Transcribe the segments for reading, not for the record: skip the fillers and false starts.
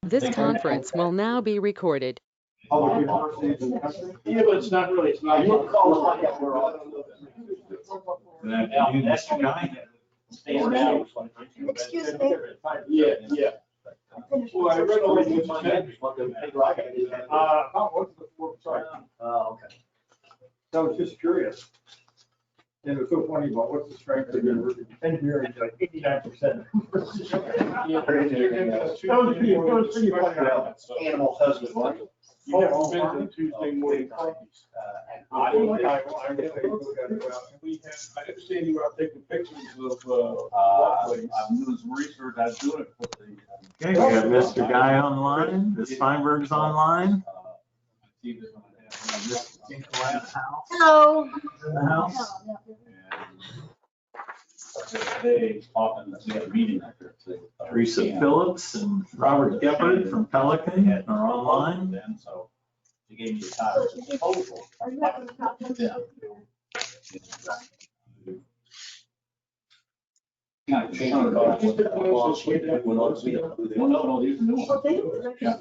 This conference will now be recorded. Public universities in the country. Yeah, but it's not really, it's not. You call it like that, we're all. Good afternoon, Mr. Guy. Excuse me. Yeah, yeah. Well, I read all these. Okay. So I was just curious. And it was so funny about what's the strength of your engineering, like 89%. Animal husbandry. You never been to Tuesday morning coffees? I understand you are taking pictures of, I'm doing some research, I was doing it for the. Okay, we got Mr. Guy online, Ms. Feinberg's online. Ms. Tinkle at the house. Hello. In the house. Today, often, we have a meeting after. Teresa Phillips and Robert Geppert from Pelican are online. Then, so she gave me a copy of the proposal. Yeah. Yeah, these are new ones. Yeah.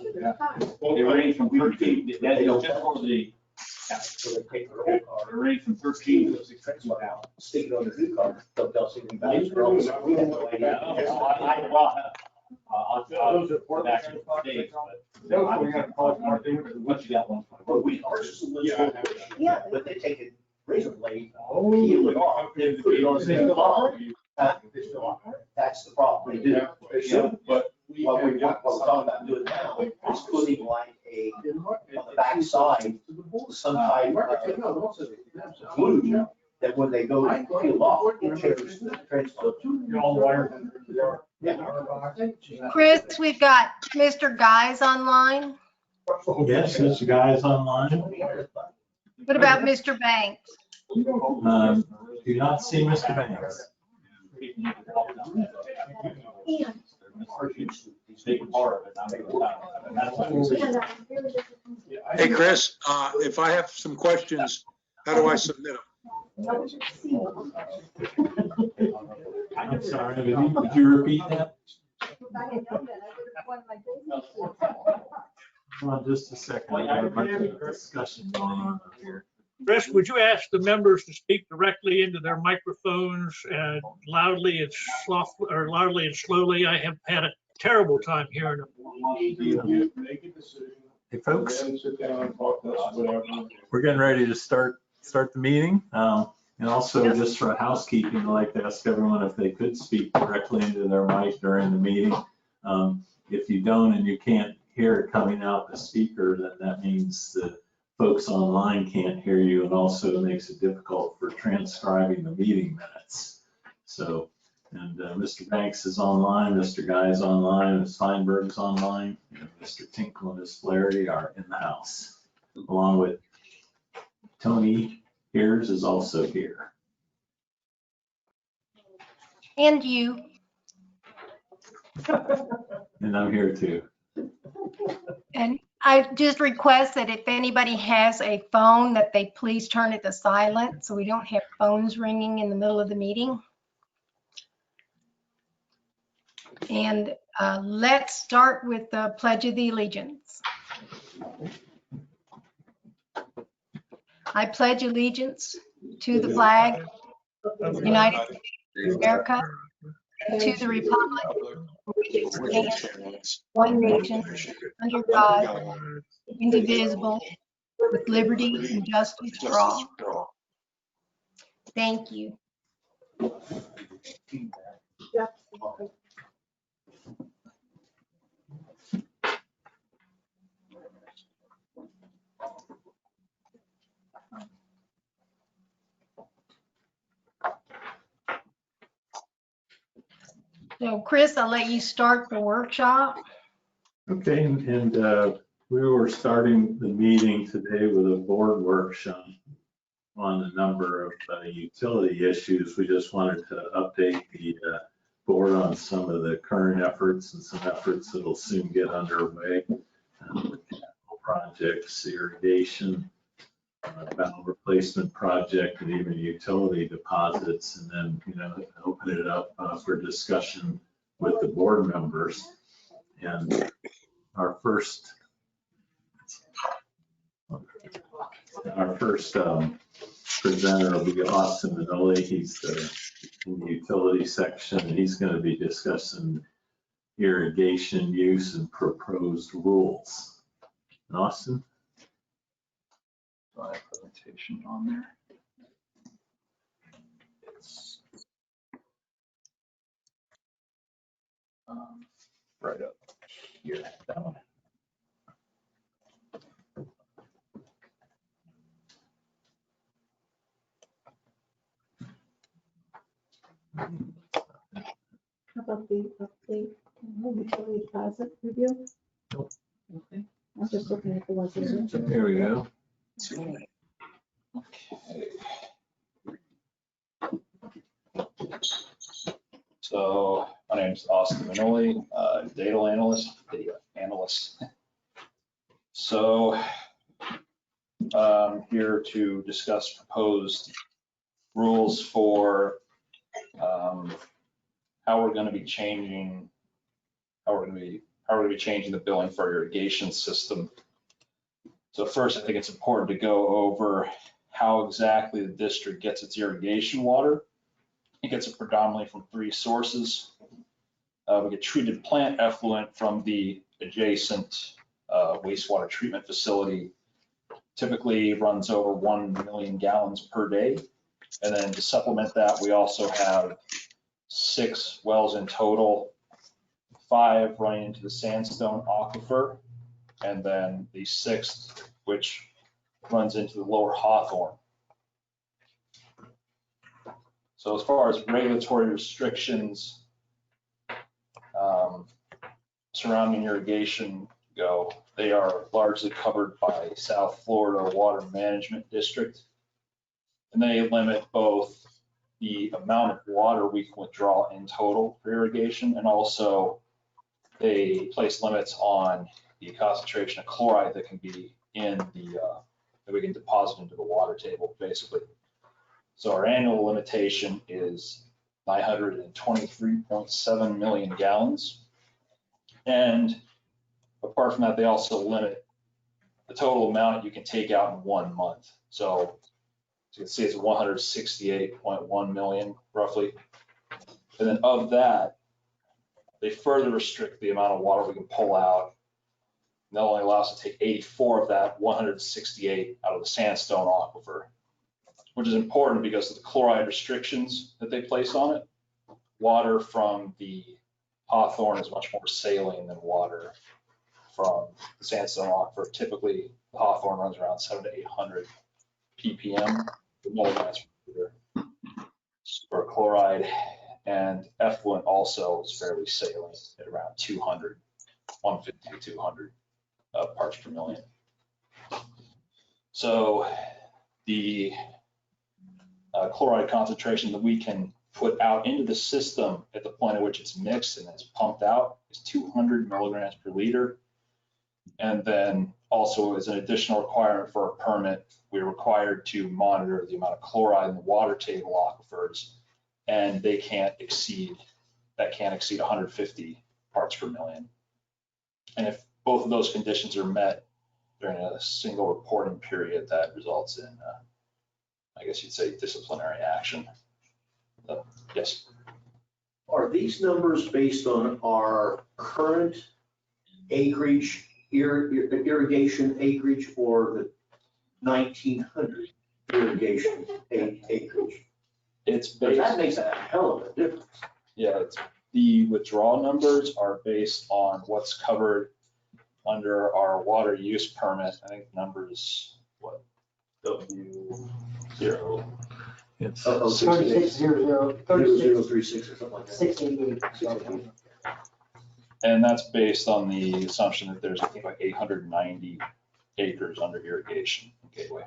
They range from 13, that is just for the. They range from 13 to 62,000. Stick it on the new car, they'll see me back. Those are for that today, but you got one. Ours is a little. Yeah. But they take it razor blade, peel it off, and put it on the car. That's the problem. They do. They should. But What we're talking about doing now is putting like on the back side, some type of glue that when they go to peel off, it tears the transfer. you're all wired. Chris, we've got Mr. Guys online. Yes, Mr. Guy is online. What about Mr. Banks? Do not see Mr. Banks. Hey, Chris, if I have some questions, how do I submit them? I'm sorry, would you repeat that? Hold on just a second. I have a bunch of discussion going on here. Chris, would you ask the members to speak directly into their microphones loudly and soft, or loudly and slowly? I have had a terrible time hearing them. Hey, folks, we're getting ready to start the meeting. And also, just for housekeeping, I'd like to ask everyone if they could speak directly into their mic during the meeting. If you don't and you can't hear it coming out the speaker, then that means the folks online can't hear you, and also makes it difficult for transcribing the meeting minutes. So, and Mr. Banks is online, Mr. Guy is online, Ms. Feinberg's online, and Mr. Tinkle and Ms. Flaherty are in the house, along with Tony Hears is also here. And you. And I'm here too. And I just request that if anybody has a phone, that they please turn it to silent so we don't have phones ringing in the middle of the meeting. And let's start with the Pledge of the Allegiance. I pledge allegiance to the flag of the United States of America, and to the republic for which it stands, one nation, under God, indivisible, with liberty and justice for all. Thank you. So Chris, I'll let you start the workshop. Okay, and we were starting the meeting today with a board workshop on a number of utility issues. We just wanted to update the board on some of the current efforts and some efforts that will soon get underway. Projects, irrigation, valve replacement project, and even utility deposits, and then, open it up for discussion with the board members. And our first presenter will be Austin Manoli. He's in the utility section. He's going to be discussing irrigation use and proposed rules. And Austin? I have a presentation on there. It's right up here, that one. How about the update, utility deposit review? Nope. Okay, I'm just looking at the ones that are. Here we go. Okay. So my name is Austin Manoli, data analyst. So I'm here to discuss proposed rules for how we're going to be changing the billing for our irrigation system. So first, I think it's important to go over how exactly the district gets its irrigation water. It gets it predominantly from three sources. We get treated plant effluent from the adjacent wastewater treatment facility. Typically runs over 1 million gallons per day. And then to supplement that, we also have 6 wells in total, 5 running into the sandstone aquifer, and then the 6th, which runs into the lower Hawthorne. So as far as regulatory restrictions surrounding irrigation go, they are largely covered by South Florida Water Management District. And they limit both the amount of water we can withdraw in total for irrigation, and also they place limits on the concentration of chloride that can be in the, that we can deposit into the water table, basically. So our annual limitation is 923.7 million gallons. And apart from that, they also limit the total amount you can take out in 1 month. So you can see it's 168.1 million roughly. And then of that, they further restrict the amount of water we can pull out. And they'll only allow us to take 84 of that 168 out of the sandstone aquifer, which is important because of the chloride restrictions that they place on it. Water from the Hawthorne is much more saline than water from the sandstone aquifer. Typically, the Hawthorne runs around 700 to 800 ppm per milligrams per liter for chloride, and effluent also is fairly saline at around 200, 150 to 200 parts per million. So the chloride concentration that we can put out into the system at the point at which it's mixed and it's pumped out is 200 milligrams per liter. And then also as an additional requirement for a permit, we're required to monitor the amount of chloride in the water table aquifers, and they can't exceed 150 parts per million. And if both of those conditions are met during a single reporting period, that results in, I guess you'd say, disciplinary action. Yes. Are these numbers based on our current acreage, irrigation acreage, or the 1900 irrigation acreage? It's Because based, that makes a hell of a difference. yeah, the withdrawal numbers are based on what's covered under our water use permit. I think the number is what, W0. It's 3600, 0036 or something like that. 688. And that's based on the assumption that there's, I think, like 890 acres under irrigation in Gateway.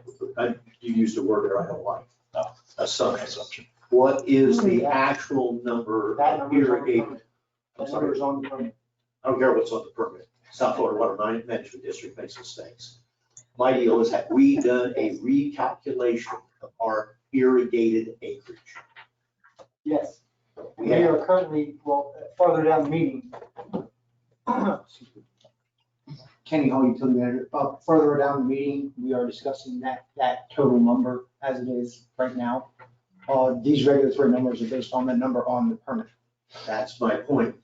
You used a word there I don't like. No. Assumption. What is the actual number That of number's on the irrigated? permit. I'm That sorry, number's on the permit. I don't care what's on the permit. South Florida Water Management District makes mistakes. My deal is, have we done a recalculation of our irrigated acreage? Yes, We we have. are currently, well, farther down the meeting. Kenny Hall Utility Manager. Further down the meeting, we are discussing that total number as it is right now. These regulatory numbers are based on the number on the permit. That's my point.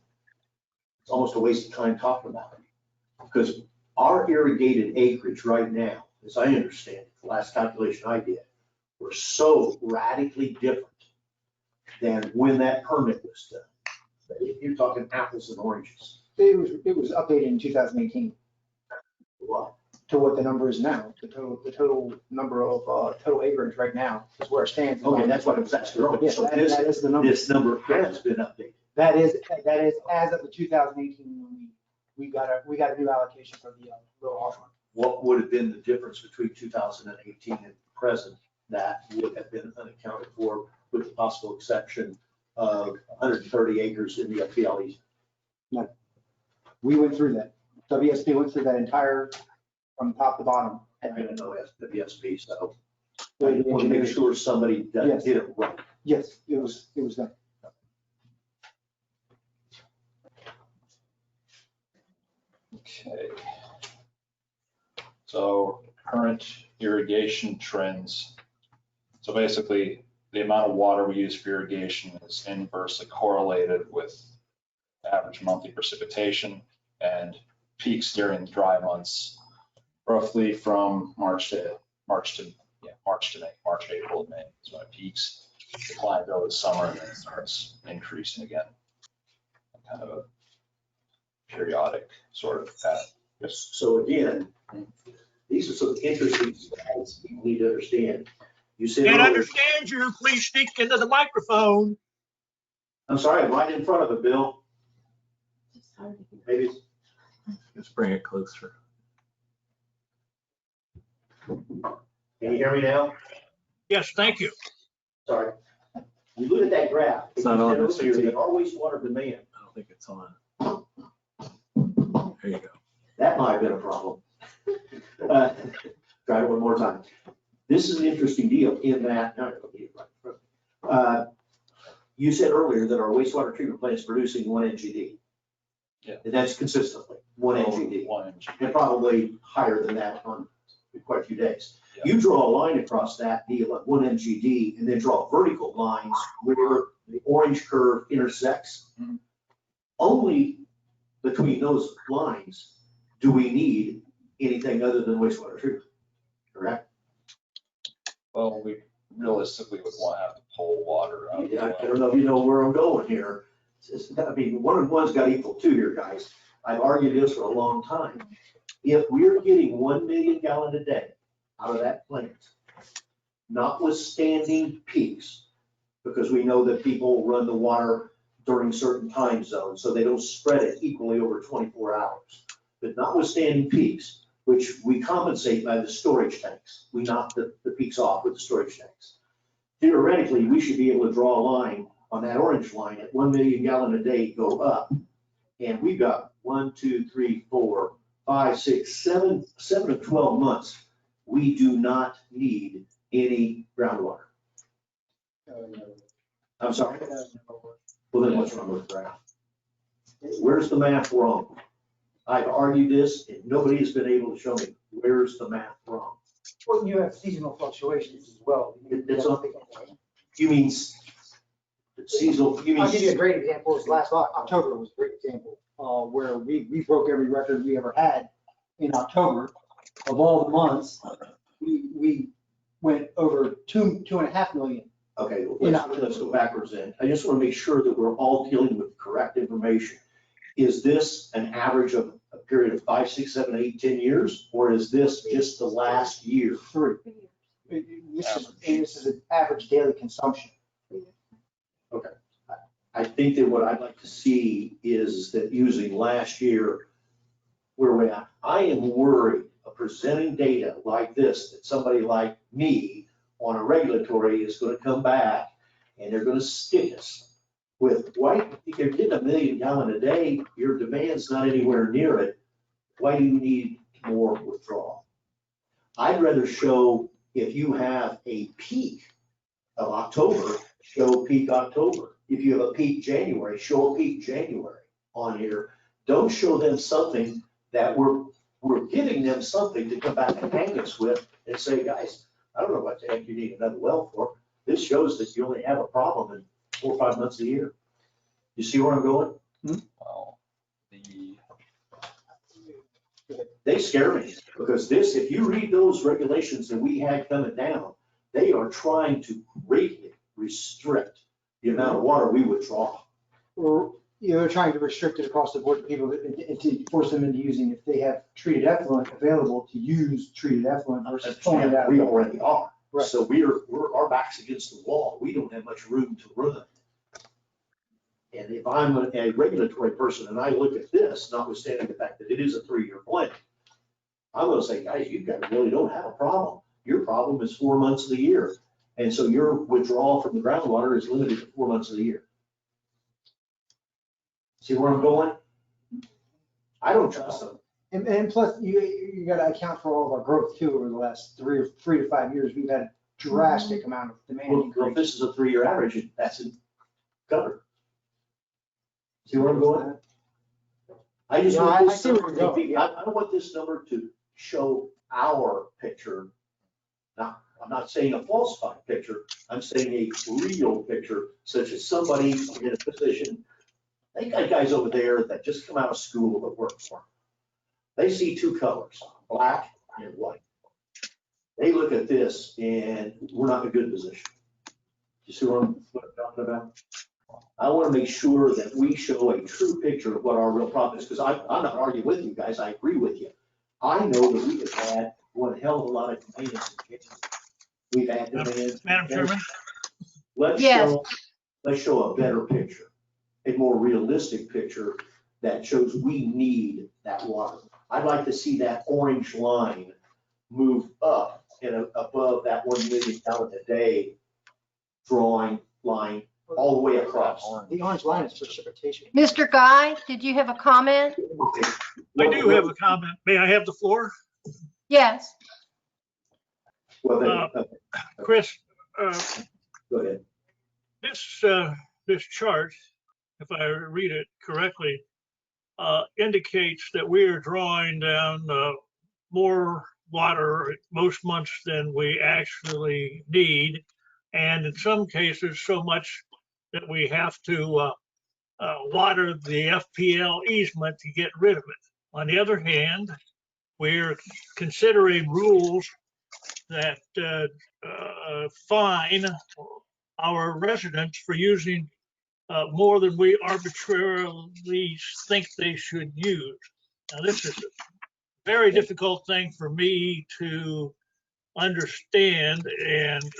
It's almost a waste of time talking about it. Because our irrigated acreage right now, as I understand it, the last calculation I did, were so radically different than when that permit was done. You're talking apples and oranges. It was updated in 2018 Wow. to what the number is now. The total number of total acreage right now is where it stands. Okay, that's what I was asking earlier. Yeah, So that is the number. this number has been updated. That is as of the 2018 when we got a new allocation for the rural offshore. What would have been the difference between 2018 and present that would have been unaccounted for, with the possible exception of 130 acres in the FPLEs? None. We went through that. WSP went through that entire, from top to bottom. I didn't know WSP, so I The want to make engineers- sure somebody Yes. did it right. Yes, it was done. Okay. So current irrigation trends. So basically, the amount of water we use for irrigation is inversely correlated with average monthly precipitation and peaks during dry months, roughly from March, April, May is when it peaks, declines over the summer, and then starts increasing again. Kind of a periodic sort of pattern. So again, these are some interesting stats you need to understand. You said, Can't earlier- understand you. Please speak into the microphone. I'm sorry, I'm right in front of it, Bill. It's hard to hear. Maybe it's Let's bring it closer. Can you hear me now? Yes, thank you. Sorry. You look at that graph. It's not on You this said earlier TV. that our wastewater demand, I don't think it's on. There you go. that might have been a problem. Try it one more time. This is an interesting deal in that, no, I don't need it right in front. You said earlier that our wastewater treatment plant is producing 1 NGD. Yeah. And that's consistently 1 NGD, One NGD. and probably higher than that on quite a few days. Yeah. You draw a line across that deal at 1 NGD and then draw vertical lines where the orange curve intersects. Mhm. Only between those lines do we need anything other than wastewater treatment, correct? Well, we realistically would want to have to pull water out of the I well. don't know if you know where I'm going here. I mean, 1 and 1's got to equal 2 here, guys. I've argued this for a long time. If we're getting 1 million gallon a day out of that plant, notwithstanding peaks, because we know that people run the water during certain time zones, so they don't spread it equally over 24 hours. But notwithstanding peaks, which we compensate by the storage tanks, we knock the peaks off with the storage tanks. Theoretically, we should be able to draw a line on that orange line at 1 million gallon a day go up. And we've got 1, 2, 3, 4, 5, 6, 7 of 12 months. We do not need any groundwater. I'm sorry. Well, then what's wrong with the graph? Where's the math wrong? I've argued this and nobody has been able to show me where's the math wrong. Well, you have seasonal fluctuations as well. It's on- You mean seasonal, you mean? I'll give you a great example. It's last October was a great example, where we broke every record we ever had in October. Of all the months, we went over 2.5 million. Okay, let's go backwards then. I just want to make sure that we're all dealing with correct information. Is this an average of a period of 5, 6, 7, 8, 10 years? Or is this just the last year? 3. This is an average daily consumption. I think that what I'd like to see is that using last year, where we're at, I am worried of presenting data like this, that somebody like me on a regulatory is going to come back and they're going to stick us with, why, if you're getting 1 million gallon a day, your demand's not anywhere near it. Why do you need more withdrawal? I'd rather show, if you have a peak of October, show peak October. If you have a peak January, show a peak January on here. Don't show them something that we're we're giving them something to come back and hang us with and say, guys, I don't know what the heck you need another well for. This shows that you only have a problem in 4 or 5 months a year. You see where I'm going? Well, They scare me because this, if you read those regulations that we had coming down, they are trying to greatly restrict the amount of water we withdraw. Or, they're trying to restrict it across the board to people and to force them into using, if they have treated effluent available, to use treated effluent versus pulling it out. We already are. Right. So our back's against the wall. We don't have much room to run. And if I'm a regulatory person and I look at this, notwithstanding the fact that it is a 3-year plan, I'm gonna say, guys, you guys really don't have a problem. Your problem is 4 months of the year. And so your withdrawal from the groundwater is limited to 4 months of the year. See where I'm going? I don't trust them. And plus, you gotta account for all of our growth too. Over the last 3 to 5 years, we've had drastic amount of demand Well, if increase. this is a 3-year average, that's covered. See where I'm going? I just No, want I this see where number you're to be, going, I don't want this number to show our picture. Now, I'm not saying a falsified picture, I'm saying a real picture, such as somebody in a position. They got guys over there that just come out of school that work for them. They see 2 colors, black and white. They look at this and we're not in a good position. You see what I'm talking about? I want to make sure that we show a true picture of what our real problem is, because I'm not arguing with you guys, I agree with you. I know that we have had one hell of a lot of demands. We've had demands. Madam Chairman, Yes. Let's show a better picture, a more realistic picture that shows we need that water. I'd like to see that orange line move up and above that 1 million gallon a day drawing line all the way across. The orange line is precipitation. Mr. Guy, did you have a comment? I do have a comment. May I have the floor? Yes. Well, then, Chris, go ahead. this chart, if I read it correctly, indicates that we are drawing down more water most months than we actually need. And in some cases, so much that we have to water the FPL easement to get rid of it. On the other hand, we're considering rules that fine our residents for using more than we arbitrarily think they should use. Now, this is a very difficult thing for me to understand, and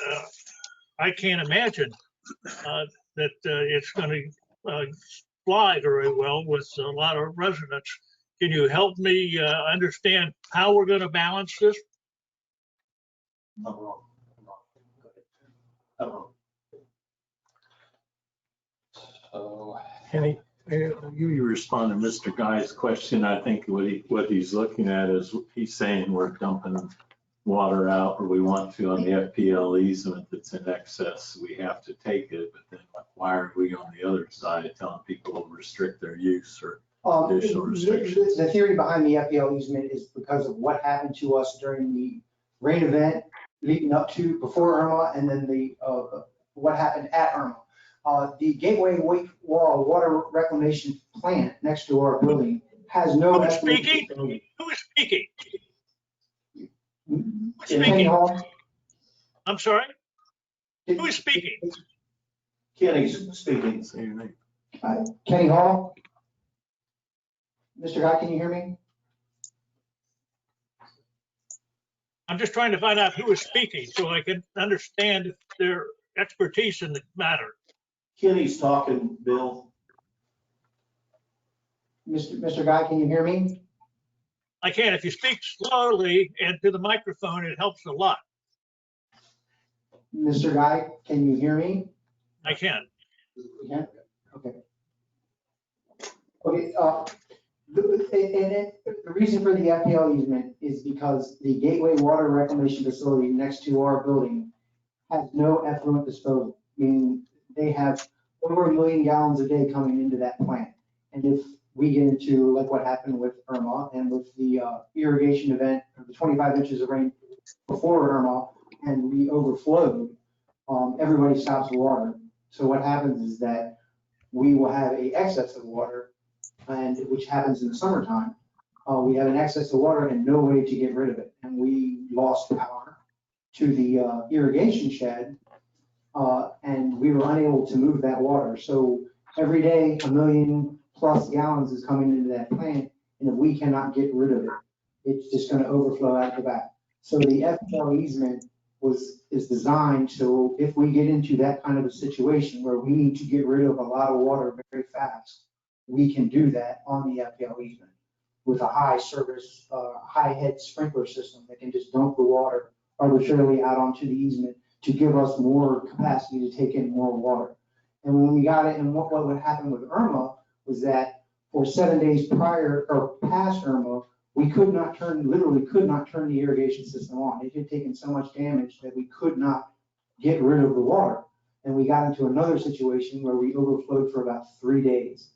I can't imagine that it's going to fly very well with a lot of residents. Can you help me understand how we're going to balance this? I'm wrong. Go ahead. I'm wrong. so Kenny, you respond to Mr. Guy's question. I think what he's looking at is he's saying we're dumping water out, or we want to on the FPL easement that's in excess. We have to take it, but then why are we on the other side telling people to restrict their use or additional restrictions? The theory behind the FPL easement is because of what happened to us during the rain event leading up to before Irma, and then what happened at Irma. The Gateway Wall Water Reclamation Plant next to our building has no. Who is speaking? Who is speaking? Kenny Hall. I'm sorry? Who is speaking? Kenny's speaking. Say your name. Kenny Hall. Mr. Guy, can you hear me? I'm just trying to find out who is speaking so I can understand their expertise in the matter. Kenny's talking, Bill. Mr. Guy, can you hear me? I can. If you speak slowly and to the microphone, it helps a lot. Mr. Guy, can you hear me? I can. Yeah, okay. Okay, the reason for the FPL easement is because the Gateway Water Reclamation Facility next to our building has no effluent disposal, meaning they have over 1 million gallons a day coming into that plant. And if we get into like what happened with Irma and with the irrigation event, the 25 inches of rain before Irma, and we overflowed, everybody stops water. So what happens is that we will have a excess of water, and which happens in the summertime. We have an excess of water and no way to get rid of it. And we lost power to the irrigation shed, and we were unable to move that water. So every day, 1 million plus gallons is coming into that plant, and if we cannot get rid of it, it's just going to overflow out the back. So the FPL easement is designed so if we get into that kind of a situation where we need to get rid of a lot of water very fast, we can do that on the FPL easement with a high service, high head sprinkler system that can just dump the water arbitrarily out onto the easement to give us more capacity to take in more water. And when we got it, and what would happen with Irma was that for 7 days prior or past Irma, we literally could not turn the irrigation system on. It had taken so much damage that we could not get rid of the water. And we got into another situation where we overflowed for about 3 days.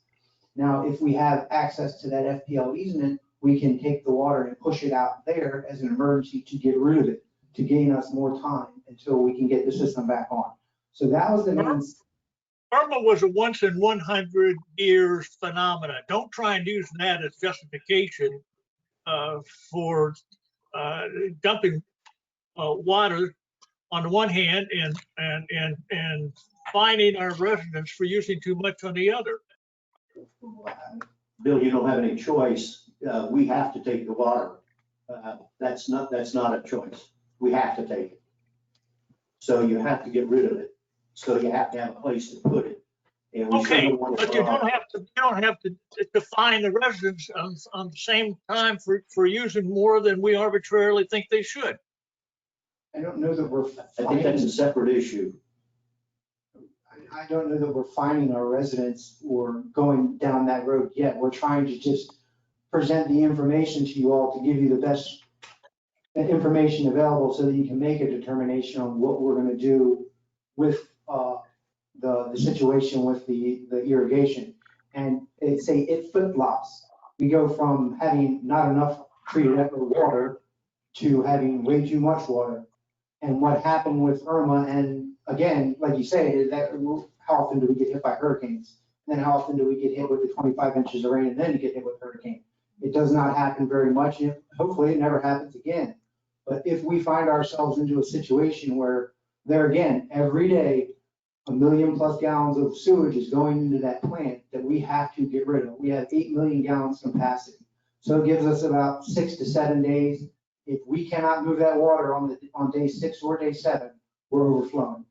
Now, if we have access to that FPL easement, we can take the water and push it out there as an emergency to get rid of it, to gain us more time until we can get the system back on. So that was the main. Irma was a once in 100 years phenomena. Don't try and use that as justification for dumping water on the one hand and fining our residents for using too much on the other. Bill, you don't have any choice. We have to take the water. That's not a choice. We have to take it. So you have to get rid of it. So you have to have a place to put it. And we Okay, don't want but you don't have to fine the residents on the same time for using more than we arbitrarily think they should. I don't know that we're. I think that's a separate issue. I don't know that we're finding our residents or going down that road yet. We're trying to just present the information to you all to give you the best information available so that you can make a determination on what we're going to do with the situation with the irrigation. And it flip-flops. We go from having not enough treated effluent water to having way too much water. And what happened with Irma, and again, like you say, is that how often do we get hit by hurricanes? And then how often do we get hit with the 25 inches of rain and then you get hit with a hurricane? It does not happen very much. Hopefully it never happens again. But if we find ourselves into a situation where there again, every day, 1 million plus gallons of sewage is going into that plant that we have to get rid of. We have 8 million gallons capacity. So it gives us about 6 to 7 days. If we cannot move that water on day 6 or day 7, we're overflowing.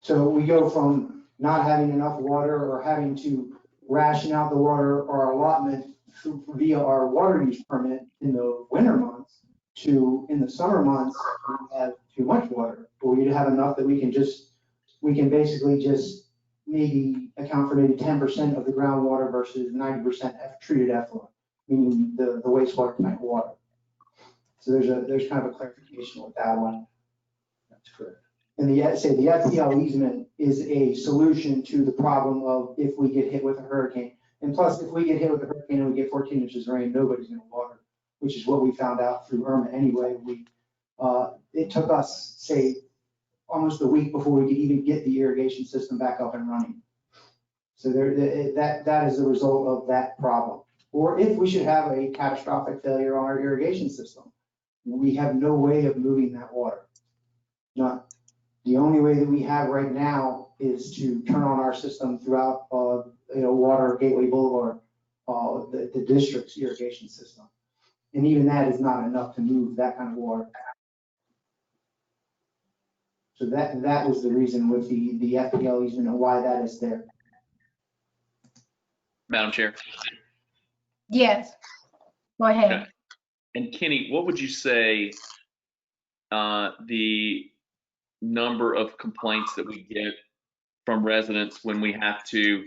So we go from not having enough water or having to ration out the water or allotment via our water use permit in the winter months to in the summer months, we have too much water, or we have enough that we can basically just maybe account for maybe 10% of the groundwater versus 90% treated effluent, meaning the wastewater plant water. So there's kind of a clarification with that one. That's correct. And the FPL easement is a solution to the problem of if we get hit with a hurricane. And plus, if we get hit with a hurricane and we get 14 inches of rain, nobody's going to water, which is what we found out through Irma anyway. It took us, say, almost a week before we could even get the irrigation system back up and running. So that is the result of that problem. Or if we should have a catastrophic failure on our irrigation system, we have no way of moving that water. None. The only way that we have right now is to turn on our system throughout, Water Gateway Boulevard, the district's irrigation system. And even that is not enough to move that kind of water. So that was the reason with the FPL easement and why that is there. Madam Chair. Yes, go ahead. Okay. And Kenny, what would you say the number of complaints that we get from residents when we have to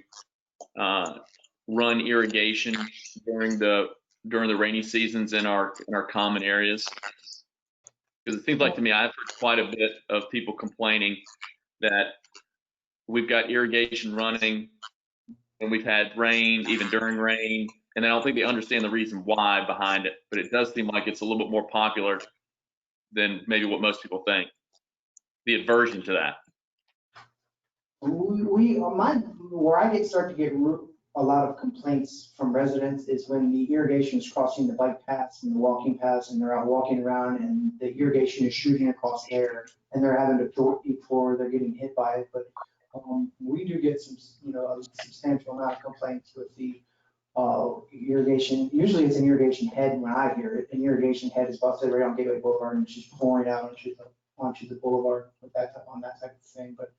run irrigation during the rainy seasons in our common areas? Because it seems like to me, I've heard quite a bit of people complaining that we've got irrigation running, when we've had rain, even during rain. And I don't think they understand the reason why behind it, but it does seem like it's a little bit more popular than maybe what most people think. The aversion to that. Where I start to get a lot of complaints from residents is when the irrigation is crossing the bike paths and the walking paths, and they're out walking around and the irrigation is shooting across there and they're having to throw it before they're getting hit by it. But we do get some, a substantial amount of complaints with the irrigation. Usually it's an irrigation head when I hear it. An irrigation head is busted right on Gateway Boulevard and it's just pouring out onto the boulevard with on that type of thing. But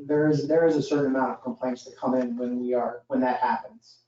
there is a certain amount of complaints that come in when that happens.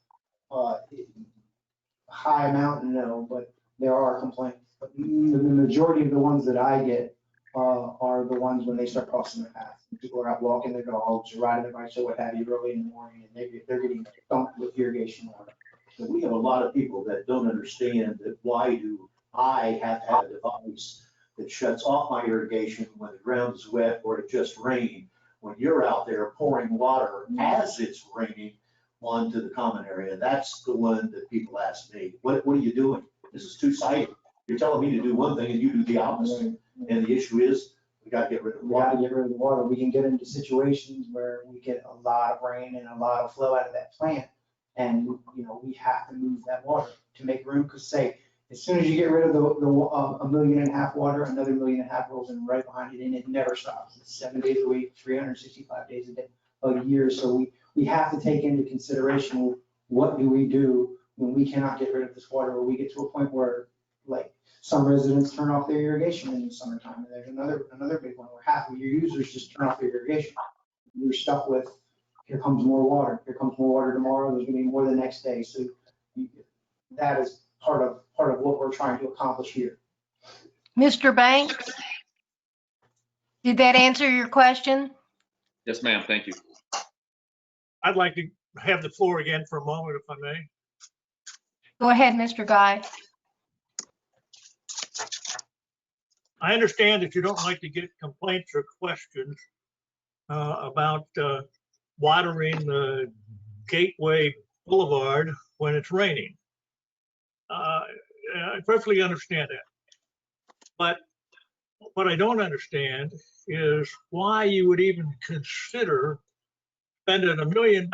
High amount, no, but there are complaints. But the majority of the ones that I get are the ones when they start crossing the path. People are out walking their dogs, or riding their bikes, or what have you, early in the morning, and they're getting dumped with irrigation water. But we have a lot of people that don't understand that why do I have to have a device that shuts off my irrigation when the ground is wet or it just rained, when you're out there pouring water as it's raining onto the common area? That's the one that people ask me, what are you doing? This is two-sided. You're telling me to do one thing and you do the opposite. And the issue is, we gotta get rid of the We gotta water. get rid of the water. We can get into situations where we get a lot of rain and a lot of flow out of that plant. And, we have to move that water to make room, because say, as soon as you get rid of the 1.5 million water, another 1.5 million rolls in right behind it, and it never stops. It's 7 days a week, 365 days a year. So we have to take into consideration, what do we do when we cannot get rid of this water, or we get to a point where, like, some residents turn off their irrigation in the summertime, and there's another big one where half of your users just turn off their irrigation. You're stuck with, here comes more water tomorrow, there's gonna be more the next day. So that is part of what we're trying to accomplish here. Mr. Banks, did that answer your question? Yes, ma'am. Thank you. I'd like to have the floor again for a moment, if I may. Go ahead, Mr. Guy. I understand that you don't like to get complaints or questions about watering the Gateway Boulevard when it's raining. I perfectly understand that. But what I don't understand is why you would even consider spending $1 million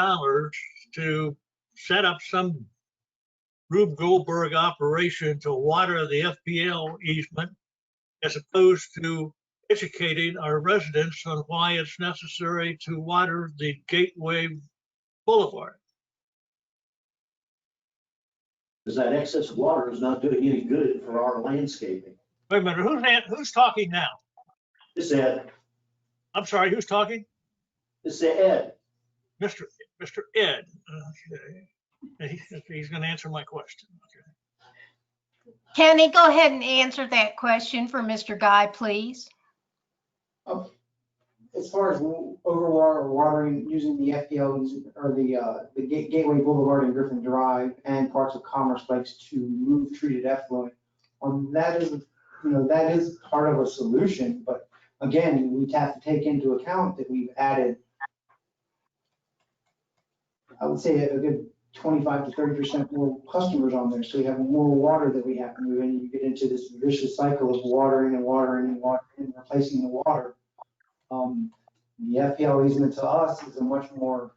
to set up some Rube Goldberg operation to water the FPL easement, as opposed to educating our residents on why it's necessary to water the Gateway Boulevard. Because that excess water is not doing any good for our landscaping. Wait a minute, who's talking now? This Ed, I'm sorry, who's talking? this is Ed. Mr. Ed. Okay. He's going to answer my question. Okay. Kenny, go ahead and answer that question for Mr. Guy, please. As far as watering using the FPLs or the Gateway Boulevard and Griffin Drive and parts of Commerce Lakes to move treated effluent, that is part of a solution. But again, we have to take into account that we've added, I would say, a good 25 to 30% more customers on there. So we have more water that we have to move in. You get into this vicious cycle of watering and replacing the water. The FPL easement to us is a much more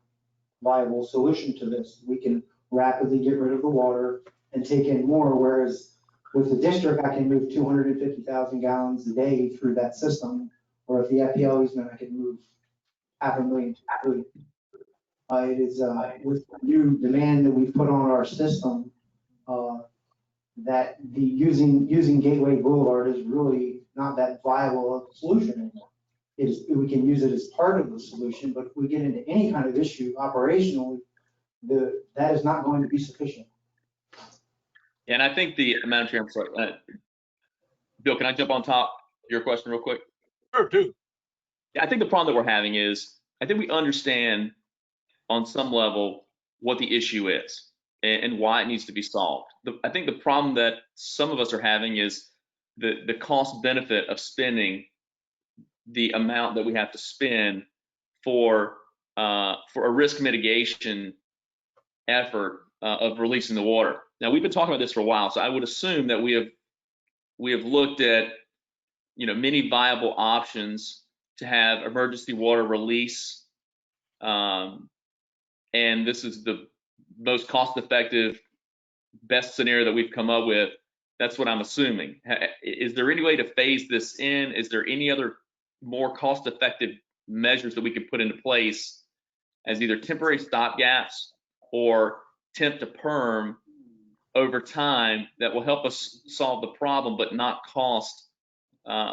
viable solution to this. We can rapidly get rid of the water and take in more, whereas with the district, I can move 250,000 gallons a day through that system, or with the FPL easement, I can move 500,000 to 2 million. It is with the new demand that we've put on our system, that the using Gateway Boulevard is really not that viable of a solution anymore. We can use it as part of the solution, but if we get into any kind of issue operationally, that is not going to be sufficient. And I think Madam Chair, I'm sorry, Bill, can I jump on top of your question real quick? Sure, do. Yeah, I think the problem that we're having is, I think we understand on some level what the issue is and why it needs to be solved. I think the problem that some of us are having is the cost benefit of spending the amount that we have to spend for for a risk mitigation effort of releasing the water. Now, we've been talking about this for a while, so I would assume that we have looked at, many viable options to have emergency water release, and this is the most cost-effective, best scenario that we've come up with. That's what I'm assuming. Is there any way to phase this in? Is there any other more cost-effective measures that we could put into place as either temporary stopgaps or temp to perm over time that will help us solve the problem but not cost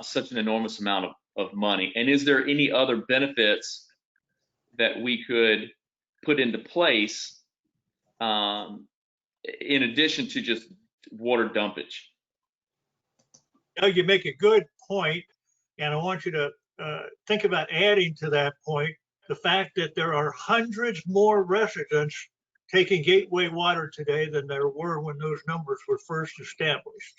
such an enormous amount of money? And is there any other benefits that we could put into place in addition to just water dumpage? You make a good point, and I want you to think about adding to that point the fact that there are hundreds more residents taking gateway water today than there were when those numbers were first established.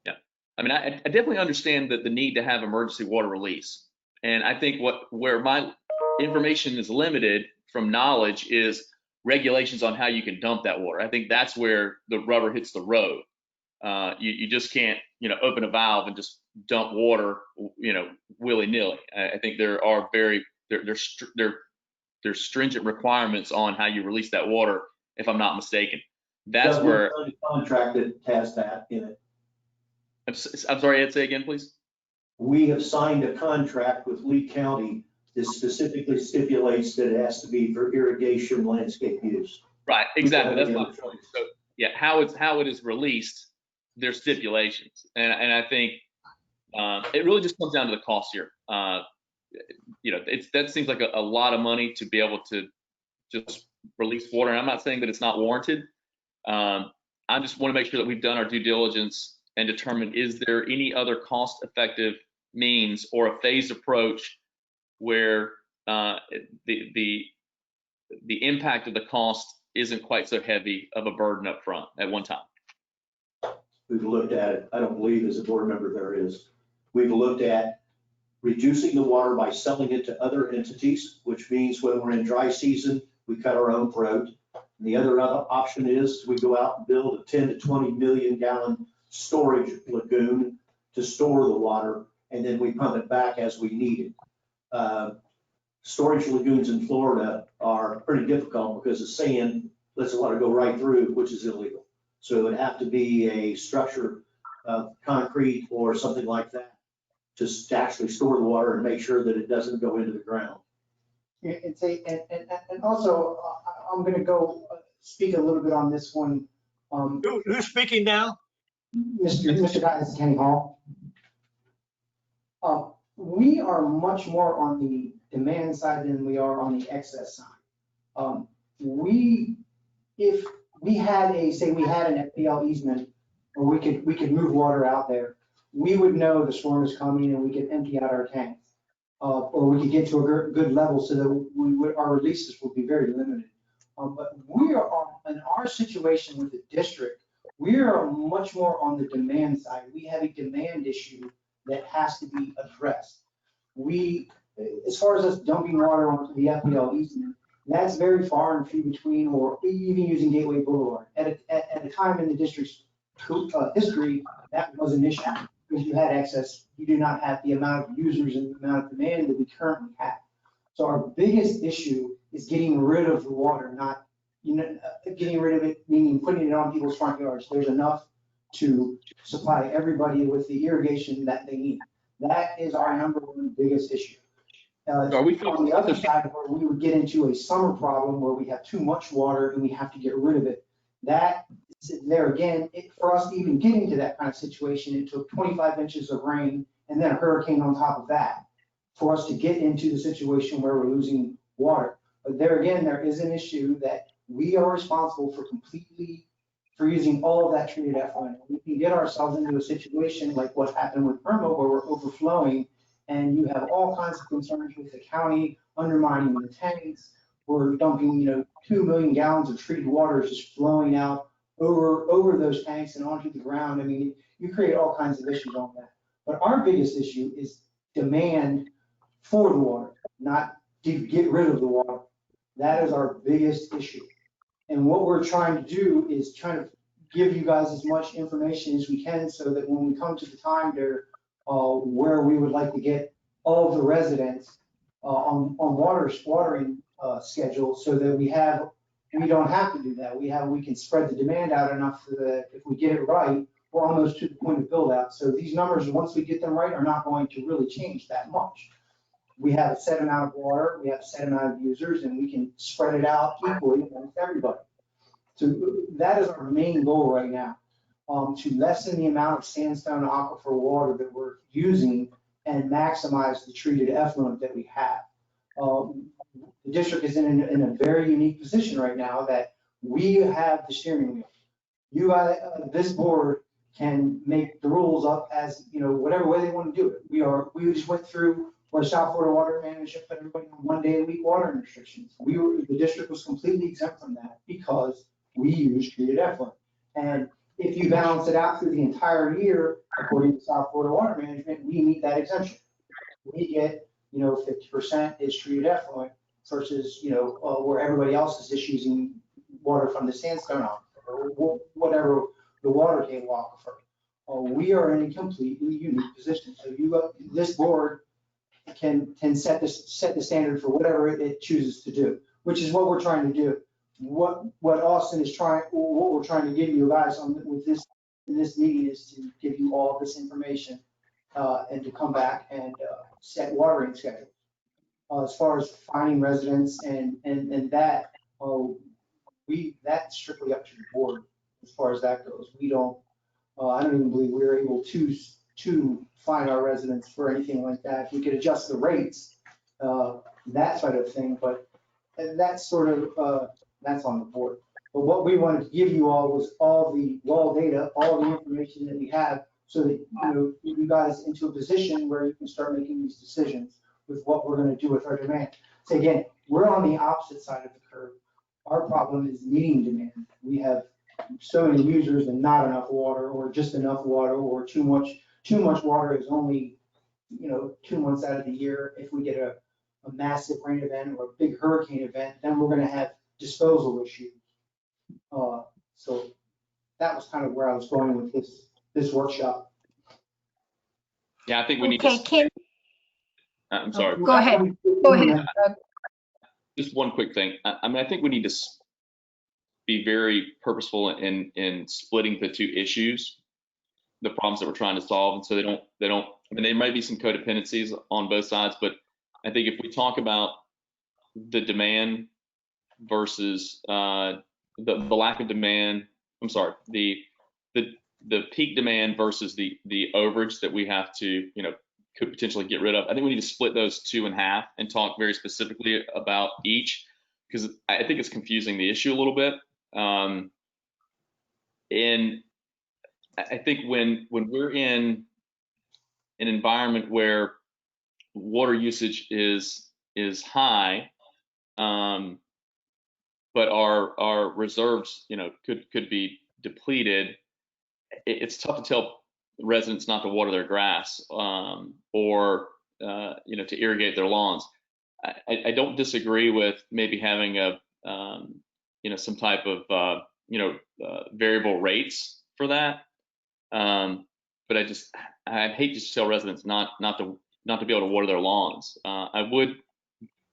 Yeah, I mean, I definitely understand that the need to have emergency water release, and I think where my information is limited from knowledge is regulations on how you can dump that water. I think that's where the rubber hits the road. You just can't, open a valve and just dump water, willy-nilly. I think there are there's stringent requirements on how you release that water, if I'm not mistaken. That's where the contract that has that in it. I'm sorry, Ed, say again, please. We have signed a contract with Lee County that specifically stipulates that it has to be for irrigation landscape use. Right, exactly. That's my point. So yeah, how it is released, there's stipulations, and I think it really just comes down to the cost here. That seems like a lot of money to be able to just release water. And I'm not saying that it's not warranted. I just want to make sure that we've done our due diligence and determined, is there any other cost-effective means or a phased approach where the impact of the cost isn't quite so heavy of a burden up front at one time? We've looked at it. I don't believe as a board member there is. We've looked at reducing the water by selling it to other entities, which means when we're in dry season, we cut our own throat. And the other option is we go out and build a 10 to 20 million gallon storage lagoon to store the water, and then we pump it back as we need it. Storage lagoons in Florida are pretty difficult because the sand lets the water go right through, which is illegal. So it would have to be a structure of concrete or something like that to actually store the water and make sure that it doesn't go into the ground. And also, I'm going to go speak a little bit on this one. Who's speaking now? Mr. Guy, Kenny Hall. We are much more on the demand side than we are on the excess side. If we had an FPL easement, or we could move water out there, we would know the storm is coming and we could empty out our tanks, or we could get to a good level so that our releases would be very limited. But we are in our situation with the district, we are much more on the demand side. We have a demand issue that has to be addressed. As far as us dumping water onto the FPL easement, that's very far and few between, or even using Gateway Boulevard. At a time in the district's history, that was an issue because you had excess. You do not have the amount of users and the amount of demand that we currently have. So our biggest issue is getting rid of the water, not getting rid of it, meaning putting it on people's front yards. There's enough to supply everybody with the irrigation that they need. That is our number one biggest issue. On the other side, where we would get into a summer problem where we have too much water and we have to get rid of it, that there again, for us to even get into that kind of situation, it took 25 inches of rain and then a hurricane on top of that for us to get into the situation where we're losing water. But there again, there is an issue that we are responsible for using all of that treated effluent. We can get ourselves into a situation like what happened with Irma, where we're overflowing, and you have all kinds of concerns with the county undermining the tanks. We're dumping, 2 million gallons of treated water is just flowing out over those tanks and onto the ground. I mean, you create all kinds of issues on that. But our biggest issue is demand for the water, not to get rid of the water. That is our biggest issue. And what we're trying to do is trying to give you guys as much information as we can so that when we come to the time there, where we would like to get all of the residents on watering schedule, so that we don't have to do that. We can spread the demand out enough so that if we get it right, we're almost to the point of build out. So these numbers, once we get them right, are not going to really change that much. We have a set amount of water, we have a set amount of users, and we can spread it out equally amongst everybody. So that is our main goal right now, to lessen the amount of sandstone aquifer water that we're using and maximize the treated effluent that we have. The district is in a very unique position right now that we have the steering wheel. You guys, this board can make the rules up as, whatever way they want to do it. We just went through where South Florida Water Management put everybody on 1 day a week water restrictions. The district was completely exempt from that because we use treated effluent. And if you balance it out through the entire year, according to South Florida Water Management, we meet that exemption. We get, 50% is treated effluent versus, where everybody else is just using water from the sandstone aquifer or whatever the water table aquifer. We are in a completely unique position. So this board can set the standard for whatever it chooses to do, which is what we're trying to do. What Austin is what we're trying to give you guys with this meeting is to give you all this information and to come back and set watering schedules. As far as finding residents and that, that's strictly up to the board as far as that goes. We don't, I don't even believe we're able to find our residents for anything like that. We could adjust the rates, that side of thing, but that's sort of, that's on the board. But what we wanted to give you all was all the raw data, all the information that we have, so that you guys into a position where you can start making these decisions with what we're going to do with our demand. So again, we're on the opposite side of the curve. Our problem is meeting demand. We have so many users and not enough water, or just enough water, or too much. Too much water is only 2 months out of the year. If we get a massive rain event or a big hurricane event, then we're going to have disposal issues. So that was kind of where I was going with this workshop. Yeah, I think we need Okay, to. I'm sorry. Go ahead. Go ahead. Just one quick thing. I think we need to be very purposeful in splitting the two issues, the problems that we're trying to solve, and so they don't. I mean, there might be some codependencies on both sides, but I think if we talk about the demand versus the lack of demand, I'm sorry, the peak demand versus the overage that we have to, could potentially get rid of. I think we need to split those two in half and talk very specifically about each, because I think it's confusing the issue a little bit. And I think when we're in an environment where water usage is high, but our reserves, could be depleted, it's tough to tell residents not to water their grass, or to irrigate their lawns. I don't disagree with maybe having some type of variable rates for that, but I hate to tell residents not to be able to water their lawns. I would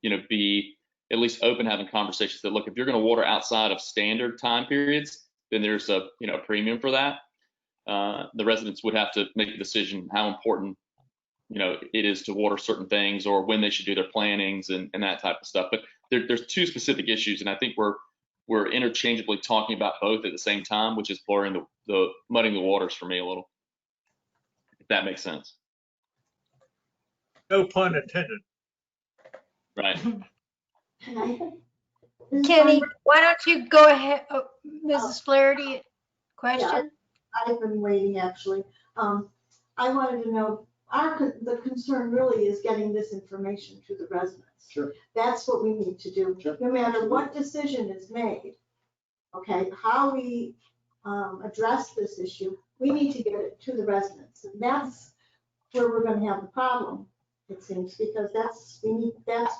be at least open having conversations that, look, if you're going to water outside of standard time periods, then there's a premium for that. The residents would have to make a decision how important it is to water certain things, or when they should do their plantings and that type of stuff. But there's two specific issues, and I think we're interchangeably talking about both at the same time, which is blurring the muddying the waters for me a little, if that makes sense. No pun intended. Right. Kenny, why don't you go ahead, Mrs. Flaherty, question? I've been waiting, actually. I wanted to know, the concern really is getting this information to the residents. Sure. That's what we need to do. Sure. No matter what decision is made, okay, how we address this issue, we need to get it to the residents. And that's where we're going to have the problem, it seems, because that's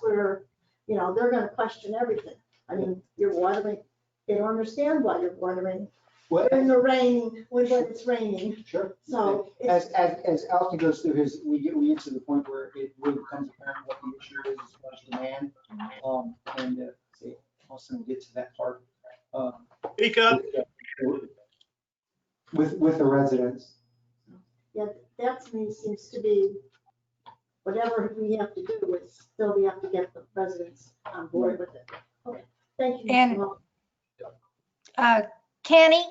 where you know, they're gonna question everything. I mean, you're watering, they don't understand why you're watering What, in the rain, when it's raining, sure. so. it's- As Alfie goes through his, we get to the point where it really becomes apparent what the issue is as far as demand. See, Austin will get to that part. Speak up. With the residents. Yeah, that to me seems to be, whatever we have to do is still we have to get the residents on board with it. Okay, thank you. Mr. And- Mullin. Kenny,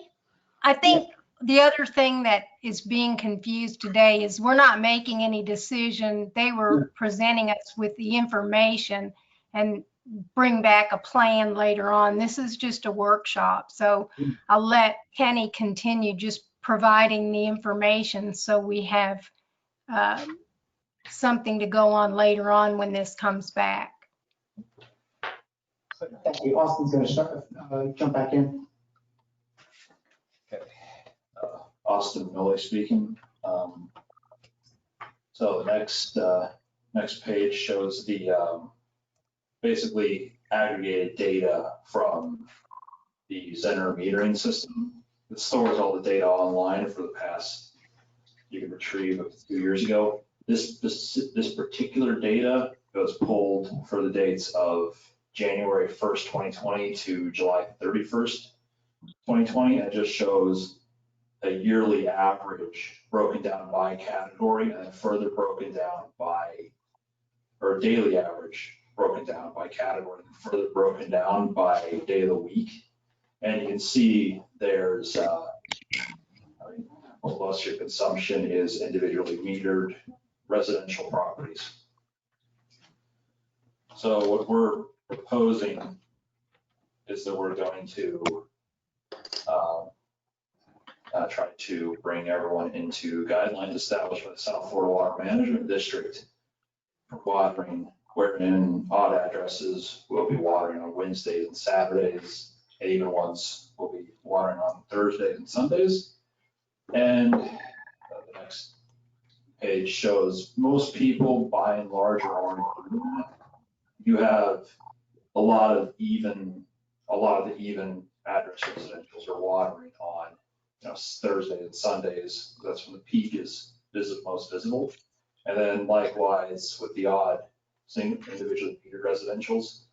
I think the other thing that is being confused today is we're not making any decision. They were presenting us with the information and bring back a plan later on. This is just a workshop. So I'll let Kenny continue just providing the information so we have something to go on later on when this comes back. Thank you. Austin's going to start, jump back in. Okay. Austin Miller speaking. So the next page shows the basically aggregated data from the Zenner metering system. It stores all the data online for the past, you can retrieve up to 2 years ago. This particular data was pulled for the dates of January 1st, 2020 to July 31st, 2020. And it just shows a yearly average broken down by category and then further broken down by, or daily average broken down by category and further broken down by day of the week. And you can see there's, most of your consumption is individually metered residential properties. So what we're proposing is that we're going to try to bring everyone into guidelines established by the South Florida Water Management District for watering, wherein odd addresses will be watering on Wednesdays and Saturdays, and even ones will be watering on Thursdays and Sundays. And the next page shows most people, by and large, are already doing that. You have a lot of the even address residentials are watering on, Thursdays and Sundays. That's when the peak is most visible. And then likewise with the odd individually metered residentials,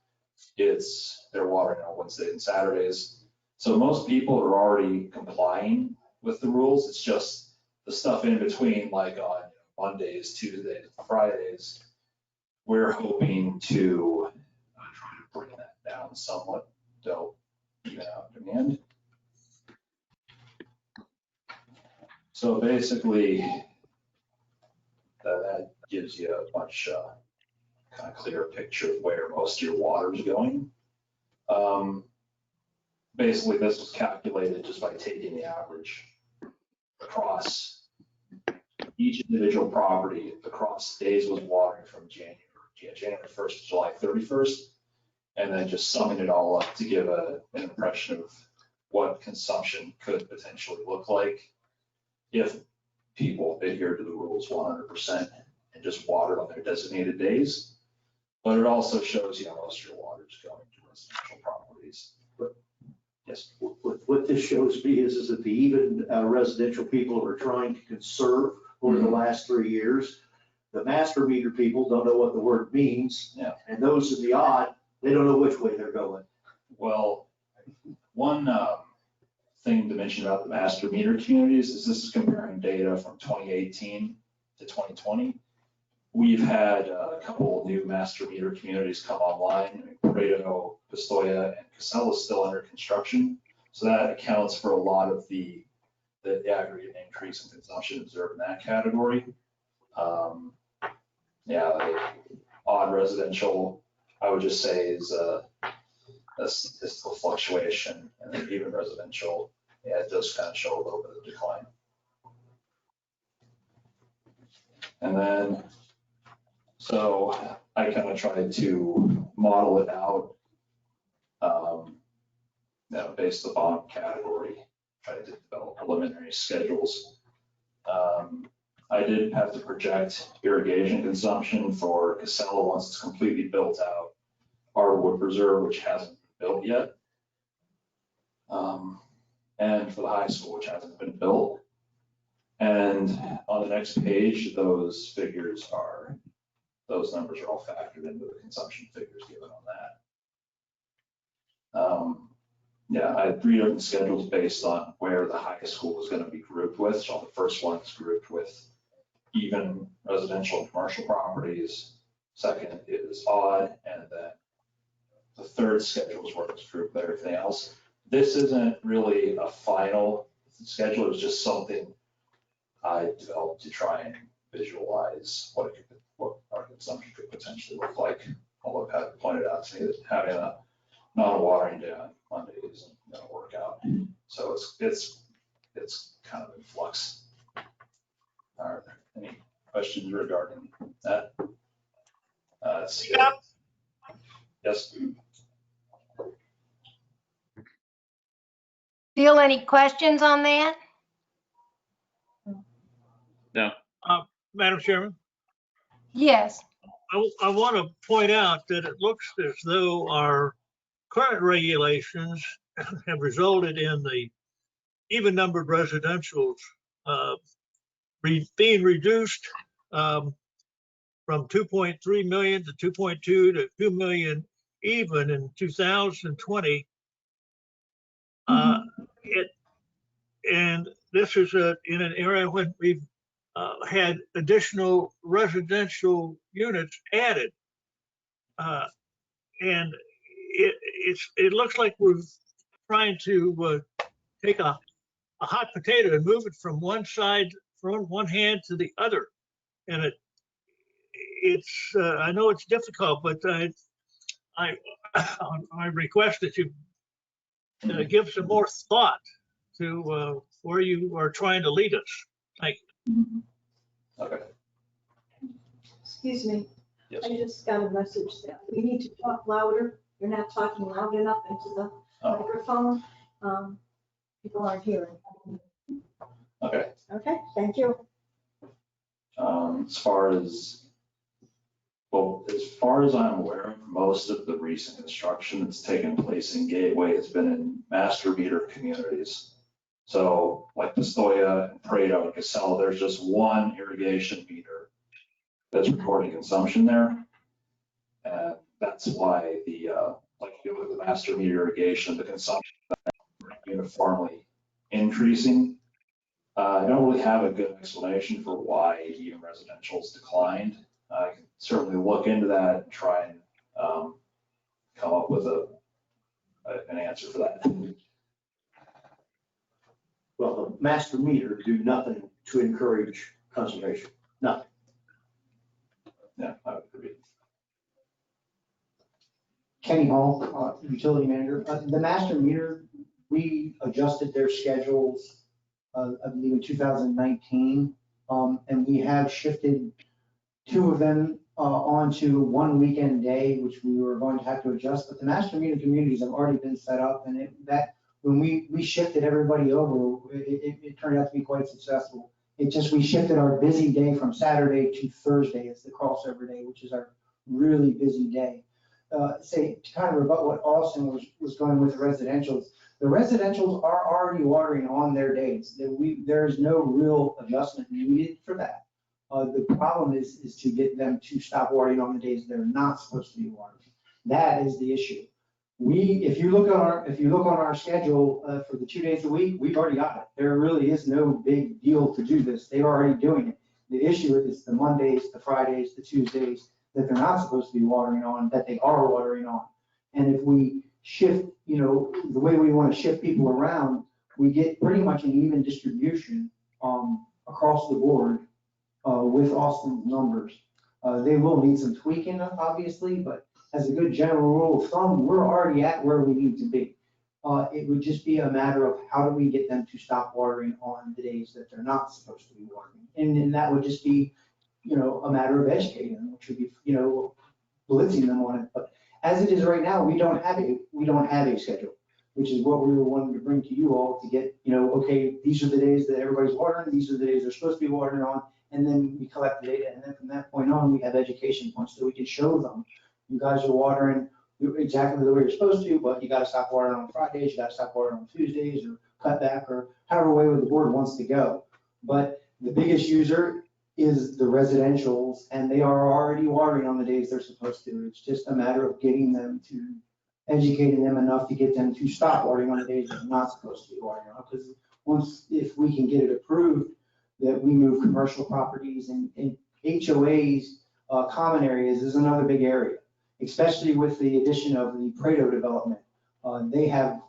they're watering on Wednesdays and Saturdays. So most people are already complying with the rules. It's just the stuff in between, like on Mondays, Tuesdays, Fridays. We're hoping to try to bring that down somewhat, to even out demand. So basically, that gives you a much kind of clearer picture of where most of your water is going. Basically, this was calculated just by taking the average across each individual property across days was watering from January 1st to July 31st, and then just summing it all up to give an impression of what consumption could potentially look like if people adhere to the rules 100% and just water on their designated days. But it also shows, most of your water is going to residential properties. Yes. What this shows me is that the even residential people are trying to conserve over the last 3 years. The master meter people don't know what the word means. Yeah. And those in the odd, they don't know which way they're going. Well, one thing to mention about the master meter communities is this is comparing data from 2018 to 2020. We've had a couple of new master meter communities come online. Pareto, Pistoia, and Casella is still under construction. So that accounts for a lot of the aggregate increase in consumption observed in that category. Odd residential, I would just say, is a statistical fluctuation, and then even residential, it does kind of show a little bit of decline. And then, so I kind of tried to model it out, based upon category, tried to develop preliminary schedules. I did have to project irrigation consumption for Casella once it's completely built out. our wood reserve, which hasn't been built yet. And for the high school, which hasn't been built. And on the next page, those numbers are all factored into the consumption figures given on that. Yeah, I had 3 different schedules based on where the high school was going to be grouped with. So the first one's grouped with even residential and commercial properties. Second is odd, and then the third schedule is where it's grouped with everything else. This isn't really a final schedule, it's just something I developed to try and visualize what our consumption could potentially look like. Although Pat pointed out to me that having a non-watering day on Monday isn't going to work out. So it's kind of in flux. Are there any questions regarding that? Yes. Feel any questions on that? No. Madam Chairman, Yes. I want to point out that it looks as though our current regulations have resulted in the even-numbered residentials being reduced from 2.3 million to 2.2 to 2 million even in 2020. And this is in an area when we've had additional residential units added. And it looks like we're trying to take a hot potato and move it from one side, from one hand to the other. And it's I know it's difficult, but I request that you give some more thought to where you are trying to lead us. Thank you. Okay. Excuse me. Yes. I just got a message that we need to talk louder. You're not talking loud enough into the microphone. People aren't hearing. Okay. Okay, thank you. As far as I'm aware of, most of the recent construction that's taken place in Gateway has been in master meter communities. So like Pistoia, and Prado, and Casella, there's just one irrigation meter that's recording consumption there. And that's why like you do with the master meter irrigation, the consumption is uniformly increasing. I don't really have a good explanation for why even residential's declined. I can certainly look into that and try and come up with an answer for that. Well, the master meter do nothing to encourage conservation, nothing. Yeah, I would agree. Kenny Hall, utility manager. The master meter, we adjusted their schedules, I believe in 2019, and we have shifted 2 of them onto one weekend day, which we were going to have to adjust. But the master meter communities have already been set up, and when we shifted everybody over, it turned out to be quite successful. We shifted our busy day from Saturday to Thursday as the crossover day, which is our really busy day. To kind of rebut what Austin was going with the residentials. The residentials are already watering on their days. There's no real adjustment needed for that. The problem is to get them to stop watering on the days they're not supposed to be watering. That is the issue. If you look on our schedule for the 2 days a week, we've already got it. There really is no big deal to do this. They're already doing it. The issue is the Mondays, the Fridays, the Tuesdays that they're not supposed to be watering on, that they are watering on. And if we shift, the way we want to shift people around, we get pretty much an even distribution across the board with Austin's numbers. They will need some tweaking, obviously, but as a good general rule of thumb, we're already at where we need to be. It would just be a matter of how do we get them to stop watering on the days that they're not supposed to be watering. And then that would just be, a matter of educating them, which would be, blitzing them on it. But as it is right now, we don't have a schedule, which is what we were wanting to bring to you all to get, okay, these are the days that everybody's watering, these are the days they're supposed to be watering on, and then we collect the data. And then from that point on, we have education points so we can show them, you guys are watering exactly the way you're supposed to, but you gotta stop watering on Fridays, you gotta stop watering on Tuesdays, or cut back, or however way the board wants to go. But the biggest user is the residentials, and they are already watering on the days they're supposed to. It's just a matter of getting them to, educating them enough to get them to stop watering on the days they're not supposed to be watering on. Because if we can get it approved, that we move commercial properties and HOAs, common areas is another big area, especially with the addition of the Prado development. They have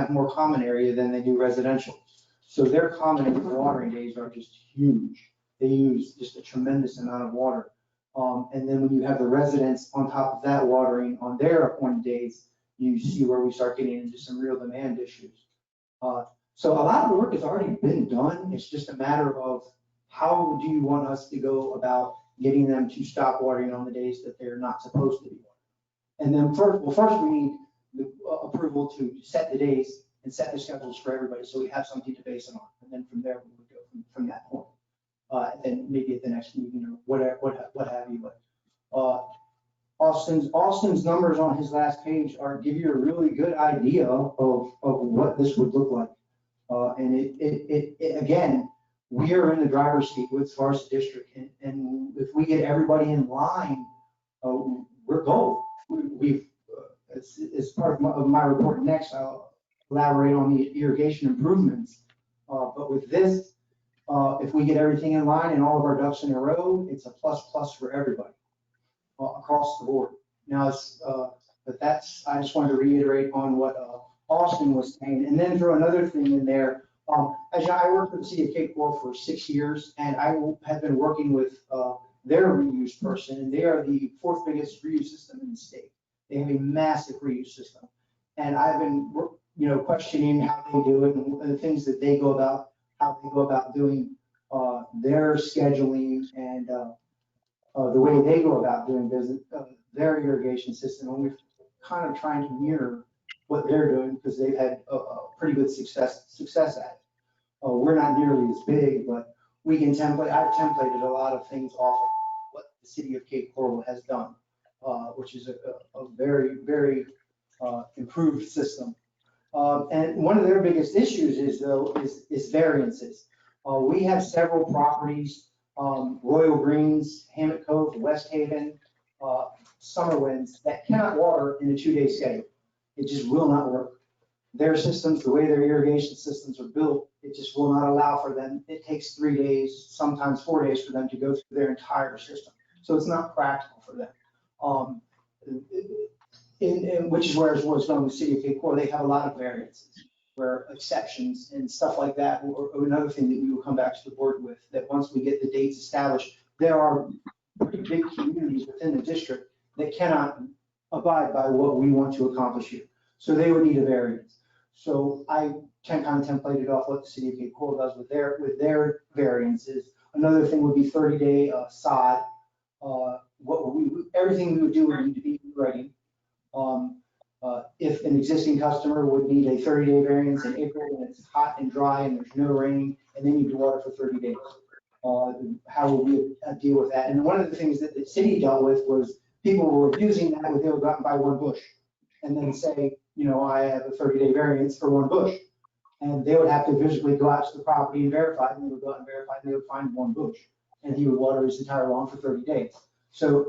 more common area than they do residential. So their common and watering days are just huge. They use just a tremendous amount of water. And then when you have the residents on top of that watering on their appointed days, you see where we start getting into some real demand issues. So a lot of the work has already been done. It's just a matter of how do you want us to go about getting them to stop watering on the days that they're not supposed to be watering. And then first we need the approval to set the days and set the schedules for everybody, so we have something to base it on. And then from there, we would go from that point. And maybe at the next meeting or whatever, what have you. But Austin's numbers on his last page give you a really good idea of what this would look like. And it again, we are in the driver's seat with far as the district, and if we get everybody in line, we're gold. As part of my report next, I'll elaborate on the irrigation improvements. But with this, if we get everything in line and all of our ducks in a row, it's a plus for everybody across the board. Now, I just wanted to reiterate on what Austin was saying, and then throw another thing in there. As I worked with the city of Cape Coral for 6 years, and I have been working with their reuse person, and they are the 4th biggest reuse system in the state. They have a massive reuse system, and I've been, questioning how they do it and the things that they go about, how they go about doing their scheduling and the way they go about doing business, their irrigation system. And we're kind of trying to mirror what they're doing because they've had a pretty good success at it. We're not nearly as big, but we can template. I've templated a lot of things off of what the city of Cape Coral has done, which is a very, very improved system. And one of their biggest issues is variances. We have several properties, Royal Greens, Hammock Cove, West Haven, Summerwinds, that cannot water in a 2-day schedule. It just will not work. Their systems, the way their irrigation systems are built, it just will not allow for them. It takes 3 days, sometimes 4 days for them to go through their entire system. So it's not practical for them. Which is where it was done with the city of Cape Coral. They have a lot of variances, where exceptions and stuff like that, or another thing that we will come back to the board with, that once we get the dates established, there are pretty big communities within the district that cannot abide by what we want to accomplish here. So they would need a variance. So I can kind of template it off what the city of Cape Coral does with their variances. Another thing would be 30-day sod. Everything we would do would need to be in writing. If an existing customer would need a 30-day variance in April when it's hot and dry and there's no rain, and they need to water for 30 days, how will we deal with that? And one of the things that the city dealt with was people were abusing that, where they would go out and buy 1 bush and then say, I have a 30-day variance for 1 bush. And they would have to physically go out to the property and verify, and they would go out and verify, and they would find 1 bush, and he would water his entire lawn for 30 days. So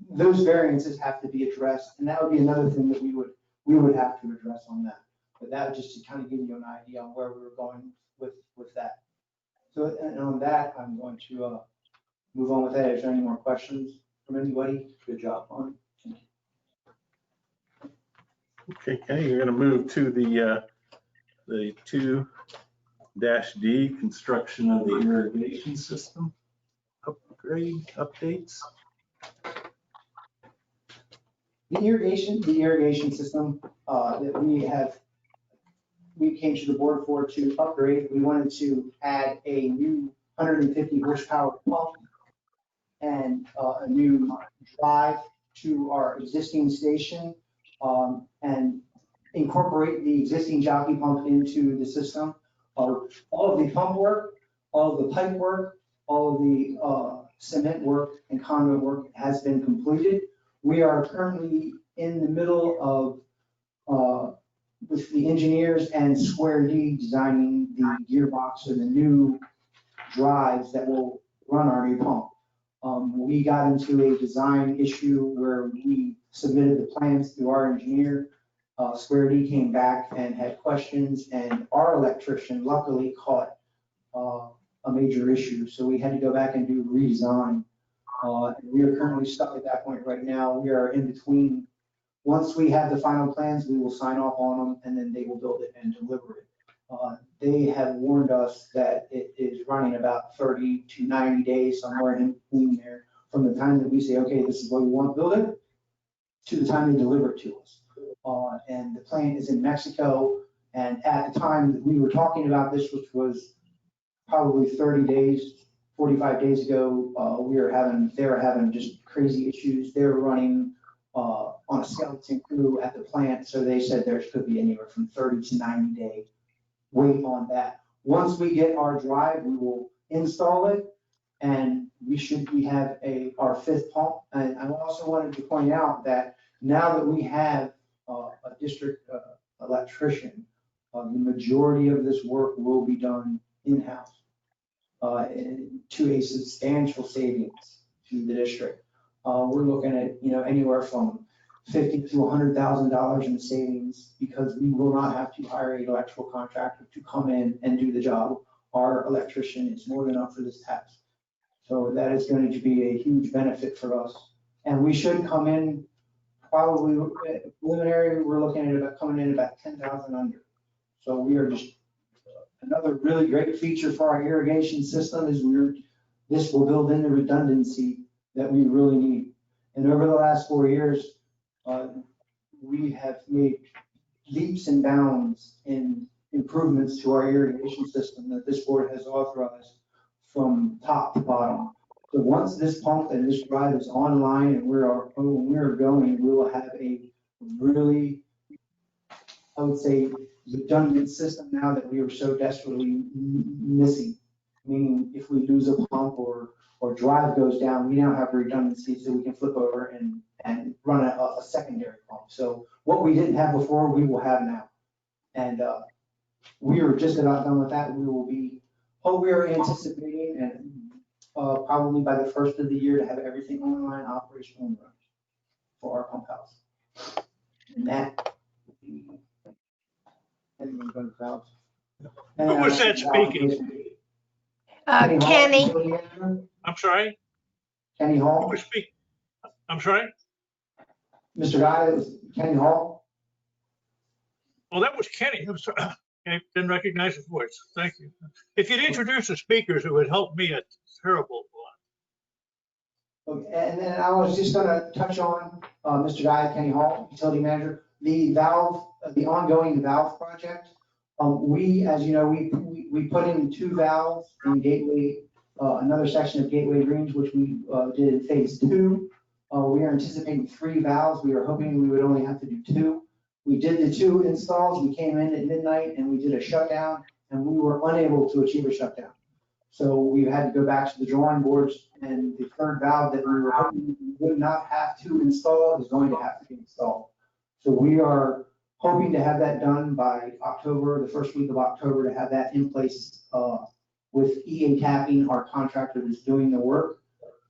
those variances have to be addressed, and that would be another thing that we would have to address on that. But that was just to kind of give you an idea on where we were going with that. So, and on that, I'm going to move on with that. Is there any more questions from anybody? Good job, on. Okay, Kenny, you're going to move to the 2-D, construction of the irrigation system upgrade updates. The irrigation system that we came to the board for to upgrade. We wanted to add a new 150 horsepower pump and a new drive to our existing station, and incorporate the existing jockey pump into the system. All of the pump work, all of the pipe work, all of the cement work and conduit work has been completed. We are currently in the middle of, with the engineers and Square D designing the gearbox and the new drives that will run our new pump. We got into a design issue where we submitted the plans to our engineer. Square D came back and had questions, and our electrician luckily caught a major issue. So we had to go back and do redesign. We are currently stuck at that point right now. We are in between. Once we have the final plans, we will sign off on them, and then they will build it and deliver it. They have warned us that it is running about 30 to 90 days, somewhere in between there, from the time that we say, okay, this is what we want to build it, to the time they deliver it to us. And the plant is in Mexico, and at the time that we were talking about this, which was probably 30 days, 45 days ago, they were having just crazy issues. They were running on a skeleton crew at the plant, so they said there could be anywhere from 30 to 90 day wait on that. Once we get our drive, we will install it, and we have our fifth pump. And I also wanted to point out that now that we have a district electrician, the majority of this work will be done in-house to a substantial savings to the district. We're looking at, anywhere from $50,000 to $100,000 in savings, because we will not have to hire an electrical contractor to come in and do the job. Our electrician is more than up for this task. So that is going to be a huge benefit for us. And we should come in probably preliminary, we're looking at about coming in about 10,000 under. So we are just, another really great feature for our irrigation system is this will build in the redundancy that we really need. And over the last 4 years, we have made leaps and bounds in improvements to our irrigation system that this board has authorized from top to bottom. So once this pump and this drive is online and we're going, we will have a really, I would say, redundant system now that we are so desperately missing. Meaning if we lose a pump or drive goes down, we now have redundancy, so we can flip over and run a secondary pump. So what we didn't have before, we will have now. And we are just about done with that. We are anticipating and probably by the first of the year to have everything online, operational, and running for our pump house. And that would be everything but valves. Who was that speaking? Kenny. I'm sorry? Kenny Who Hall. was speaking? I'm sorry? Mr. Guy, it was Kenny Hall. Oh, that was Kenny. I'm sorry. I didn't recognize his voice. Thank you. If you'd introduce the speakers, it would help me a terrible lot. Okay, and then I was just gonna touch on, Mr. Guy, Kenny Hall, utility manager, the ongoing valve project. We, as you know, we put in 2 valves in Gateway, another section of Gateway Greens, which we did in phase 2. We are anticipating 3 valves. We were hoping we would only have to do 2. We did the 2 installs. We came in at midnight and we did a shutdown, and we were unable to achieve a shutdown. So we had to go back to the drawing boards, and the 3rd valve that we were hoping we would not have to install is going to have to be installed. So we are hoping to have that done by October, the first week of October, to have that in place with EA Tapping, our contractor that's doing the work.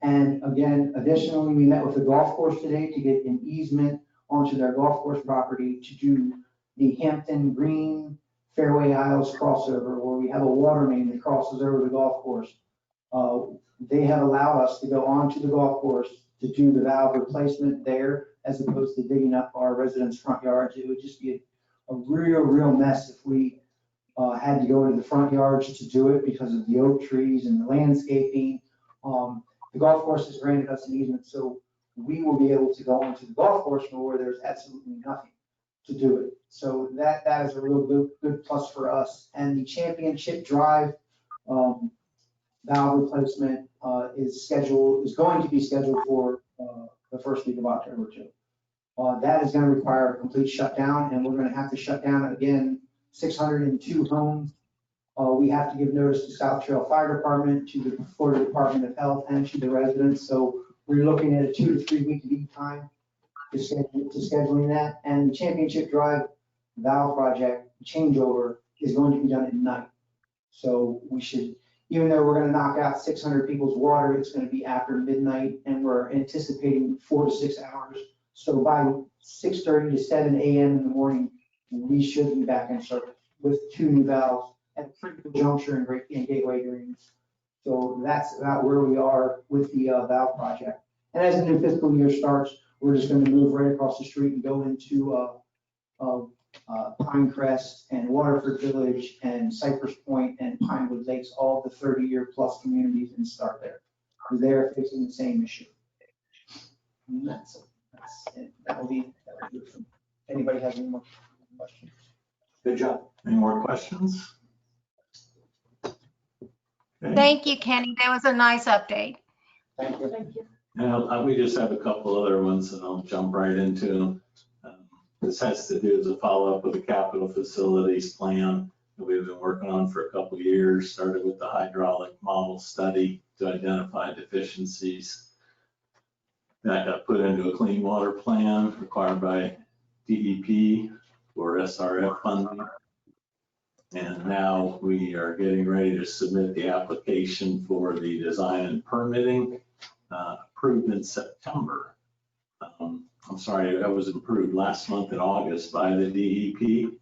And again, additionally, we met with the golf course today to get an easement onto their golf course property to do the Hampton Green Fairway Isles crossover, where we have a water main that crosses over the golf course. They have allowed us to go onto the golf course to do the valve replacement there, as opposed to digging up our residents' front yards. It would just be a real mess if we had to go into the front yards to do it because of the oak trees and the landscaping. The golf course has granted us an easement, so we will be able to go onto the golf course where there's absolutely nothing to do it. So that is a real good plus for us. And the championship drive valve replacement is going to be scheduled for the first week of October too. That is going to require a complete shutdown, and we're going to have to shut down again 602 homes. We have to give notice to South Trail Fire Department, to the Florida Department of Health, and to the residents. So we're looking at a 2 to 3 week lead time to scheduling that. And the Championship Drive valve project changeover is going to be done at night. So we should, even though we're gonna knock out 600 people's water, it's gonna be after midnight, and we're anticipating 4 to 6 hours. So by 6:30 to 7 a.m. in the morning, we should be back in service with 2 new valves at critical juncture and gateway drains. So that's about where we are with the valve project. And as the new fiscal year starts, we're just gonna move right across the street and go into Pinecrest and Waterford Village and Cypress Point and Pinewood Lakes, all the 30-year plus communities, and start there. They're facing the same issue. And that's it. That will be it. If anybody has any more questions? Good job. Any more questions? Okay. Thank you, Kenny. That was a nice update. Thank you. Thank you. Now, we just have a couple other ones and I'll jump right into them. This has to do as a follow-up with the capital facilities plan that we've been working on for a couple of years. Started with the hydraulic model study to identify deficiencies. That got put into a clean water plan required by DEP for SRF funding. And now we are getting ready to submit the application for the design and permitting, approved in September. I'm sorry, that was approved last month in August by the DEP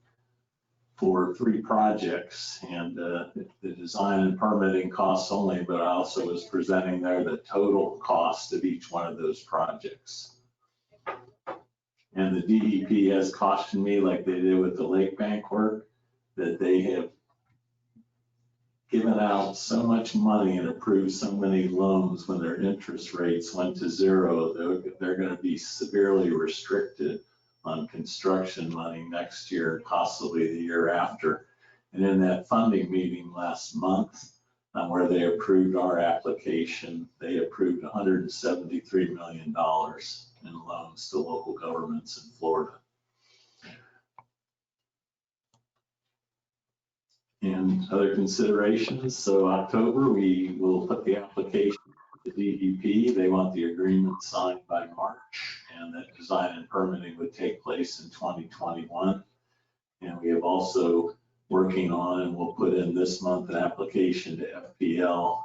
for 3 projects. And the design and permitting costs only, but I also was presenting there the total cost of each one of those projects. And the DEP has cautioned me, like they did with the lake bank work, that they have given out so much money and approved so many loans when their interest rates went to 0, they're going to be severely restricted on construction money next year, possibly the year after. And in that funding meeting last month, where they approved our application, they approved $173 million in loans to local governments in Florida. And other considerations, so October, we will put the application to DEP. They want the agreement signed by March, and that design and permitting would take place in 2021. And we have also working on, and we'll put in this month, an application to FPL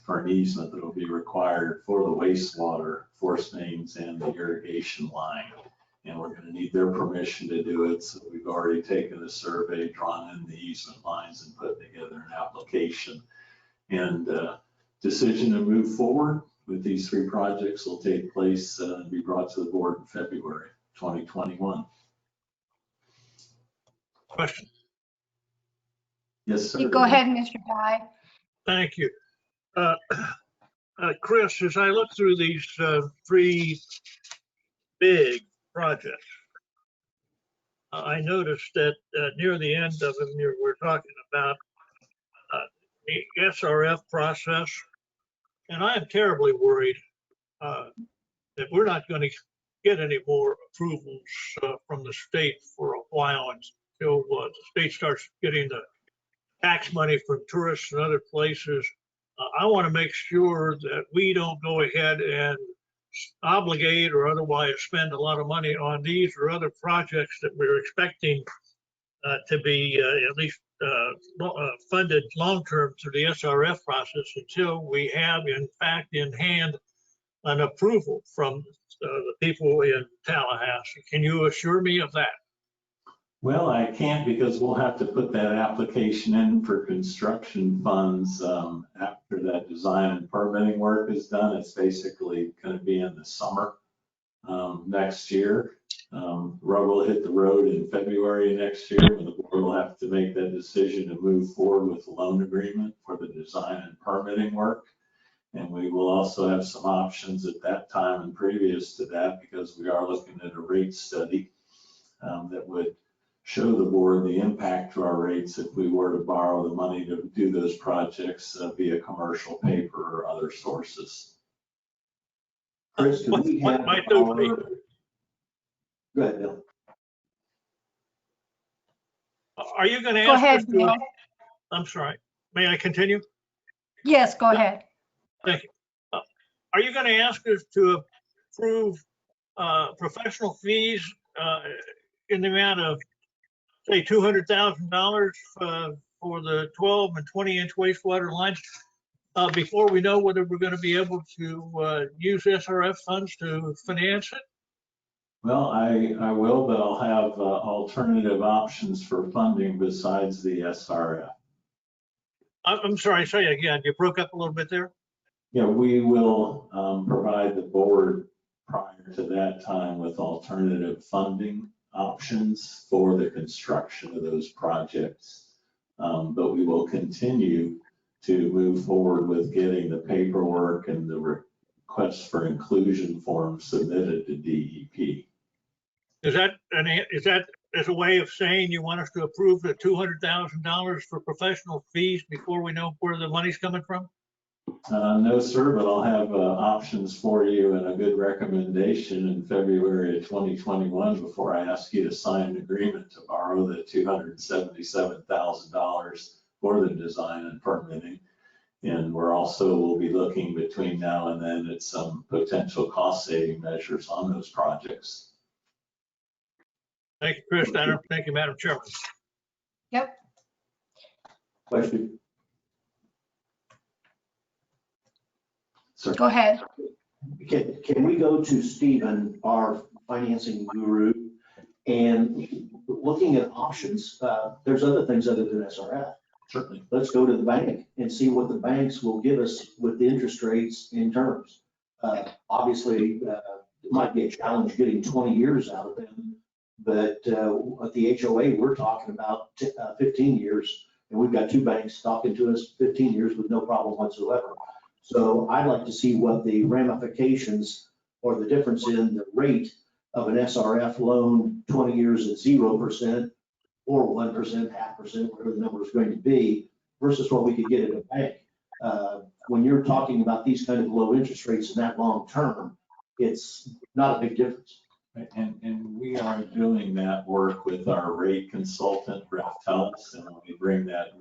for an easement that will be required for the wastewater, force mains, and the irrigation line. And we're going to need their permission to do it. So we've already taken a survey, drawn in the easement lines, and put together an application. And decision to move forward with these 3 projects will take place and be brought to the board in February 2021. Question. Yes, sir. You go ahead, Mr. Guy. Thank you. Chris, as I look through these 3 big projects, I noticed that near the end of them, we're talking about the SRF process, and I am terribly worried that we're not going to get any more approvals from the state for a while until the state starts getting the tax money from tourists and other places. I want to make sure that we don't go ahead and obligate or otherwise spend a lot of money on these or other projects that we're expecting to be at least funded long-term through the SRF process until we have, in fact, in hand an approval from the people in Tallahassee. Can you assure me of that? Well, I can't, because we'll have to put that application in for construction funds after that design and permitting work is done. It's basically going to be in the summer next year. Rubber will hit the road in February next year, and the board will have to make that decision to move forward with the loan agreement for the design and permitting work. And we will also have some options at that time and previous to that, because we are looking at a rate study that would show the board the impact to our rates if we were to borrow the money to do those projects via commercial paper or other sources. Chris, do we have might those be? Go ahead, Bill. Are you going to Go ask ahead, us to? Bill. I'm sorry. May I continue? Yes, go ahead. Thank you. Are you going to ask us to approve professional fees in the amount of, say, $200,000 for the 12 and 20-inch wastewater lines before we know whether we're going to be able to use SRF funds to finance it? Well, I will, but I'll have alternative options for funding besides the SRF. I'm sorry, say it again. You broke up a little bit there. Yeah, we will provide the board prior to that time with alternative funding options for the construction of those projects. But we will continue to move forward with getting the paperwork and the request for inclusion form submitted to DEP. Is that as a way of saying you want us to approve the $200,000 for professional fees before we know where the money's coming from? No, sir, but I'll have options for you and a good recommendation in February of 2021 before I ask you to sign an agreement to borrow the $277,000 for the design and permitting. And we're also, we'll be looking between now and then at some potential cost saving measures on those projects. Thank you, Chris Steiner. Thank you, Madam Chairman. Yep. Question. Sir. Go ahead. Can we go to Stephen, our financing guru, and looking at options? There's other things other than SRF. Certainly. Let's go to the bank and see what the banks will give us with the interest rates in terms. Obviously, it might be a challenge getting 20 years out of them, but at the HOA, we're talking about 15 years, and we've got two banks talking to us 15 years with no problem whatsoever. So I'd like to see what the ramifications or the difference in the rate of an SRF loan, 20 years at 0% or 1%, 0.5%, whatever the number is going to be, versus what we could get at a bank. When you're talking about these kind of low interest rates in that long term, it's not a big difference. And we are doing that work with our rate consultant, Raftels, and when we bring that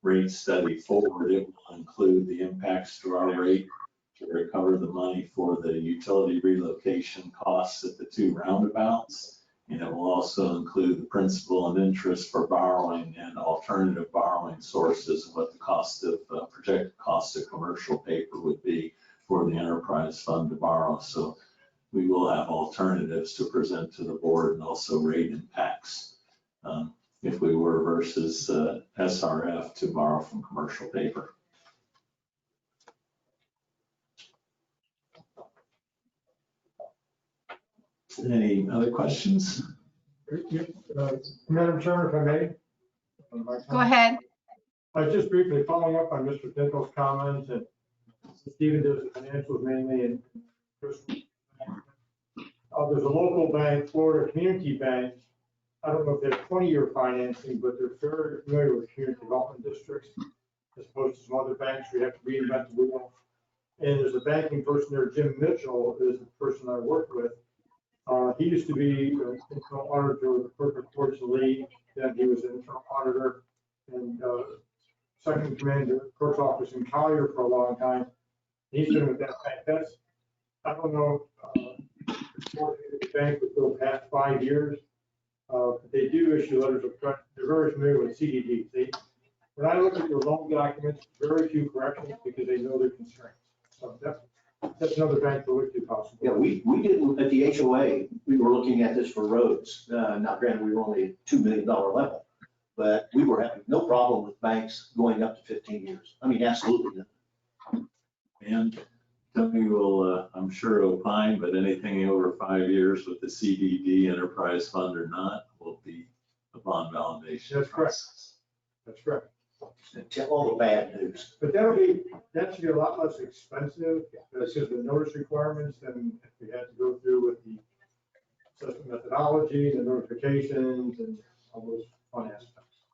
rate study forward, it will include the impacts to our rate to recover the money for the utility relocation costs at the two roundabouts. And it will also include the principal and interest for borrowing and alternative borrowing sources, and what the cost of projected cost of commercial paper would be for the enterprise fund to borrow. So we will have alternatives to present to the board, and also rate impacts if we were versus SRF to borrow from commercial paper. Any other questions? Madam Chairman, if I may? Go ahead. I was just briefly following up on Mr. Tinkle's comments, and Stephen does the financials mainly, and Chris. There's a local bank, Florida Community Bank. I don't know if they have 20-year financing, but they're very familiar with community development districts, as opposed to some other banks where you have to reinvent the wheel. And there's a banking person there, Jim Mitchell, is the person I work with. He used to be an internal auditor with the Clerk of Courts League. Then he was an internal auditor and second commander clerk's office in Collier for a long time. He's been with that bank. That's, I don't know, the bank would go past 5 years. But they do issue letters of credit. They're very familiar with CDD. When I look at their loan documents, very few corrections because they know their constraints. So that's another bank for which it's possible. Yeah, we did at the HOA, we were looking at this for roads. Now granted, we were only at $2 million level, but we were having no problem with banks going up to 15 years. I mean, absolutely. And Tony will, I'm sure, opine, but anything over 5 years with the CDD enterprise fund or not will be a bond validation. That's correct. That's correct. Tell all the bad news. But that should be a lot less expensive because of the notice requirements than if we had to go through with the assessment methodology, the notifications, and all those fun aspects.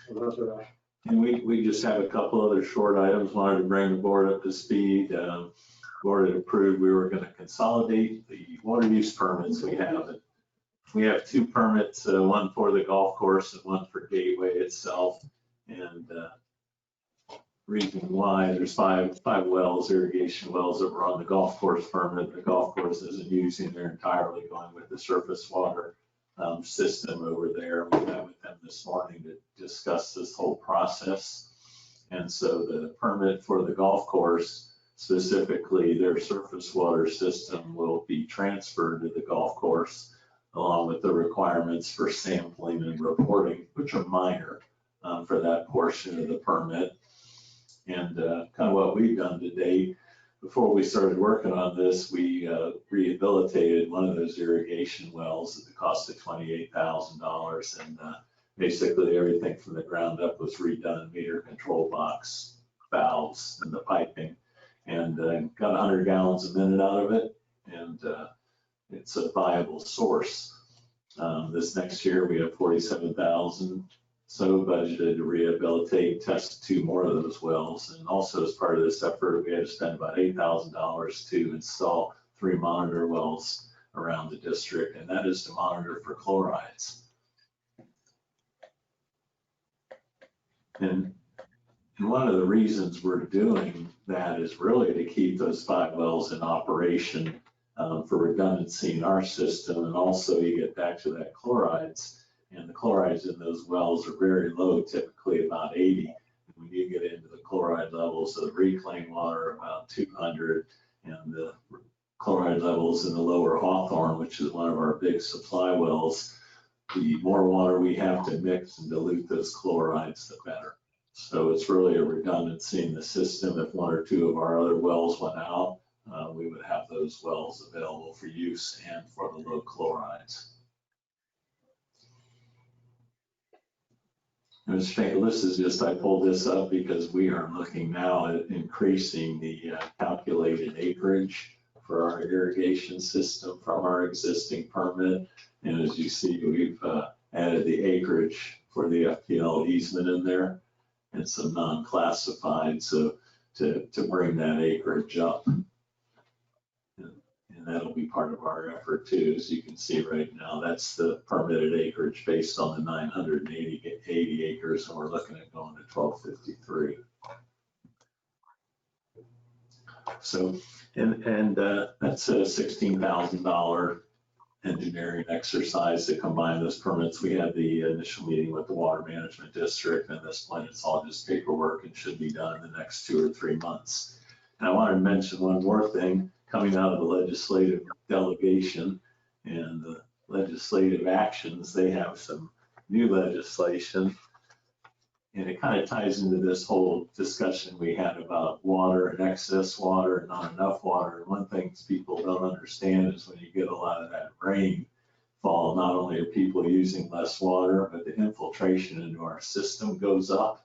So those are, And we just have a couple other short items. Wanted to bring the board up to speed. Board had approved we were going to consolidate the water use permits we have. We have two permits, one for the golf course and one for Gateway itself. And reason why. There's five wells, irrigation wells that were on the golf course permit. The golf course isn't using, they're entirely going with the surface water system over there. We met with them this morning to discuss this whole process. And so the permit for the golf course, specifically their surface water system, will be transferred to the golf course, along with the requirements for sampling and reporting, which are minor for that portion of the permit. And kind of what we've done to date, before we started working on this, we rehabilitated one of those irrigation wells at the cost of $28,000. And basically everything from the ground up was redone, meter control box, valves, and the piping, and got 100 gallons a minute out of it. And it's a viable source. This next year we have 47,000 so budgeted to rehabilitate, test 2 more of those wells. And also as part of this effort, we had to spend about $8,000 to install 3 monitor wells around the district, and that is to monitor for chlorides. And one of the reasons we're doing that is really to keep those 5 wells in operation for redundancy in our system. And also you get back to that chlorides, and the chlorides in those wells are very low, typically about 80. And when you get into the chloride levels of reclaimed water, about 200, and the chloride levels in the lower Hawthorne, which is one of our big supply wells, the more water we have to mix and dilute those chlorides, the better. So it's really a redundancy in the system. If 1 or 2 of our other wells went out, we would have those wells available for use and for the low chlorides. Mr. Finkel, this is just, I pulled this up because we are looking now at increasing the calculated acreage for our irrigation system from our existing permit. And as you see, we've added the acreage for the FPL easement in there and some non-classified, so to bring that acreage up. And that'll be part of our effort too. As you can see right now, that's the permitted acreage based on the 980 acres, and we're looking at going to 1253. So, and that's a $16,000 engineering exercise to combine those permits. We had the initial meeting with the Water Management District, and at this point it's all just paperwork and should be done in the next 2 or 3 months. And I wanted to mention one more thing coming out of the legislative delegation and the legislative actions. They have some new legislation, and it kind of ties into this whole discussion we had about water and excess water and not enough water. And one thing people don't understand is when you get a lot of that rainfall, not only are people using less water, but the infiltration into our system goes up.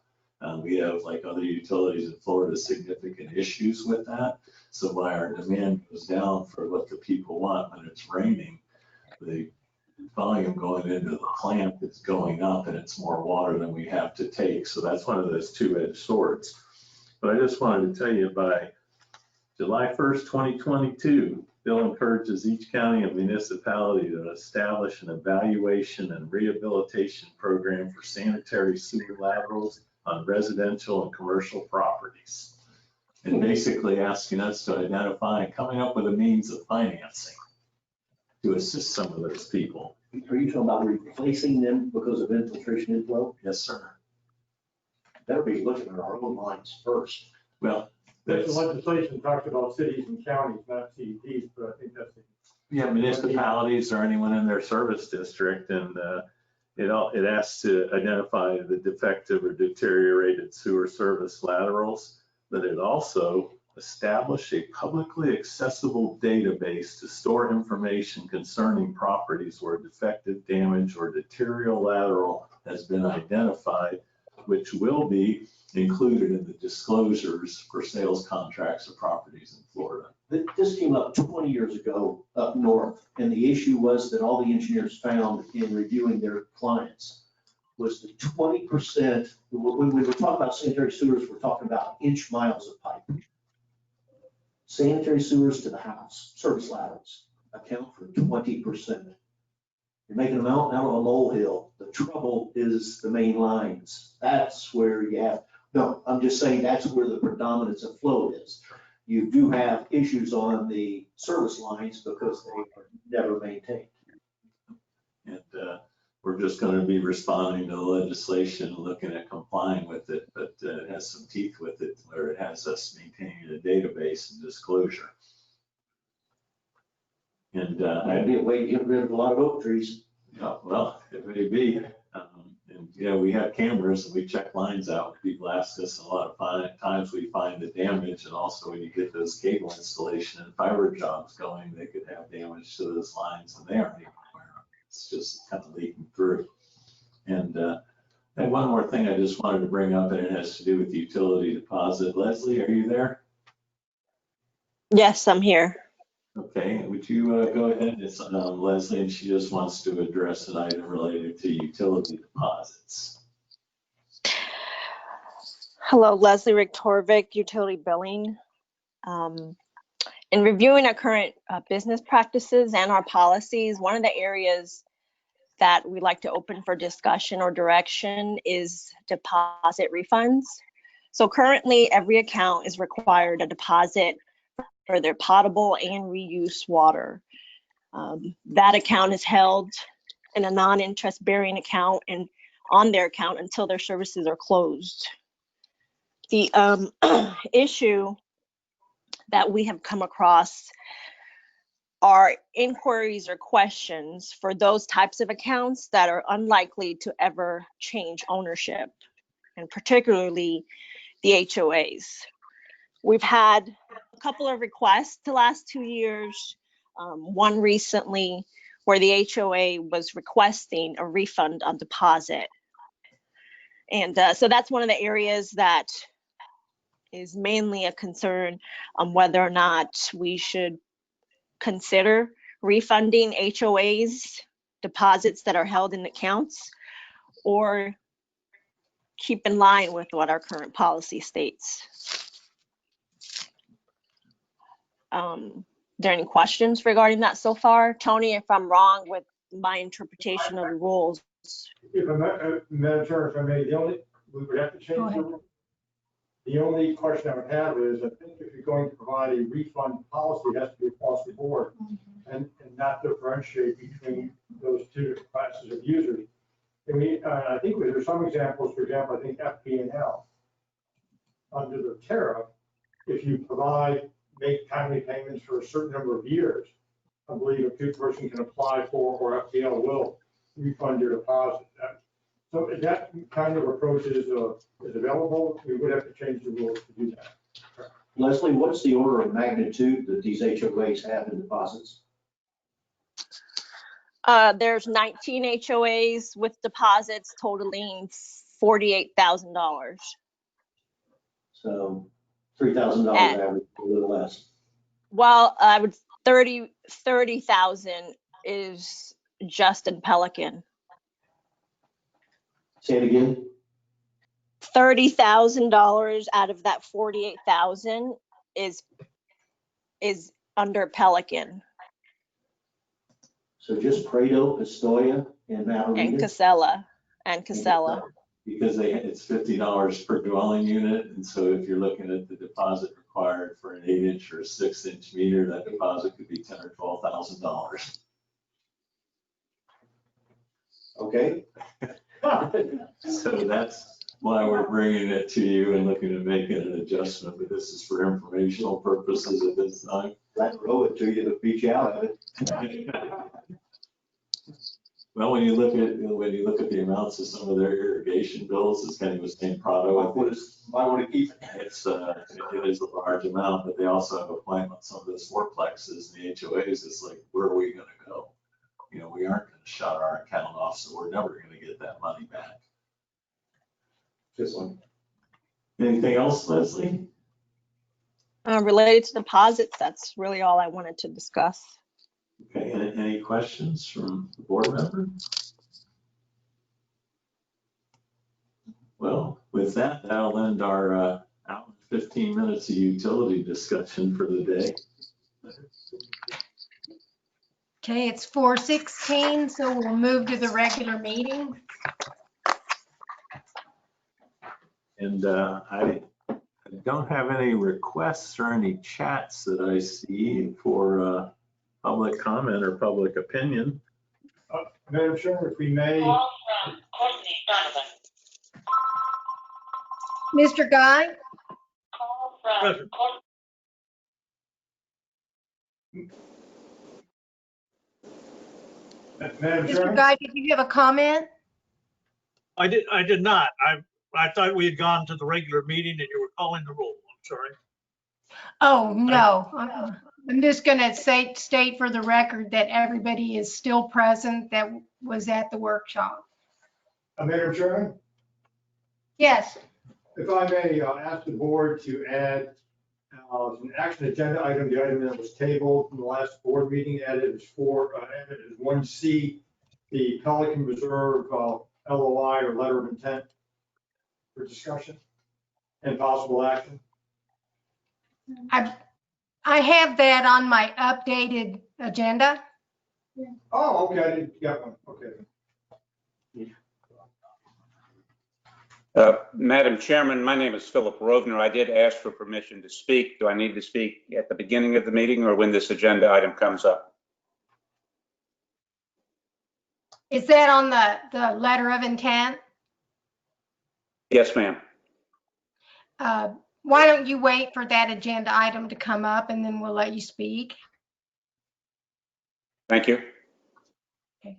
We have, like other utilities in Florida, significant issues with that. So while our demand goes down for what the people want when it's raining, the volume going into the plant is going up, and it's more water than we have to take. So that's one of those two-edged swords. But I just wanted to tell you, by July 1st, 2022, bill encourages each county and municipality to establish an evaluation and rehabilitation program for sanitary sewer laterals on residential and commercial properties. And basically asking us to identify and coming up with a means of financing to assist some of those people. Are you talking about replacing them because of infiltration inflow? Yes, sir. Better be looking at our own lines first. Well, The that's, legislation talks about cities and counties, not CEPs, but I think that's. yeah, municipalities or anyone in their service district, and it asks to identify the defective or deteriorated sewer service laterals, but it also establish a publicly accessible database to store information concerning properties where defective, damage, or deteriorated lateral has been identified, which will be included in the disclosures for sales contracts of properties in Florida. This came up 20 years ago up north, and the issue was that all the engineers found in reviewing their clients was the 20%, when we were talking about sanitary sewers, we're talking about inch miles of pipe. Sanitary sewers to the house, service laterals, account for 20%. You're making a mountain out of a molehill. The trouble is the main lines. That's where you have, No, I'm just saying that's where the predominance of flow is. You do have issues on the service lines because they are never maintained. And we're just going to be responding to the legislation and looking at complying with it, but it has some teeth with it where it has us maintaining a database and disclosure. And Might be a way to get rid of a lot of oak trees. well, it may be. And we have cameras and we check lines out. People ask us a lot of times we find the damage, and also when you get those cable installation and fiber jobs going, they could have damage to those lines and they aren't even aware of it. It's just kind of leaking through. And one more thing I just wanted to bring up, and it has to do with utility deposit. Leslie, are you there? Yes, I'm here. Okay, would you go ahead? It's Leslie, and she just wants to address an item related to utility deposits. Hello, Leslie Rick-Torvik, Utility Billing. In reviewing our current business practices and our policies, one of the areas that we like to open for discussion or direction is deposit refunds. So currently, every account is required a deposit for their potable and reuse water. That account is held in a non-interest bearing account and on their account until their services are closed. The issue that we have come across are inquiries or questions for those types of accounts that are unlikely to ever change ownership, and particularly the HOAs. We've had a couple of requests the last 2 years, one recently where the HOA was requesting a refund on deposit. And so that's one of the areas that is mainly a concern on whether or not we should consider refunding HOAs deposits that are held in accounts, or keep in line with what our current policy states. Are there any questions regarding that so far? Tony, if I'm wrong with my interpretation of the rules. Madam Chair, if I may, we would have to change the rule. The only question I would have is, I think if you're going to provide a refund policy, it has to be across the board and not differentiate between those two different classes of users. And I think there's some examples, for example, I think FP&L, under the tariff, if you make timely payments for a certain number of years, I believe a person can apply for, or FPL will refund your deposit. So if that kind of approach is available, we would have to change the rules to do that. Leslie, what's the order of magnitude that these HOAs have in deposits? There's 19 HOAs with deposits totaling $48,000. So $3,000 average, a little less. Well, I would 30,000 is just in Pelican. Say it again. $30,000 out of that 48,000 is under Pelican. So just Prado, Pistoia, and Alameda? And Casella. Because it's $50 per dwelling unit, and so if you're looking at the deposit required for an 8-inch or 6-inch meter, that deposit could be $10,000 or $12,000. Okay. So that's why we're bringing it to you and looking at making an adjustment, but this is for informational purposes at this time. I'd roll it to you to beat you out of it. Well, when you look at the amounts of some of their irrigation bills, it's kind of the same product. I want to keep it. It is a large amount, but they also have a point on some of those fourplexes and the HOAs. It's like, where are we going to go? We aren't going to shut our account off, so we're never going to get that money back. This one. Anything else, Leslie? Related to deposits, that's really all I wanted to discuss. Okay, any questions from the board member? Well, with that, that'll end our hour and 15 minutes of utility discussion for the day. Okay, it's 4:16, so we'll move to the regular meeting. And I don't have any requests or any chats that I see for public comment or public opinion. Madam Chair, if we may, Mr. Guy? Present. Madam Mr. Chair, Guy, did you have a comment? I did not. I thought we had gone to the regular meeting and you were calling the roll. I'm sorry. Oh, no. I'm just going to state for the record that everybody is still present that was at the workshop. Madam Chairman, Yes. if I may ask the board to add an action agenda item, the item that was tabled from the last board meeting, added as 1C, the Pelican Reserve LOI or letter of intent for discussion and possible action. I have that on my updated agenda. Oh, okay, I didn't get one, okay. Madam Chairman, my name is Philip Rovner. I did ask for permission to speak. Do I need to speak at the beginning of the meeting or when this agenda item comes up? Is that on the letter of intent? Yes, ma'am. Why don't you wait for that agenda item to come up and then we'll let you speak? Thank you. Okay.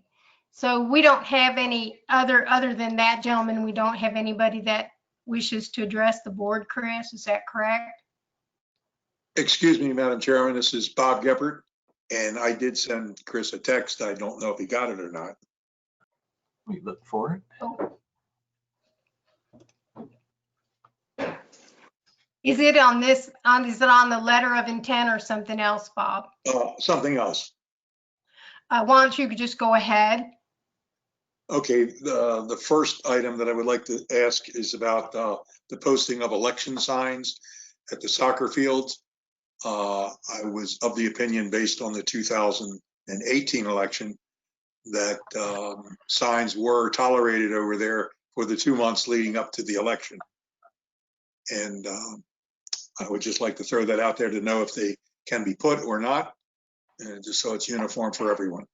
So we don't have any other than that, gentlemen, we don't have anybody that wishes to address the board, Chris, is that correct? Excuse me, Madam Chairman, this is Bob Geppert, and I did send Chris a text. I don't know if he got it or not. We look for it. Oh. Is it on is it on the letter of intent or something else, Bob? Something else. Why don't you just go ahead? Okay, the first item that I would like to ask is about the posting of election signs at the soccer fields. I was of the opinion, based on the 2018 election, that signs were tolerated over there for the 2 months leading up to the election. And I would just like to throw that out there to know if they can be put or not, just so it's uniform for everyone.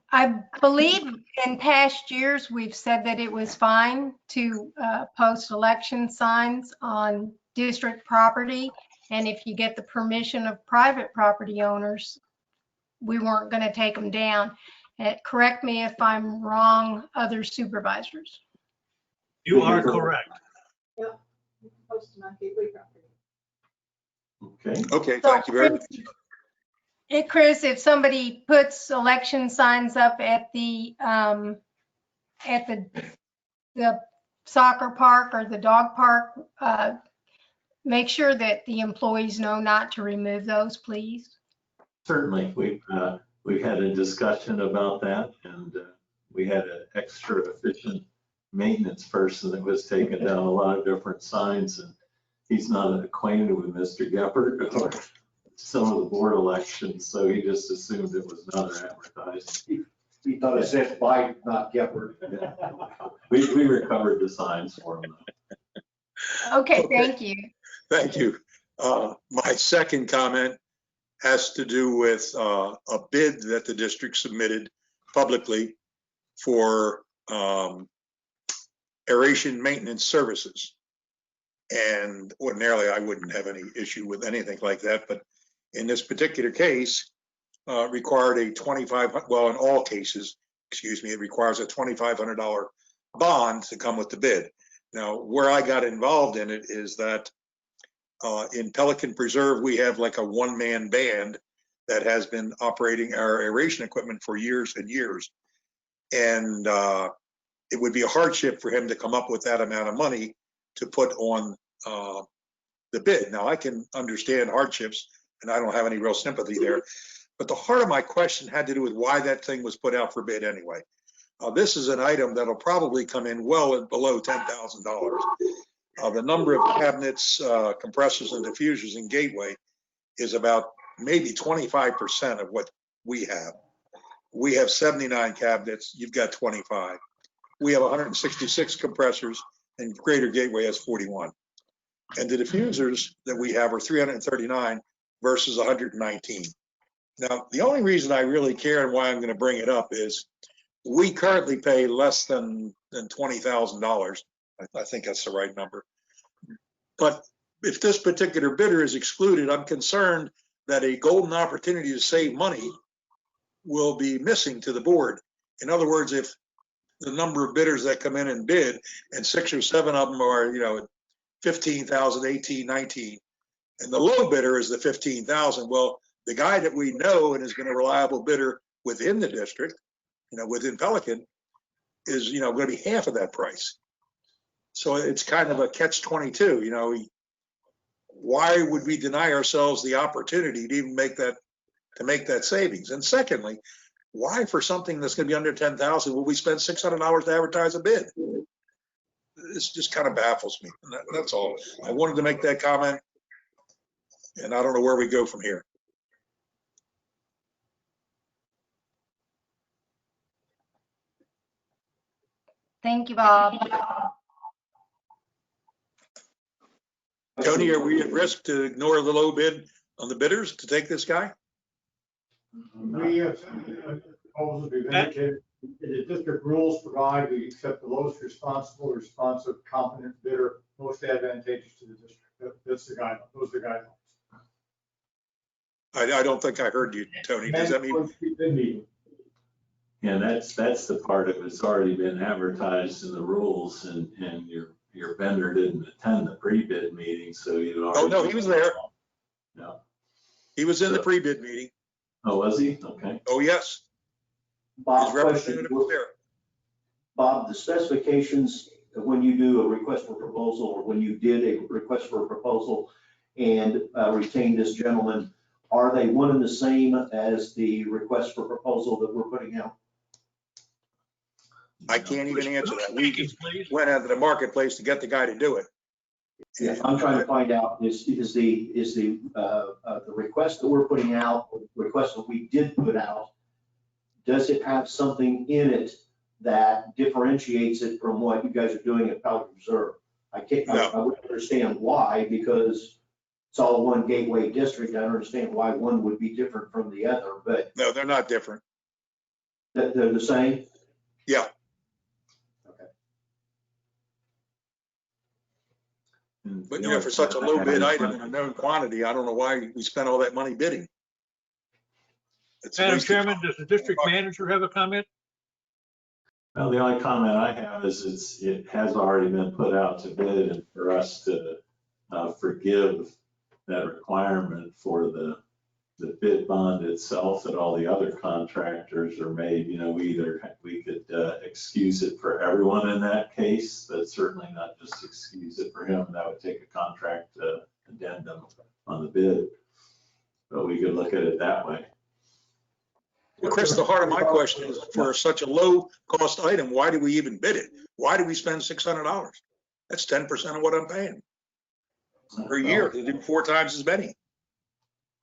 I believe in past years, we've said that it was fine to post election signs on district property. And if you get the permission of private property owners, we weren't going to take them down. Correct me if I'm wrong, other supervisors. You are correct. Yep. Posted on gateway property. Okay. Okay, So, thank you very much. Chris, if somebody puts election signs up at the soccer park or the dog park, make sure that the employees know not to remove those, please. Certainly, we had a discussion about that, and we had an extra efficient maintenance person that was taking down a lot of different signs, and he's not acquainted with Mr. Geppert or some of the board elections, so he just assumed it was another advertising. He thought it said Biden, not Geppert. We recovered the signs for him. Okay, thank you. Thank you. My second comment has to do with a bid that the district submitted publicly for aeration maintenance services. And ordinarily, I wouldn't have any issue with anything like that, but in this particular case, required a well, in all cases, excuse me, it requires a $2,500 bond to come with the bid. Now, where I got involved in it is that in Pelican Preserve, we have like a one-man band that has been operating our aeration equipment for years and years. And it would be a hardship for him to come up with that amount of money to put on the bid. Now, I can understand hardships, and I don't have any real sympathy there. But the heart of my question had to do with why that thing was put out for bid anyway. This is an item that'll probably come in well below $10,000. The number of cabinets, compressors, and diffusers in Gateway is about maybe 25% of what we have. We have 79 cabinets. You've got 25. we have 166 compressors and Greater Gateway has 41. And the diffusers that we have are 339 versus 119. Now, the only reason I really care and why I'm going to bring it up is we currently pay less than $20,000. I think that's the right number. But if this particular bidder is excluded, I'm concerned that a golden opportunity to save money will be missing to the board. In other words, if the number of bidders that come in and bid, and 6 or 7 of them are, 15,000, 18, 19, and the low bidder is the 15,000. Well, the guy that we know and has been a reliable bidder within the district, within Pelican, is, going to be half of that price. So it's kind of a catch-22. Why would we deny ourselves the opportunity to even make that savings? And secondly, why for something that's going to be under 10,000 will we spend $600 to advertise a bid? This just kind of baffles me. And that's all. I wanted to make that comment, and I don't know where we go from here. Thank you, Bob. Tony, are we at risk to ignore the low bid on the bidders to take this guy? We have proposals we've indicated, the district rules provide we accept the lowest responsible, responsive, competent bidder, most advantageous to the district. That's the guideline. Those are the guidelines. I don't think I heard you, Tony. Does that mean? Yeah, that's the part of it's already been advertised in the rules, and your vendor didn't attend the pre-bid meeting, so you already. Oh, no, he was there. No. He was in the pre-bid meeting. Oh, was he? Okay. Oh, yes. Bob, His representative was there. Bob, the specifications, when you do a request for proposal, or when you did a request for a proposal and retained this gentleman, are they one and the same as the request for proposal that we're putting out? I can't even answer that. We just went out to the marketplace to get the guy to do it. Yeah, I'm trying to find out, is the request that we're putting out, or the request that we did put out, does it have something in it that differentiates it from what you guys are doing at Pelican Reserve? I wouldn't understand why, because it's all one gateway district. I don't understand why one would be different from the other, but. No, they're not different. They're the same? Yeah. Okay. But for such a low bid item in a known quantity, I don't know why we spent all that money bidding. Madam Chairman, does the district manager have a comment? Well, the only comment I have is it has already been put out to bid, and for us to forgive that requirement for the bid bond itself that all the other contractors are made, we could excuse it for everyone in that case, but certainly not just excuse it for him. That would take a contract addendum on the bid, but we could look at it that way. Well, Chris, the heart of my question is, for such a low cost item, why do we even bid it? Why do we spend $600? That's 10% of what I'm paying per year to do 4 times as many.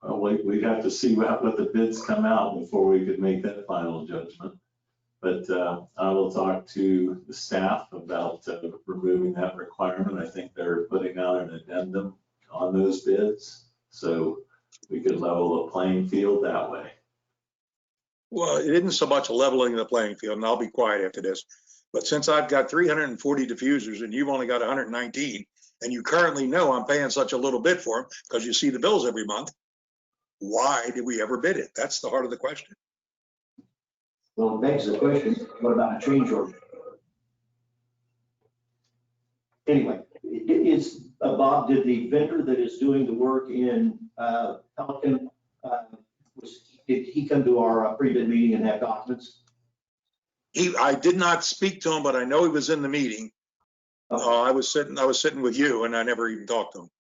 Well, we'd have to see what the bids come out before we could make that final judgment. But I will talk to the staff about removing that requirement. I think they're putting out an addendum on those bids, so we could level the playing field that way. Well, it isn't so much a leveling the playing field, and I'll be quiet after this. But since I've got 340 diffusers and you've only got 119, and you currently know I'm paying such a little bit for them because you see the bills every month, why did we ever bid it? That's the heart of the question. Well, it begs the question, what about a change order? Anyway, Bob, did the vendor that is doing the work in Pelican, did he come to our pre-bid meeting and have documents? I did not speak to him, but I know he was in the meeting. I was sitting with you, and I never even talked to him.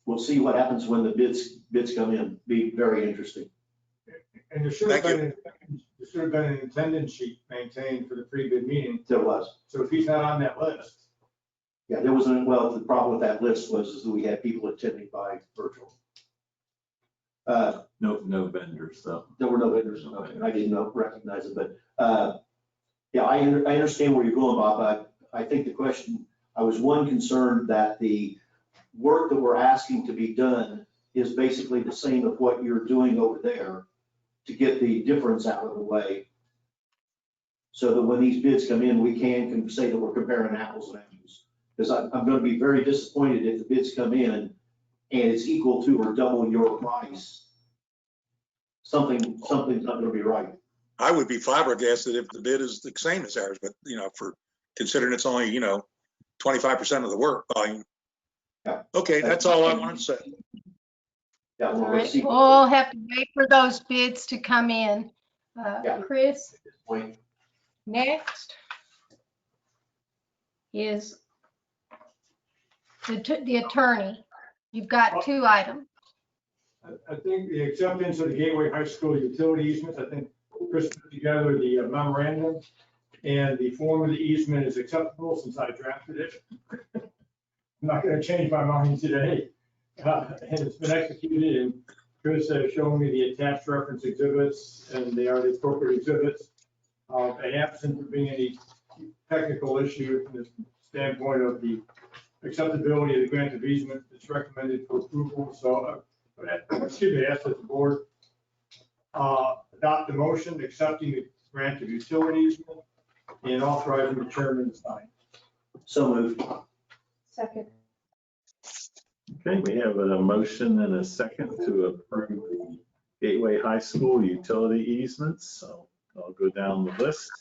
We'll see what happens when the bids come in. Be very interesting. And there should have been an attendance sheet maintained for the pre-bid meeting. There was. So if he's not on that list. Yeah, there wasn't. Well, the problem with that list was that we had people attending by virtual. No vendors though. There were no vendors. Okay. I didn't recognize it, but Yeah, I understand where you're going, Bob, but I think the question, I was concerned that the work that we're asking to be done is basically the same of what you're doing over there to get the difference out of the way. So that when these bids come in, we can say that we're comparing apples and apples. Because I'm going to be very disappointed if the bids come in and it's equal to or double your price. Something's not going to be right. I would be flabbergasted if the bid is the same as ours, but for considering it's only, 25% of the work volume. Yeah. Okay, that's all I wanted to say. Yeah, All well, right, let's see. we'll have to wait for those bids to come in. Yeah. Chris, Point. next is the attorney. You've got 2 items. I think the acceptance of the Gateway High School utility easements, I think Chris put together the memorandum, and the form of the easement is acceptable since I drafted it. I'm not going to change my mind today. And it's been executed, and Chris has shown me the attached reference exhibits, and they are the appropriate exhibits. Absent of being any technical issue from the standpoint of the acceptability of the grant of easement, it's recommended for approval. So, excuse me, I ask that the board adopt the motion accepting the grant of utilities and authorizing the chairman to sign. So moved. Second. Okay, we have a motion and a second to approve the Gateway High School utility easements. So I'll go down the list.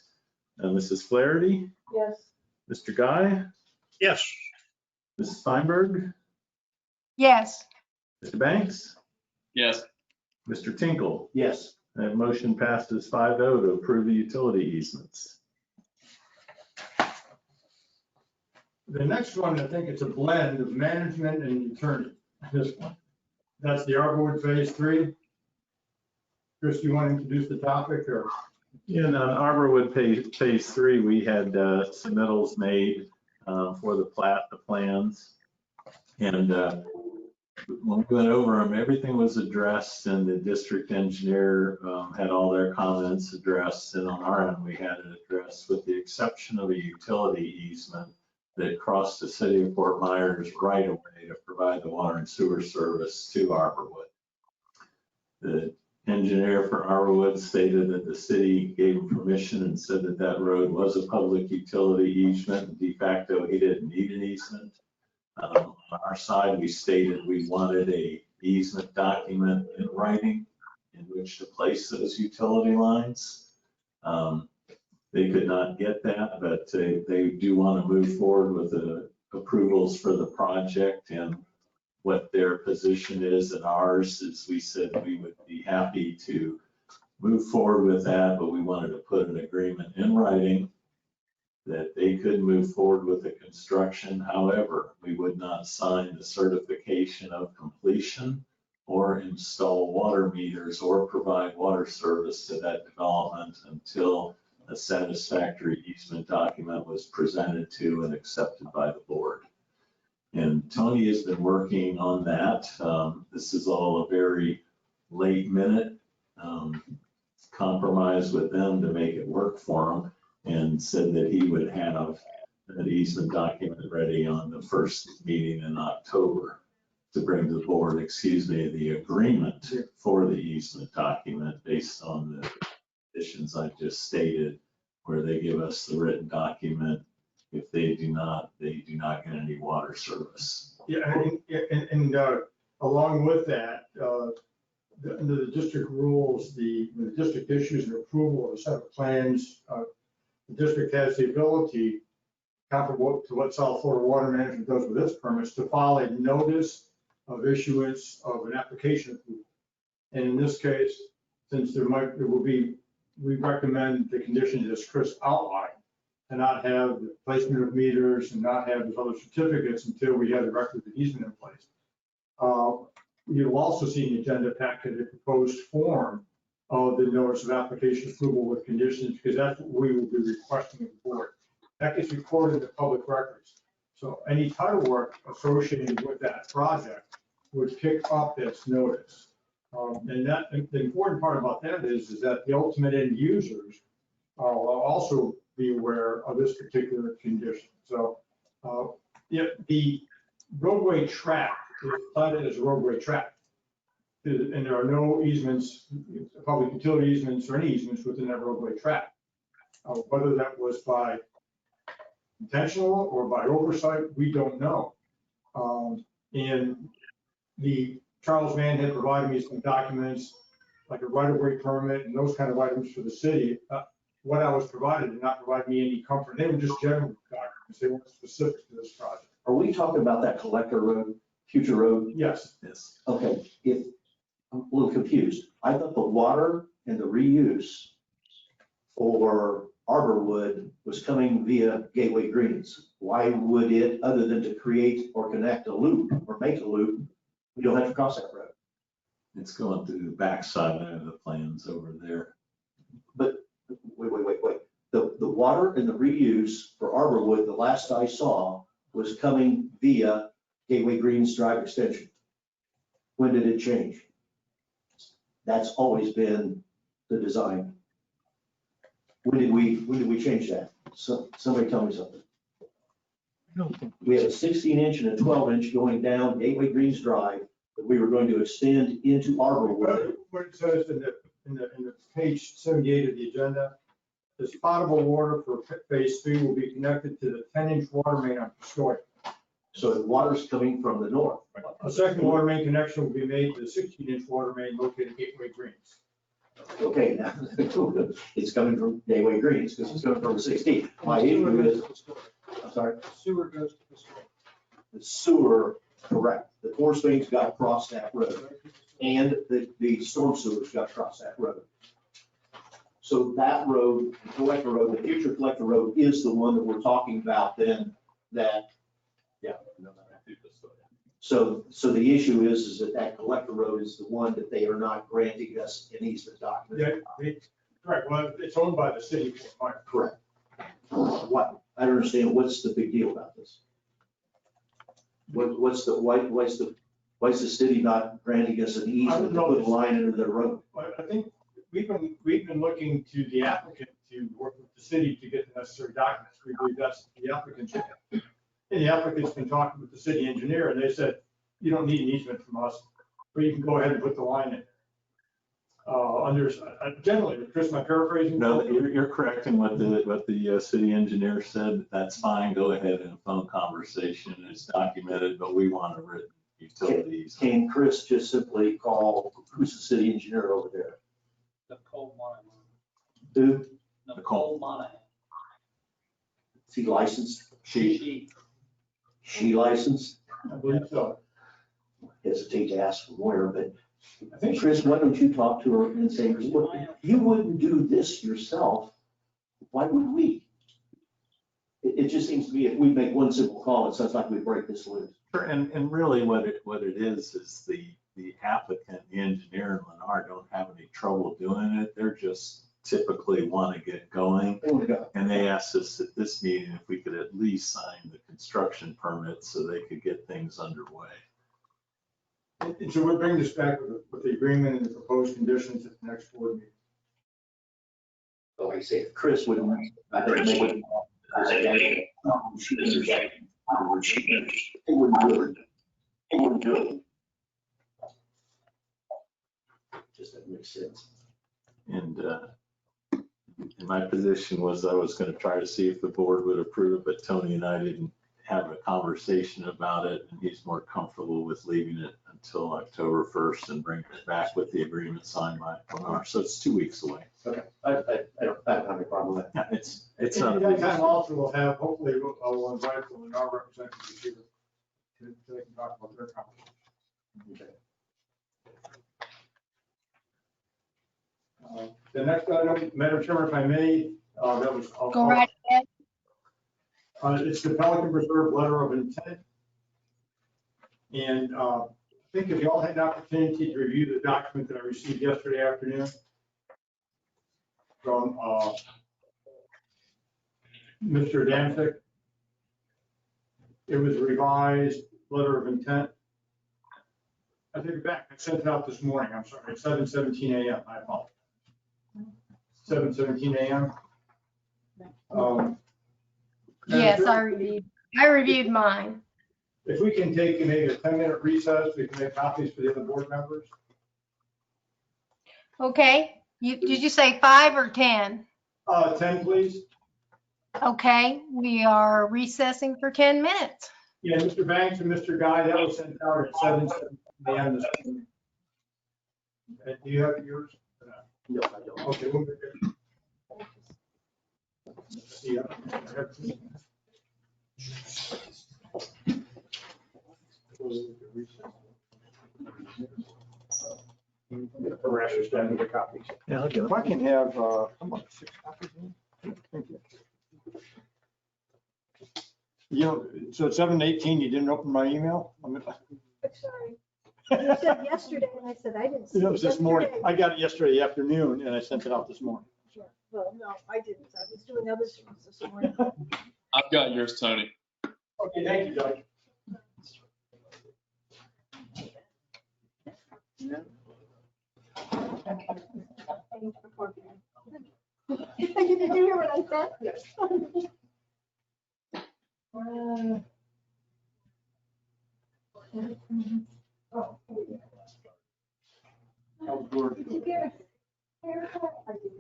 Mrs. Flaherty, Yes. Mr. Guy, Yes. Mrs. Steinberg, Yes. Mr. Banks, Yes. Mr. Tinkle. Yes. That motion passes 5-0 to approve the utility easements. The next one, I think it's a blend of management and attorney. This one, that's the Arborwood Phase 3. Chris, do you want to introduce the topic or? In Arborwood Phase 3, we had submittals made for the plat, the plans. And when we went over them, everything was addressed, and the district engineer had all their comments addressed. And on our end, we had it addressed with the exception of a utility easement that crossed the city of Fort Myers right away to provide the water and sewer service to Arborwood. The engineer for Arborwood stated that the city gave him permission and said that that road was a public utility easement, and de facto he didn't need an easement. On our side, we stated we wanted a easement document in writing in which to place those utility lines. They could not get that, but they do want to move forward with the approvals for the project, and what their position is and ours is we said we would be happy to move forward with that, but we wanted to put an agreement in writing that they could move forward with the construction. However, we would not sign the certification of completion or install water meters or provide water service to that development until a satisfactory easement document was presented to and accepted by the board. And Tony has been working on that. This is all a very late minute compromise with them to make it work for him, and said that he would have an easement document ready on the first meeting in October to bring to the board, the agreement for the easement document based on the conditions I just stated, where they give us the written document. If they do not get any water service. Yeah, and along with that, under the district rules, the district issues an approval of a set of plans. The district has the ability, comparable to what South Florida Water Management does with its permits, to file a notice of issuance of an application approval. And in this case, since we recommend the conditions as Chris outlined, and not have the placement of meters and not have those other certificates until we have the requisite easement in place. You'll also see in the agenda packet a proposed form of the notice of application approval with conditions, because that's what we will be requesting of the board. That gets recorded in the public records. So any title work associated with that project would pick up this notice. And the important part about that is that the ultimate end users will also be aware of this particular condition. So if the roadway track is platted as a roadway track, and there are no easements, public utility easements or any easements within that roadway track, whether that was by intentional or by oversight, we don't know. And the Charles Mann had provided me some documents, like a right-of-way permit and those kind of items for the city. What I was provided did not provide me any comfort. They were just general documents. They weren't specific to this project. Are we talking about that collector road, future road? Yes. Yes. Okay, if, I'm a little confused. I thought the water and the reuse for Arborwood was coming via Gateway Greens. Why would it, other than to create or connect a loop or make a loop, we don't have to cross that road? It's going through the backside of the plans over there. But wait. The water and the reuse for Arborwood, the last I saw, was coming via Gateway Greens Drive extension. When did it change? That's always been the design. When did we change that? So somebody tell me something. We have a 16-inch and a 12-inch going down Gateway Greens Drive that we were going to extend into Arborwood. What it says in the page 78 of the agenda, the potable water for phase 3 will be connected to the 10-inch water main on Pistoia. So the water's coming from the north. A second water main connection will be made to the 16-inch water main located at Gateway Greens. Okay, now, it's coming from Gateway Greens because it's coming from the 16. My issue is, I'm sorry, Sewer goes to the store. the sewer, correct. The force mains got across that road and the storm sewers got across that road. So that road, the collector road, the future collector road is the one that we're talking about then that, yeah. So the issue is that collector road is the one that they are not granting us an easement document. Yeah, correct. Well, it's owned by the city. Correct. What, I don't understand, what's the big deal about this? Why is the city not granting us an easement to put a line into their road? I think we've been looking to the applicant to work with the city to get the necessary documents. We believe that's the applicant's. And the applicant's been talking with the city engineer and they said, you don't need an easement from us, but you can go ahead and put the line in. Generally, Chris, am I paraphrasing? No, you're correcting what the city engineer said. That's fine. Go ahead and phone conversation. It's documented, but we want a written utilities. Can Chris just simply call, who's the city engineer over there? Nicole Monahan. Who? Nicole Monahan. Is he licensed? She Licensed? I believe so. Hesitate to ask from where, but I think Chris, why don't you talk to her and say, look, you wouldn't do this yourself. Why would we? It just seems to me if we make one simple call, it sounds like we break this loose. Sure, and really what it is the applicant, the engineer and Lennar don't have any trouble doing it. They're just typically want to get going. And they asked us at this meeting if we could at least sign the construction permit so they could get things underway. And so we'll bring this back with the agreement and the proposed conditions at the next board meeting. But like I say, if Chris would, I think make it. He wouldn't do it. Just that makes sense. And my position was I was going to try to see if the board would approve it, but Tony and I didn't have a conversation about it, and he's more comfortable with leaving it until October 1st and bringing it back with the agreement signed by Lennar. So it's 2 weeks away. Okay, I don't have any problem with that. Yeah, it's not a That big time issue. also will have, hopefully, I'll invite the Lennar representatives here so they can talk about their conversation. Okay. The next item, Madam Chairman, if I may, that was. Go right ahead. It's the Pelican Preserve letter of intent. And I think if you all had an opportunity to review the document that I received yesterday afternoon from Mr. Danzig, it was a revised letter of intent. I take it back. I sent it out this morning. I'm sorry, 7:17 a.m. I apologize. 7:17 a.m. Yes, I reviewed mine. If we can take maybe a 10-minute recess, we can make copies for the other board members. Okay, did you say 5 or 10? 10, please. Okay, we are recessing for 10 minutes. Yeah, Mr. Banks and Mr. Guy, that was sent out at 7:07 a.m. this morning. Okay, do you have yours? No, I don't. Okay, we'll be good. Yeah, I have two. Harassers down with the copies. Yeah, I'll do If I can have, how about 6 copies? Thank you. You know, so at 7:18, you didn't open my email? Sorry. You said yesterday, and I said I didn't see it. It was this morning. yesterday. I got it yesterday afternoon, and I sent it out this morning. Yeah, well, no, I didn't. I was doing other things this morning. I've got yours, Tony. Okay, thank you, Doug. You didn't hear what I said? Yes. Oh. Did you get a haircut? I did.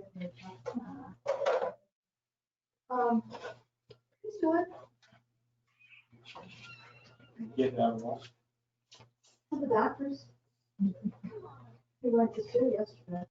Who's doing? Get that one. The doctors. We went to see yesterday.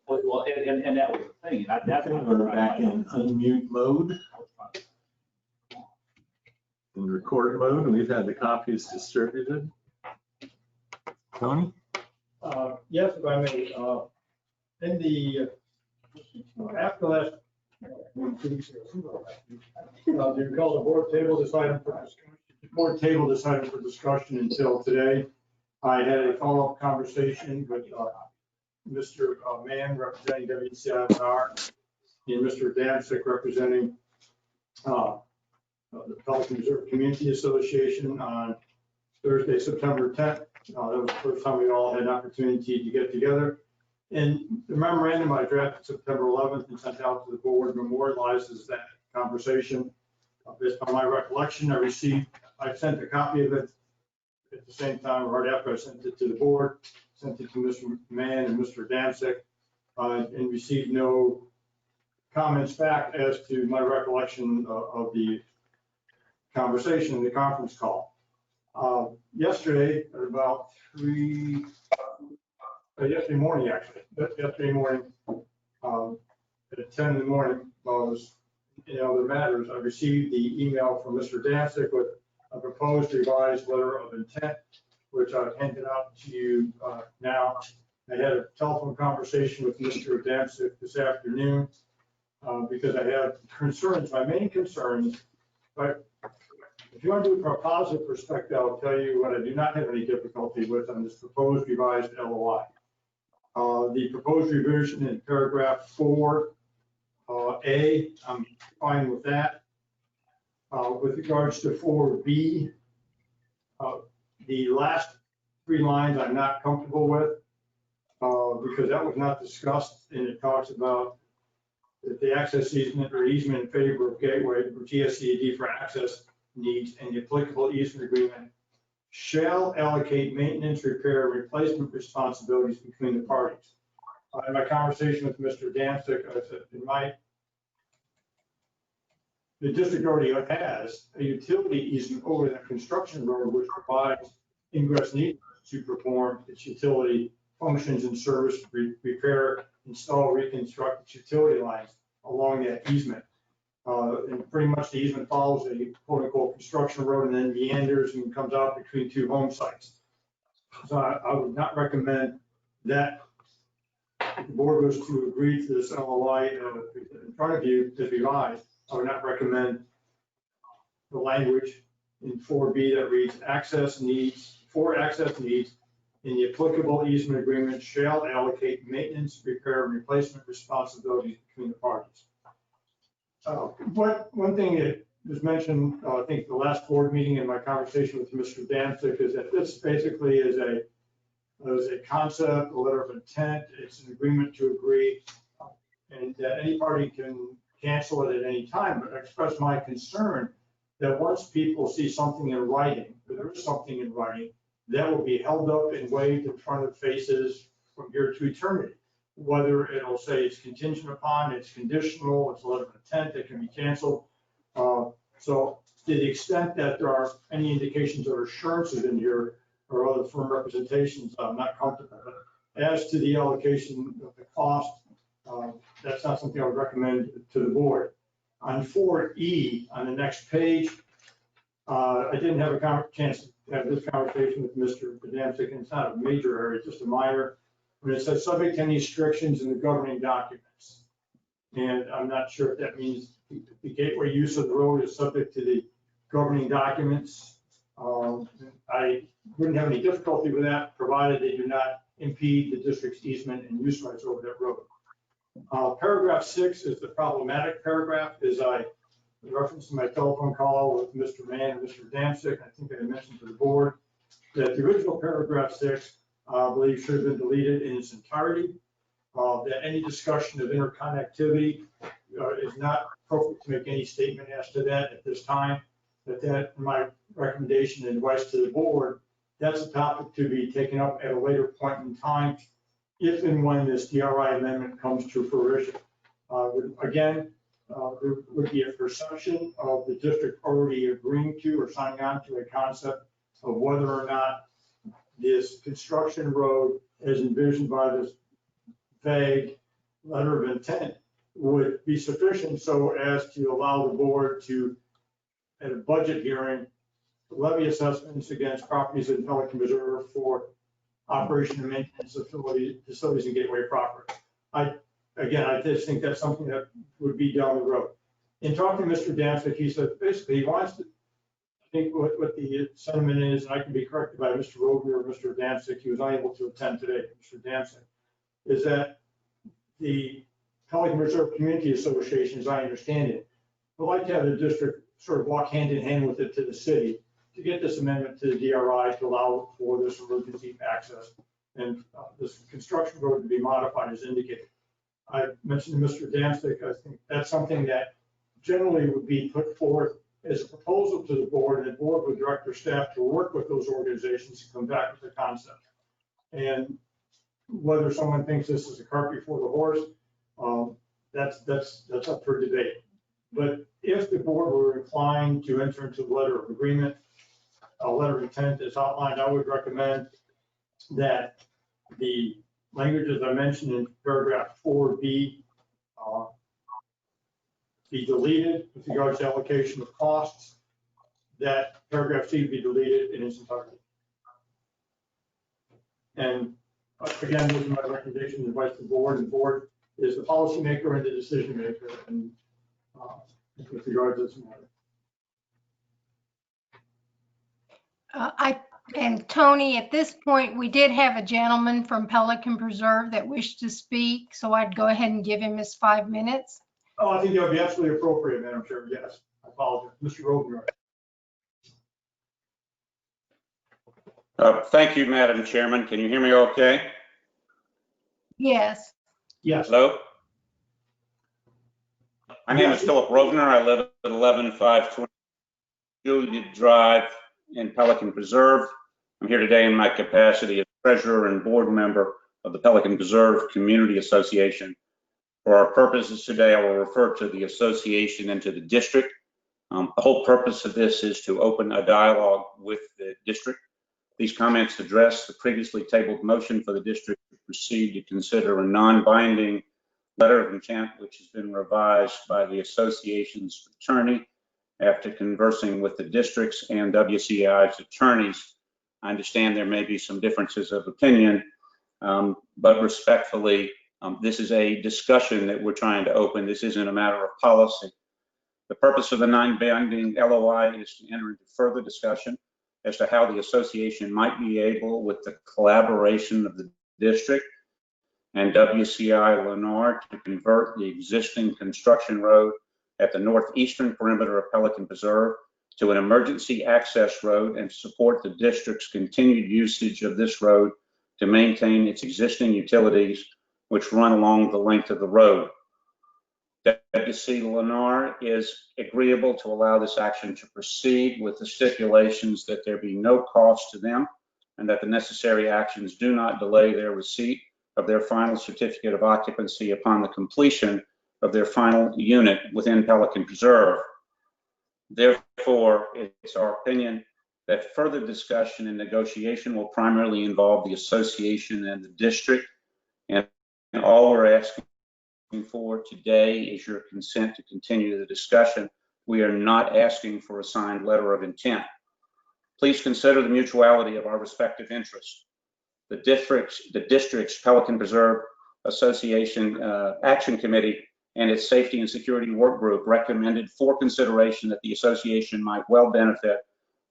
Well, and that was the thing. That's Okay, we're back in unmute mode. In record mode, we've had the copies distributed. Tony? Yes, if I may, in the, after last, do you recall the board table this item for discussion? The board table this item for discussion until today. I had a follow-up conversation with Mr. Mann representing WCIR and Mr. Dansick representing the Pelican Reserve Community Association on Thursday, September 10th. That was the first time we all had an opportunity to get together. And the memorandum I drafted September 11th and sent out to the board memorializes that conversation. Based on my recollection, I sent a copy of it at the same time, right after I sent it to the board, sent it to Mr. Mann and Mr. Dansick, and received no comments back as to my recollection of the conversation in the conference call. Yesterday, at about yesterday morning, actually, yesterday morning, at 10 in the morning, while I was in other matters, I received the email from Mr. Dansick with a proposed revised letter of intent, which I've handed out to you now. I had a telephone conversation with Mr. Dansick this afternoon because I have concerns, my main concerns, but if you want to do it from a positive perspective, I'll tell you what I do not have any difficulty with on this proposed revised LOI. The proposed revision in paragraph 4A, I'm fine with that. With regards to 4B, the last 3 lines I'm not comfortable with because that was not discussed, and it talks about that the access easement or easement in favor of gateway or GSCAD for access needs and the applicable easement agreement shall allocate maintenance, repair, and replacement responsibilities between the parties. In my conversation with Mr. Dansick, I said, the district already has a utility easement over that construction road, which provides ingress needs to perform its utility functions and service, repair, install, reconstruct its utility lines along that easement. And pretty much the easement follows a quote unquote construction road and then meanders and comes out between 2 home sites. So I would not recommend that if the board was to agree to this LOI in front of you to revise. I would not recommend the language in 4B that reads access needs in the applicable easement agreement shall allocate maintenance, repair, and replacement responsibilities between the parties. One thing that was mentioned, I think the last board meeting in my conversation with Mr. Dansick is that this basically is a concept, a letter of intent. It's an agreement to agree, and that any party can cancel it at any time. But I express my concern that once people see something in writing, if there is something in writing, that will be held up and waved in front of faces from here to eternity. Whether it'll say it's contingent upon, it's conditional, it's a letter of intent that can be canceled. So to the extent that there are any indications or assurances in here or other firm representations, I'm not comfortable with. As to the allocation of the cost, that's not something I would recommend to the board. On 4E, on the next page, I didn't have a chance to have this conversation with Mr. Adamczyk, and it's not a major area, it's just a minor. When it says subject to any restrictions in the governing documents. And I'm not sure if that means the gateway use of the road is subject to the governing documents. I wouldn't have any difficulty with that, provided they do not impede the district's easement and use rights over that road. Paragraph 6 is the problematic paragraph, as I referenced in my telephone call with Mr. Mann and Mr. Adamczyk. I think I mentioned to the board that the original paragraph 6, I believe, should have been deleted in its entirety. That any discussion of interconnectivity is not appropriate to make any statement as to that at this time. That my recommendation and advice to the board, that's a topic to be taken up at a later point in time, if and when this DRI amendment comes to fruition. Again, there would be a perception of the district already agreeing to or signing on to a concept of whether or not this construction road, as envisioned by this vague letter of intent, would be sufficient so as to allow the board to, at a budget hearing, levy assessments against properties in Pelican Reserve for operation and maintenance of facilities and gateway property. I just think that's something that would be down the road. In talking to Mr. Adamczyk, he said basically he wants to, I think what the sentiment is, and I can be corrected by Mr. Rovner or Mr. Adamczyk, he was unable to attend today, Mr. Adamczyk, is that the Pelican Reserve Community Association, as I understand it, would like to have the district sort of walk hand in hand with it to the city to get this amendment to the DRI to allow for this emergency access and this construction road to be modified as indicated. I mentioned to Mr. Adamczyk, I think that's something that generally would be put forth as a proposal to the board, and the board would direct their staff to work with those organizations to come back with the concept. And whether someone thinks this is a cart before the horse, that's up for debate. But if the board were inclined to enter into a letter of agreement, a letter of intent as outlined, I would recommend that the language, as I mentioned in paragraph 4B, be deleted with regards to allocation of costs, that paragraph C be deleted in its entirety. And again, this is my recommendation and advice to the board, and the board is the policymaker and the decision maker and with regards to this matter. And Tony, at this point, we did have a gentleman from Pelican Preserve that wished to speak, so I'd go ahead and give him his 5 minutes. Oh, I think that would be absolutely appropriate, Madam Chair. Yes, I apologize. Mr. Rovner. Thank you, Madam Chairman. Can you hear me okay? Yes. Yes. Hello? My name is Philip Rovner. I live at 11520 Julia Drive in Pelican Preserve. I'm here today in my capacity as treasurer and board member of the Pelican Preserve Community Association. For our purposes today, I will refer to the association and to the district. The whole purpose of this is to open a dialogue with the district. These comments address the previously tabled motion for the district to proceed to consider a non-binding letter of intent, which has been revised by the association's attorney after conversing with the district's and WCI's attorneys. I understand there may be some differences of opinion, but respectfully, this is a discussion that we're trying to open. This isn't a matter of policy. The purpose of the non-binding LOI is to enter into further discussion as to how the association might be able, with the collaboration of the district and WCI Lennar, to convert the existing construction road at the northeastern perimeter of Pelican Preserve to an emergency access road and support the district's continued usage of this road to maintain its existing utilities which run along the length of the road. WC Lennar is agreeable to allow this action to proceed with the stipulations that there be no cost to them and that the necessary actions do not delay their receipt of their final certificate of occupancy upon the completion of their final unit within Pelican Preserve. Therefore, it's our opinion that further discussion and negotiation will primarily involve the association and the district. And all we're asking for today is your consent to continue the discussion. We are not asking for a signed letter of intent. Please consider the mutuality of our respective interests. The district's Pelican Preserve Association Action Committee and its Safety and Security Work Group recommended for consideration that the association might well benefit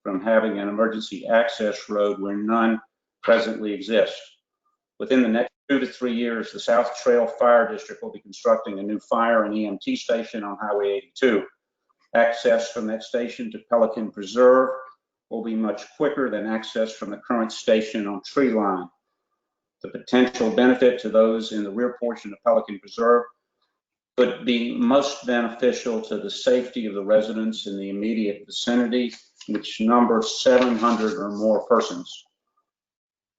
from having an emergency access road where none presently exists. Within the next 2 to 3 years, the South Trail Fire District will be constructing a new fire and EMT station on Highway 82. Access from that station to Pelican Preserve will be much quicker than access from the current station on Tree Line. The potential benefit to those in the rear portion of Pelican Preserve could be most beneficial to the safety of the residents in the immediate vicinity, which number 700 or more persons.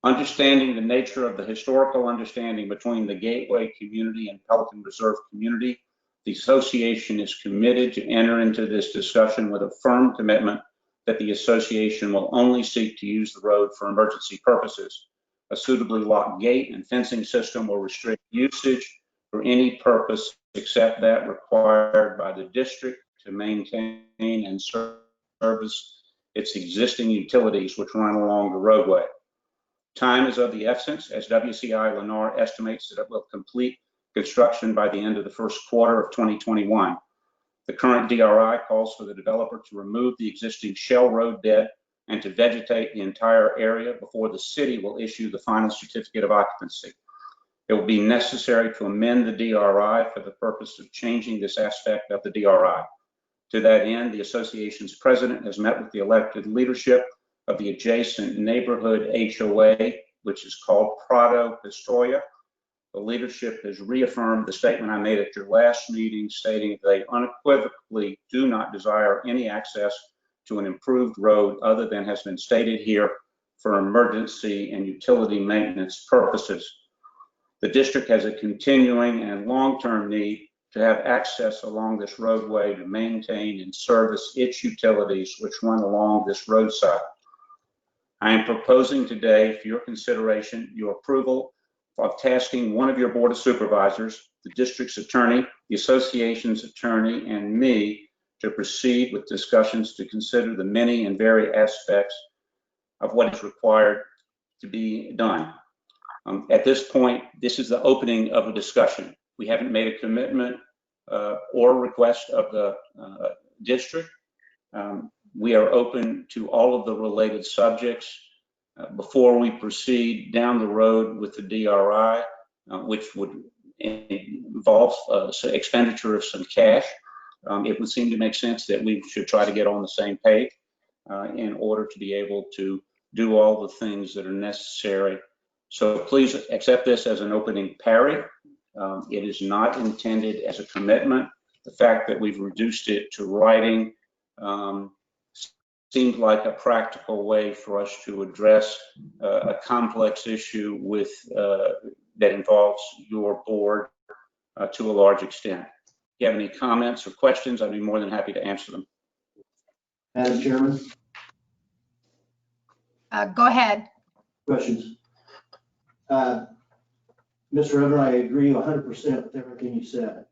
Understanding the nature of the historical understanding between the Gateway community and Pelican Reserve community, the association is committed to enter into this discussion with a firm commitment that the association will only seek to use the road for emergency purposes. A suitably locked gate and fencing system will restrict usage for any purpose except that required by the district to maintain and service its existing utilities which run along the roadway. Time is of the essence, as WCI Lennar estimates that it will complete construction by the end of the first quarter of 2021. The current DRI calls for the developer to remove the existing shell road bed and to vegetate the entire area before the city will issue the final certificate of occupancy. It will be necessary to amend the DRI for the purpose of changing this aspect of the DRI. To that end, the association's president has met with the elected leadership of the adjacent neighborhood HOA, which is called Prado Pistoia. The leadership has reaffirmed the statement I made at your last meeting, stating they unequivocally do not desire any access to an improved road other than has been stated here for emergency and utility maintenance purposes. The district has a continuing and long-term need to have access along this roadway to maintain and service its utilities which run along this roadside. I am proposing today for your consideration your approval of tasking one of your Board of Supervisors, the district's attorney, the association's attorney, and me to proceed with discussions to consider the many and varied aspects of what is required to be done. At this point, this is the opening of a discussion. We haven't made a commitment or request of the district. We are open to all of the related subjects. Before we proceed down the road with the DRI, which would involve expenditure of some cash, it would seem to make sense that we should try to get on the same page in order to be able to do all the things that are necessary. So please accept this as an opening parry. It is not intended as a commitment. The fact that we've reduced it to writing seemed like a practical way for us to address a complex issue with that involves your board to a large extent. If you have any comments or questions, I'd be more than happy to answer them. Madam Chairman, Go ahead. questions? Mr. Evans, I agree 100% with everything you said.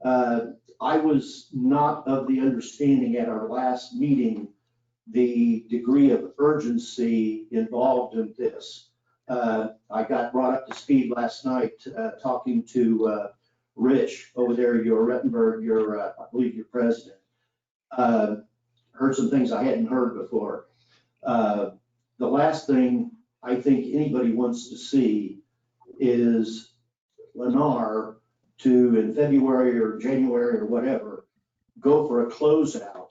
I was not of the understanding at our last meeting the degree of urgency involved in this. I got brought up to speed last night talking to Rich over there, your Rettenberg, I believe your president. Heard some things I hadn't heard before. The last thing I think anybody wants to see is Lennar to, in February or January or whatever, go for a closeout,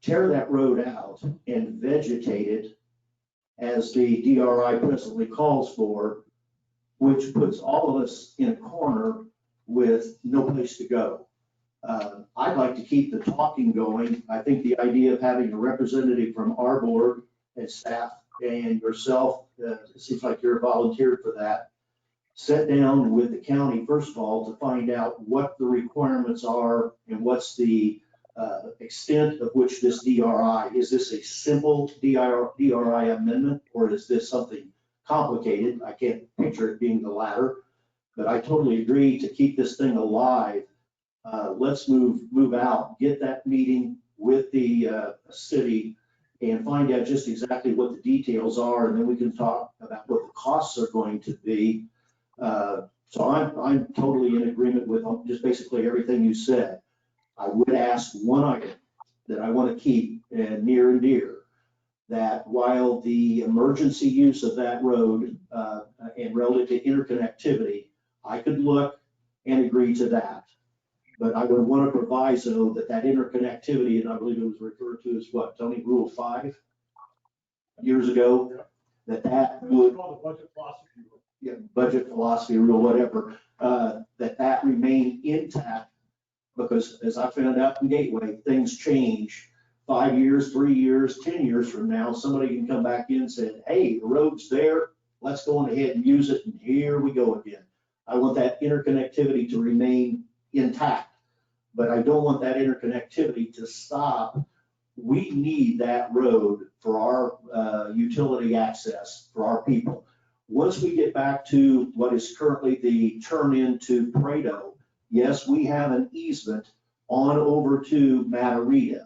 tear that road out and vegetate it as the DRI presently calls for, which puts all of us in a corner with no place to go. I'd like to keep the talking going. I think the idea of having a representative from our board and staff and yourself, it seems like you're volunteered for that. Sit down with the county, first of all, to find out what the requirements are and what's the extent of which this DRI, is this a simple DRI amendment, or is this something complicated? I can't picture it being the latter, but I totally agree to keep this thing alive. Let's move out, get that meeting with the city and find out just exactly what the details are, and then we can talk about what the costs are going to be. So I'm totally in agreement with just basically everything you said. I would ask one item that I want to keep near and dear, that while the emergency use of that road and relative to interconnectivity, I could look and agree to that. But I would want to proviso that interconnectivity, and I believe it was referred to as what, Tony, Rule 5 years ago, that would, yeah, budget philosophy rule, whatever, that remain intact, because as I found out in Gateway, things change. 5 years, 3 years, 10 years from now, somebody can come back in and say, hey, the road's there, let's go on ahead and use it, and here we go again. I want that interconnectivity to remain intact, but I don't want that interconnectivity to stop. We need that road for our utility access for our people. Once we get back to what is currently the turn into Prado, yes, we have an easement on over to Matarita.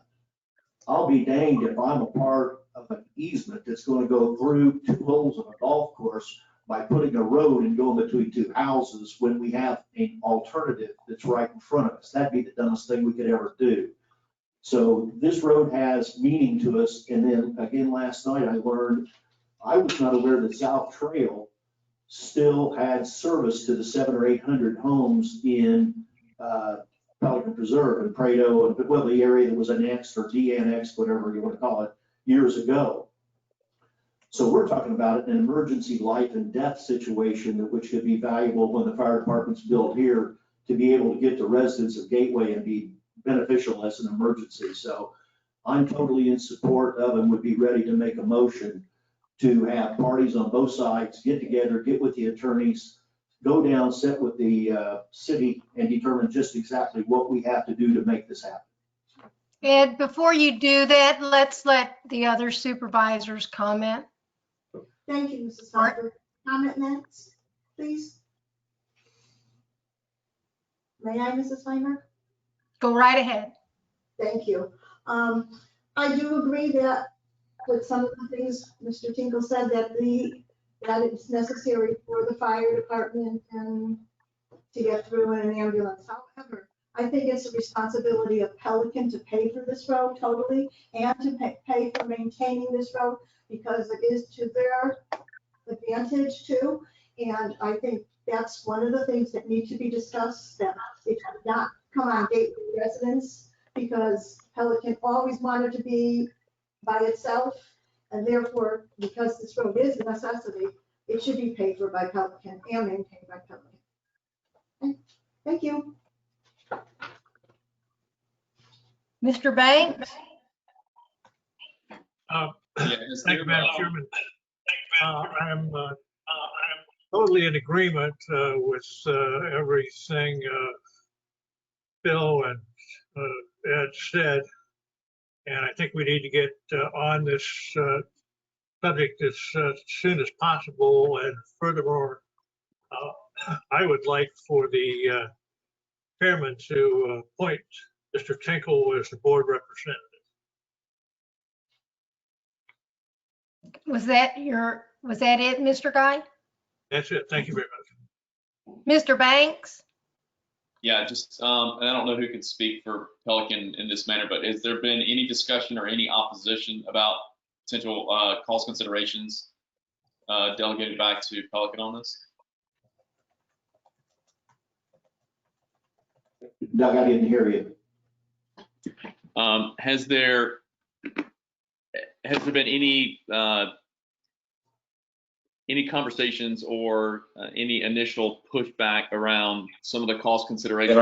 I'll be danged if I'm a part of an easement that's going to go through 2 holes of a golf course by putting a road and going between 2 houses when we have an alternative that's right in front of us. That'd be the dumbest thing we could ever do. So this road has meaning to us. And then again, last night I learned, I was not aware that South Trail still had service to the 700 or 800 homes in Pelican Preserve and Prado, and well, the area that was annexed or de-annexed, whatever you want to call it, years ago. So we're talking about an emergency life and death situation which could be valuable when the fire department's built here to be able to get to residents of Gateway and be beneficial as an emergency. So I'm totally in support of and would be ready to make a motion to have parties on both sides get together, get with the attorneys, go down, sit with the city and determine just exactly what we have to do to make this happen. Ed, before you do that, let's let the other supervisors comment. Thank you, Mrs. Harper. Comment next, please. May I, Mrs. Weimer? Go right ahead. Thank you. I do agree that with some of the things Mr. Tinkle said, that it's necessary for the fire department and to get through in an ambulance. However, I think it's a responsibility of Pelican to pay for this road totally and to pay for maintaining this road, because it is to their advantage too. And I think that's one of the things that need to be discussed, that it should not come on Gateway residents, because Pelican always wanted to be by itself. And therefore, because this road is a necessity, it should be paid for by Pelican and maintained by Pelican. Okay. Thank you. Mr. Banks? Thank you, Madam Chairman. I'm totally in agreement with everything Bill and Ed said. And I think we need to get on this subject as soon as possible. And furthermore, I would like for the chairman to appoint Mr. Tinkle as the board representative. Was that it, Mr. Guy? That's it. Thank you very much. Mr. Banks? Yeah, just, and I don't know who can speak for Pelican in this manner, but has there been any discussion or any opposition about potential cost considerations delegated back to Pelican on this? Doug, I didn't hear you. Has there been any conversations or any initial pushback around some of the cost considerations?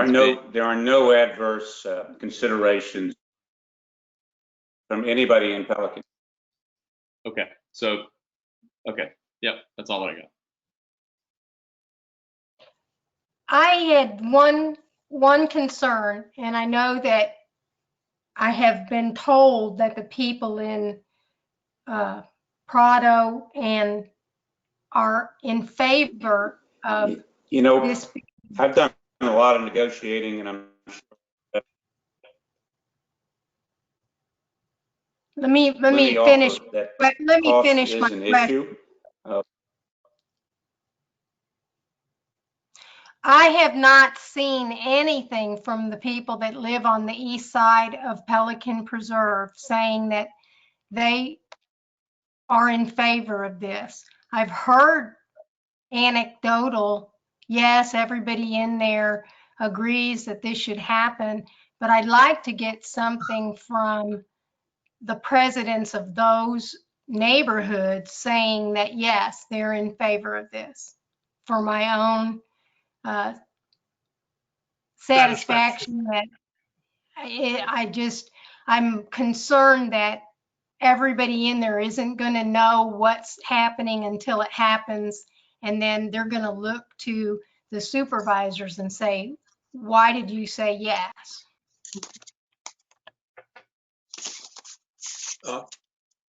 There are no adverse considerations from anybody in Pelican. Okay, so, okay, yep, that's all I got. I had one concern, and I know that I have been told that the people in Prado and are in favor of You know, this. I've done a lot of negotiating, and I'm Let me offer finish. that But let me cost finish my is an question. issue. I have not seen anything from the people that live on the east side of Pelican Preserve saying that they are in favor of this. I've heard anecdotal, yes, everybody in there agrees that this should happen, but I'd like to get something from the presidents of those neighborhoods saying that, yes, they're in favor of this for my own satisfaction. That I'm concerned that everybody in there isn't going to know what's happening until it happens. And then they're going to look to the supervisors and say, why did you say yes?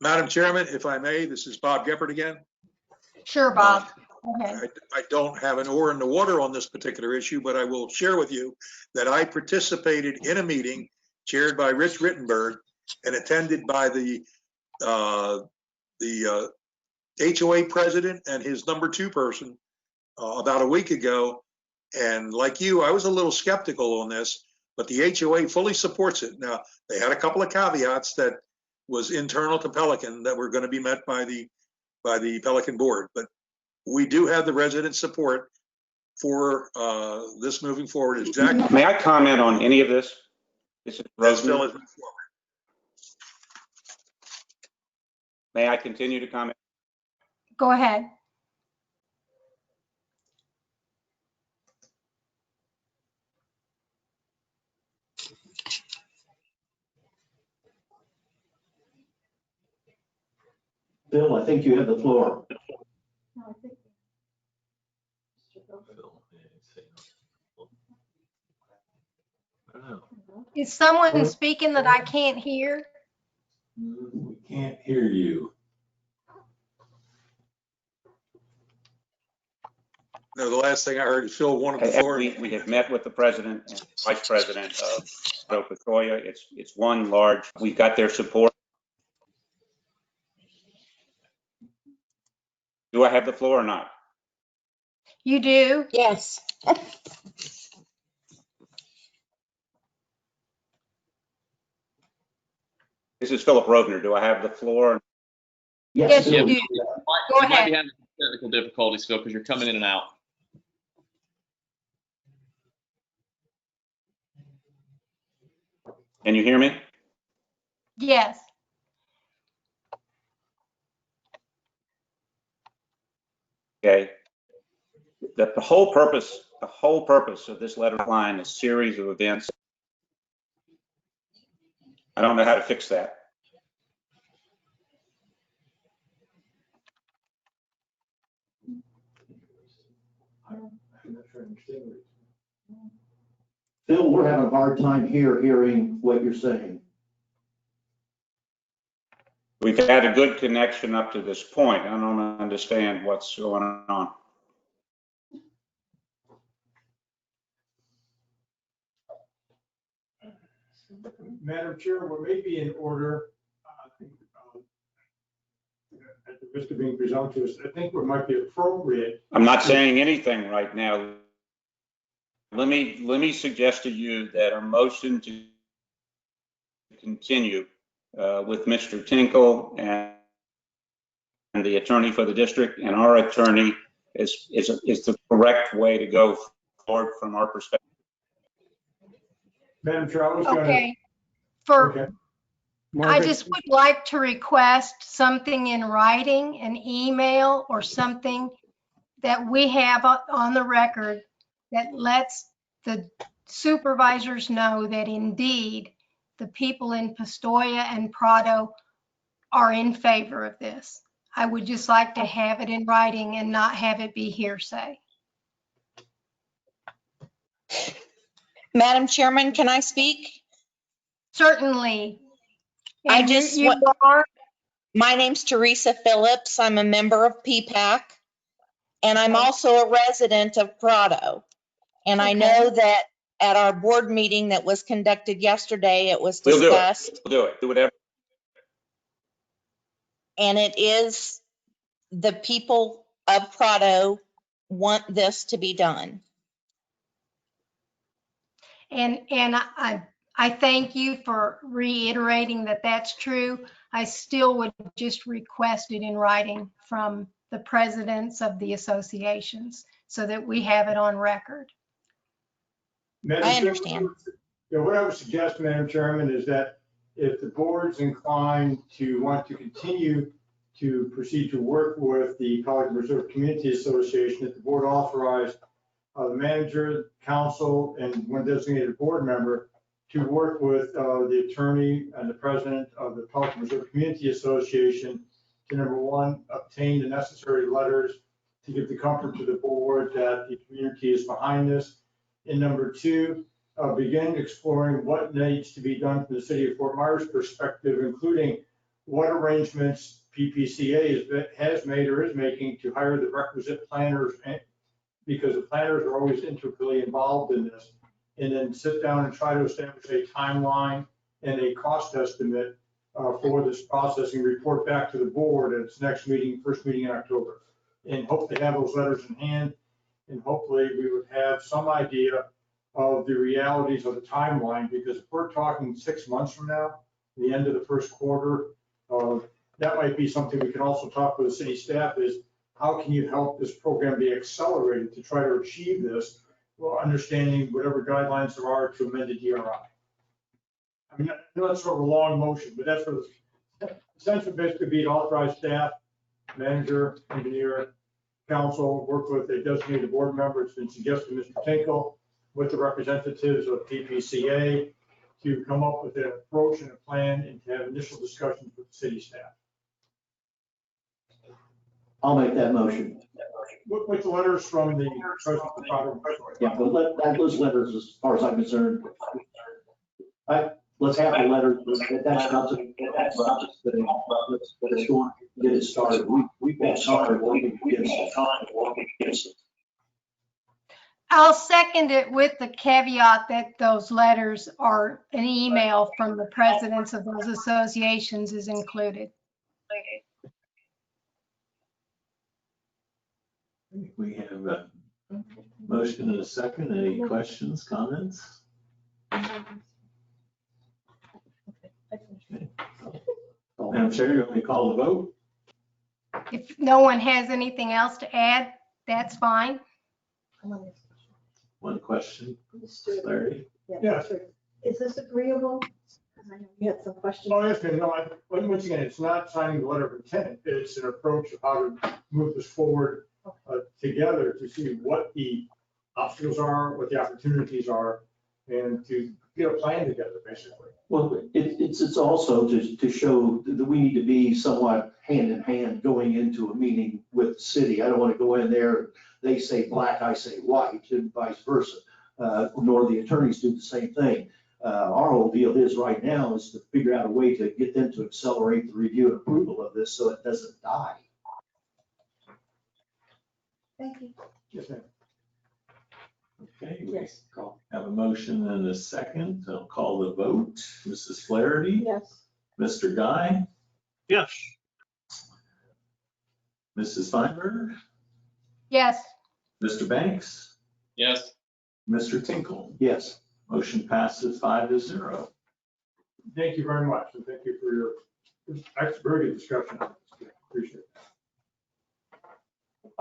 Madam Chairman, if I may, this is Bob Geppert again. Sure, Bob. Okay. I don't have an oar in the water on this particular issue, but I will share with you that I participated in a meeting chaired by Rich Rittenberg and attended by the HOA president and his number 2 person about a week ago. And like you, I was a little skeptical on this, but the HOA fully supports it. Now, they had a couple of caveats that was internal to Pelican that were going to be met by the Pelican board, but we do have the resident support for this moving forward. Exactly. May I comment on any of this? This is Rosner. May I continue to comment? Go ahead. Bill, I think you have the floor. Is someone speaking that I can't hear? We can't hear you. No, the last thing I heard is Phil wanted the floor. We have met with the president and vice president of Ocotoya. It's one large, we've got their support. Do I have the floor or not? You do? Yes. This is Philip Rovner. Do I have the floor? Yes, you do. Go You might ahead. be having technical difficulties, Phil, because you're coming in and out. Can you hear me? Yes. Okay. The whole purpose of this letter line is a series of events. I don't know how to fix that. Phil, we're having a hard time hearing what you're saying. We've had a good connection up to this point. I don't understand what's going on. Madam Chair, what may be in order, at the risk of being presumptuous, I think what might be appropriate. I'm not saying anything right now. Let me suggest to you that a motion to continue with Mr. Tinkle and the attorney for the district and our attorney is the correct way to go forward from our perspective. Madam Chair, I was going to. Okay. I just would like to request something in writing, an email or something that we have on the record that lets the supervisors know that indeed the people in Pistoia and Prado are in favor of this. I would just like to have it in writing and not have it be hearsay. Madam Chairman, can I speak? certainly. I And just you want, are, my name's Teresa Phillips. I'm a member of PPAC. And I'm also a resident of Prado. And I Okay. know that at our board meeting that was conducted yesterday, it was We'll do it. discussed. We'll do it. Do whatever. And it is, the people of Prado want this to be done. and I thank you for reiterating that that's true. I still would just request it in writing from the presidents of the associations so that we have it on record. I understand. Yeah, what I would suggest, Madam Chairman, is that if the board's inclined to want to continue to proceed to work with the Pelican Reserve Community Association, that the board authorize the manager, council, and one designated board member to work with the attorney and the president of the Pelican Reserve Community Association to, number one, obtain the necessary letters to give the comfort to the board that the community is behind this. And number two, begin exploring what needs to be done from the city of Fort Myers perspective, including what arrangements PPCA has made or is making to hire the requisite planners, because the planners are always intricately involved in this, and then sit down and try to establish a timeline and a cost estimate for this process and report back to the board at its next meeting, first meeting in October. And hope to have those letters in hand, and hopefully we would have some idea of the realities of the timeline, because if we're talking 6 months from now, the end of the first quarter, that might be something we can also talk with the city staff is, how can you help this program be accelerated to try to achieve this, while understanding whatever guidelines there are to amend the DRI. I mean, I know that's sort of a long motion, but that's what the essential basically be to authorize staff, manager, engineer, council, work with a designated board member. It's been suggested, Mr. Tinkle, with the representatives of PPCA to come up with an approach and a plan and to have initial discussions with the city staff. I'll make that motion. With the letters from the president of the Prado. Yeah, but those letters, as far as I'm concerned, let's have the letters. That's not to, let's go on, get it started. We've got time working against it. I'll second it with the caveat that those letters are an email from the presidents of those associations is included. We have a motion and a second. Any questions, comments? Madam Chair, you want me to call the vote? If no one has anything else to add, that's fine. One question, Larry? Yes. Is this agreeable? Because I know you had some questions. Oh, yes, ma'am. No, once again, it's not signing the letter of intent. It's an approach of how to move this forward together to see what the obstacles are, what the opportunities are, and to get a plan together, basically. Well, it's also to show that we need to be somewhat hand in hand going into a meeting with the city. I don't want to go in there, they say black, I say white, and vice versa, nor the attorneys do the same thing. Our whole deal is right now is to figure out a way to get them to accelerate the review and approval of this so it doesn't die. Thank you. Yes, ma'am. Okay, we have a motion and a second. I'll call the vote. Mrs. Flaherty? Yes. Mr. Guy? Yes. Mrs. Feinberg? Yes. Mr. Banks? Yes. Mr. Tinkle? Yes. Motion passes 5-0. Thank you very much, and thank you for your very good discussion on this. Appreciate it.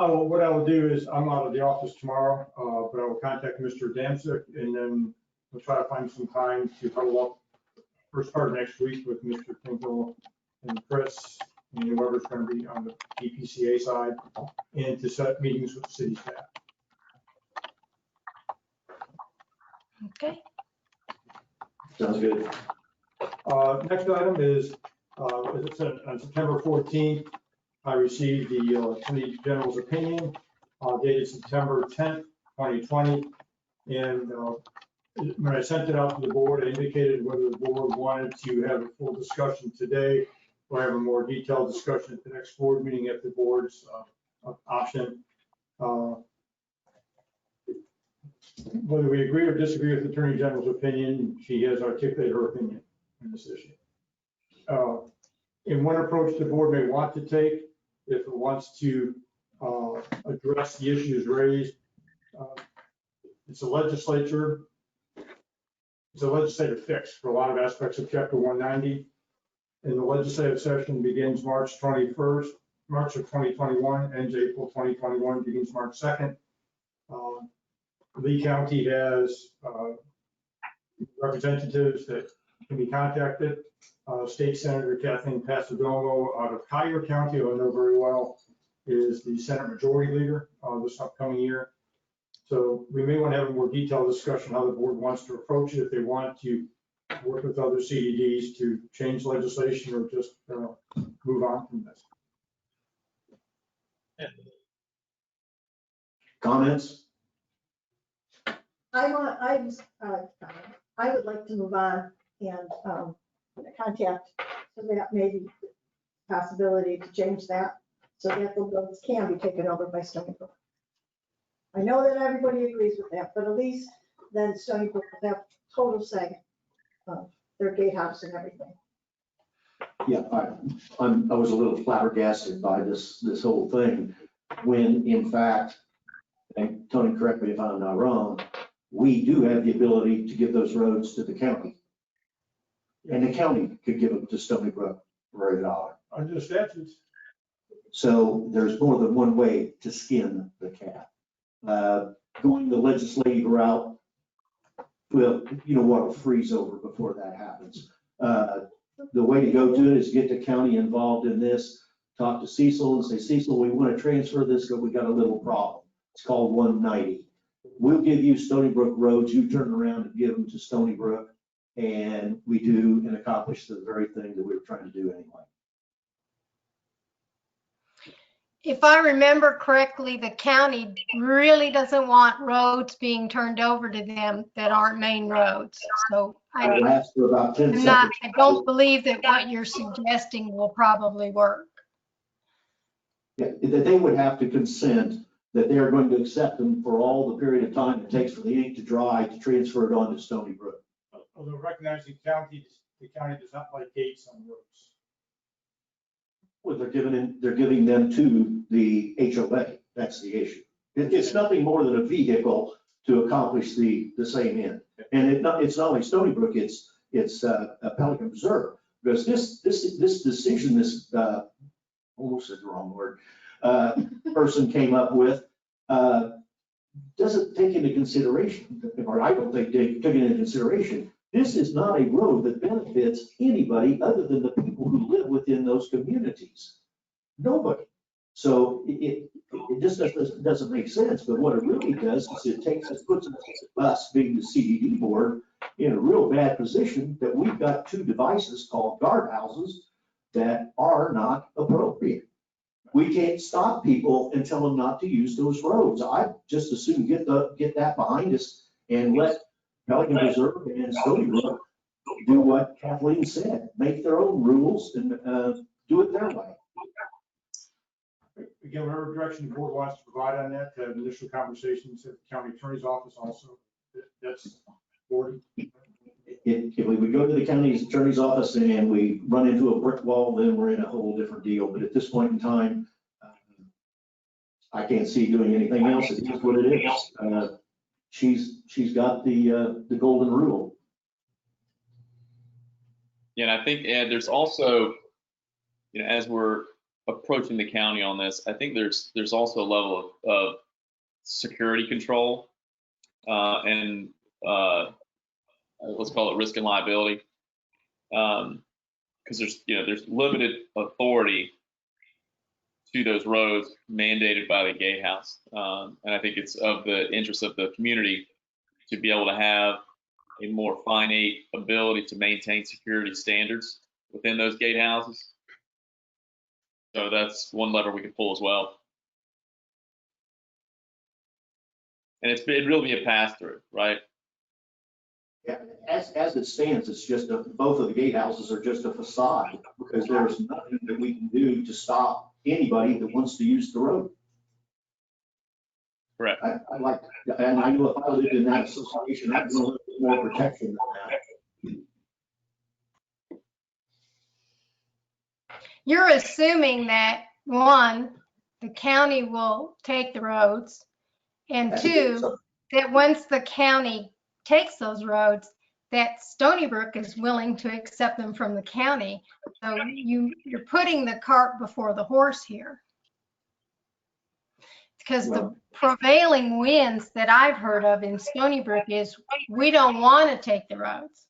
What I will do is, I'm out of the office tomorrow, but I will contact Mr. Danzig, and then we'll try to find some time to huddle up first part of next week with Mr. Tinkle and Chris, and whoever's going to be on the PPCA side, and to set meetings with the city staff. Okay. Sounds good. Next item is, as it said, on September 14th, I received the Attorney General's opinion dated September 10th, 2020. And when I sent it out to the board, I indicated whether the board wanted to have a full discussion today or have a more detailed discussion at the next board meeting at the board's option. Whether we agree or disagree with the Attorney General's opinion, she has articulated her opinion on this issue. In one approach the board may want to take, if it wants to address the issues raised, it's a legislative fix for a lot of aspects of Chapter 190. And the legislative session begins March 21st, March of 2021, ends April 2021, begins March 2nd. Lee County has representatives that can be contacted. State Senator Kathleen Pasadolo out of Collier County, who I know very well, is the Senate Majority Leader this upcoming year. So we may want to have a more detailed discussion how the board wants to approach it, if they want to work with other CEDs to change legislation or just move on from this. Comments? I would like to move on and contact, so that maybe possibility to change that, so that the roads can be taken over by Stony Brook. I know that everybody agrees with that, but at least then Stony Brook will have total say of their gatehouse and everything. Yeah, I was a little flabbergasted by this whole thing, when in fact, and Tony, correct me if I'm not wrong, we do have the ability to give those roads to the county. And the county could give them to Stony Brook for $1. Under the statutes. So there's more than one way to skin the cat. Going the legislative route, well, you know what will freeze over before that happens. The way to go to it is get the county involved in this, talk to Cecil and say, Cecil, we want to transfer this, but we got a little problem. It's called 190. We'll give you Stony Brook roads, you turn around and give them to Stony Brook, and we do and accomplish the very thing that we were trying to do anyway. If I remember correctly, the county really doesn't want roads being turned over to them that aren't main roads. So It lasts for about 10 seconds. I don't believe that what you're suggesting will probably work. Yeah, that they would have to consent that they are going to accept them for all the period of time it takes for the ink to dry to transfer it on to Stony Brook. Although recognizing the county does not like gates on roads. Well, they're giving them to the HOA. That's the issue. It's nothing more than a vehicle to accomplish the same end. And it's not only Stony Brook, it's Pelican Preserve. Because this decision, this almost said the wrong word, person came up with, doesn't take into consideration, or I don't think they took it into consideration. This is not a road that benefits anybody other than the people who live within those communities. Nobody. So it just doesn't make sense. But what it really does is puts us being the CED board in a real bad position that we've got two devices called guardhouses that are not appropriate. We can't stop people and tell them not to use those roads. I just as soon get that behind us and let Pelican Reserve and Stony Brook do what Kathleen said, make their own rules and do it their way. Again, whatever direction the board wants to provide on that, to have initial conversations at the county attorney's office also, that's board. If we go to the county attorney's office and we run into a brick wall, then we're in a whole different deal. But at this point in time, I can't see doing anything else. It is what it is. She's got the golden rule. Yeah, and I think, Ed, there's also, as we're approaching the county on this, I think there's also a level of security control and let's call it risk and liability, because there's limited authority to those roads mandated by the gatehouse, and I think it's of the interest of the community to be able to have a more finite ability to maintain security standards within those gatehouses. So that's one lever we could pull as well. And it'd really be a pass through, right? Yeah, as it stands, it's just, both of the gatehouses are just a facade because there's nothing that we can do to stop anybody that wants to use the road. Correct. I like, and I know if I lived in that association, I'd want a little bit more protection than that. You're assuming that, one, the county will take the roads, and two, that once the county takes those roads, that Stony Brook is willing to accept them from the county. So you're putting the cart before the horse here. Because the prevailing winds that I've heard of in Stony Brook is, we don't want to take the roads.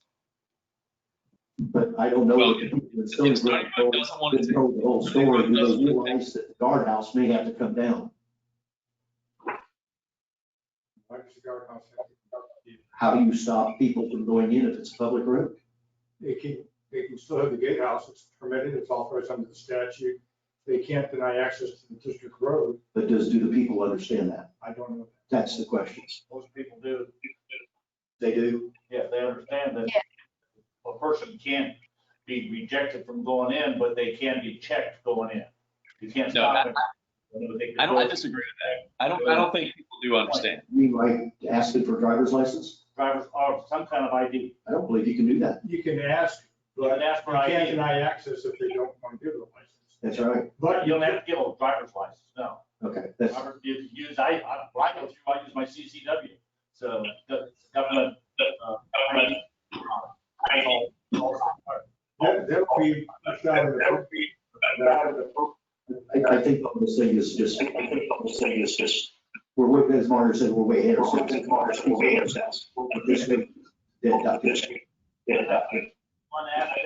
But I don't know what the people in Stony Brook didn't know the whole story, because they realize that the guardhouse may have to come down. Why does the guardhouse have to come down? How do you stop people from going in if it's a public road? They can still have the gatehouse, it's permitted, it's authorized under the statute. They can't deny access to the district road. But do the people understand that? I don't know. That's the question. Most people do. They do? Yeah, they understand that Yeah. a person can't be rejected from going in, but they can be checked going in. You can't No, stop it. I disagree with that. I don't think people do understand. You mean like asking for a driver's license? Drivers are some kind of ID. I don't believe you can do that. You can ask, You but can ask for you can't ID. deny access if they don't want to give the license. That's right. But You don't have to give a driver's license, no. Okay, that's, Driver, you use, I go through, I use my CCW. So the government, ID. That'll be a shot in the foot. I think the whole thing is just, we're way, as Margaret said, we're way ahead of ourselves. This week, dead duck. One aspect.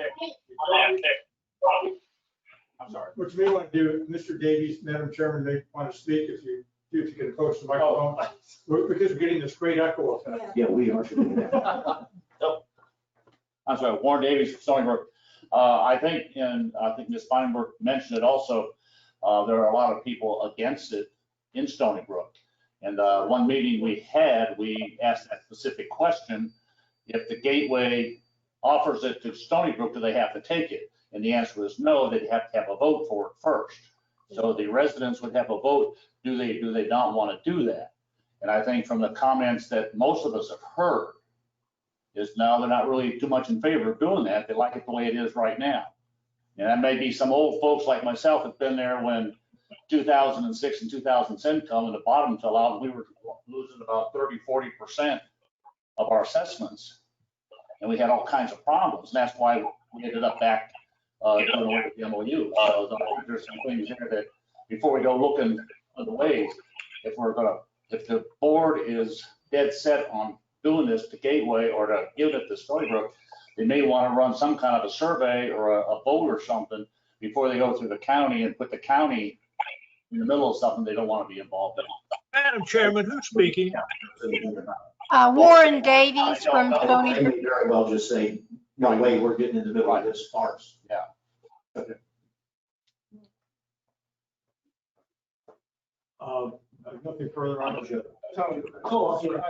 I'm sorry. What you may want to do, Mr. Davies, Madam Chairman, they want to speak if you can approach the microphone. Because we're getting this great echo effect. Yeah, we are. I'm sorry, Warren Davies, Stony Brook. I think Ms. Feinberg mentioned it also, there are a lot of people against it in Stony Brook. And one meeting we had, we asked that specific question: if the Gateway offers it to Stony Brook, do they have to take it? And the answer was no, they'd have to have a vote for it first. So the residents would have a vote, do they not want to do that? And I think from the comments that most of us have heard, is now they're not really too much in favor of doing that. They like it the way it is right now. And that may be some old folks like myself have been there when 2006 and 2010 come and the bottom fell out, and we were losing about 30–40% of our assessments. And we had all kinds of problems. And that's why we ended up back doing away with the MOU. So there's some things there that before we go looking other ways, if the board is dead set on doing this to Gateway or to give it to Stony Brook, they may want to run some kind of a survey or a vote or something before they go through the county and put the county in the middle of something they don't want to be involved in. Madam Chairman, who's speaking? Warren Davies from Stony Brook. Very well just say, no way, we're getting in the middle of this farce. Yeah. Okay. Nothing further on the agenda. Oh, I'm sorry.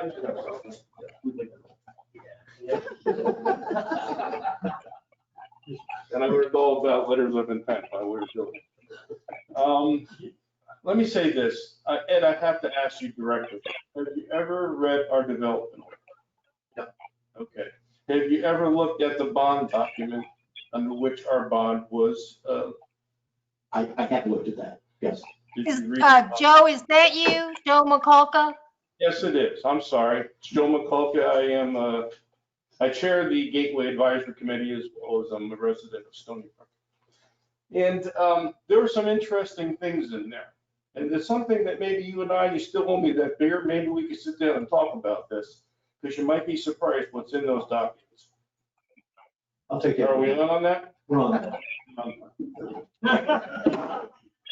And I learned all about letters of intent by way of doing. Let me say this, Ed, I have to ask you directly. Have you ever read our development? No. Okay. Have you ever looked at the bond document under which our bond was? I have looked at that, yes. Joe, is that you, Joe McCulca? Yes, it is. I'm sorry. It's Joe McCulca. I chair the Gateway Advisory Committee as well as I'm a resident of Stony Brook. And there were some interesting things in there. And there's something that maybe you still owe me that beer. Maybe we could sit down and talk about this, because you might be surprised what's in those documents. I'll take it. Are we on that? We're on that.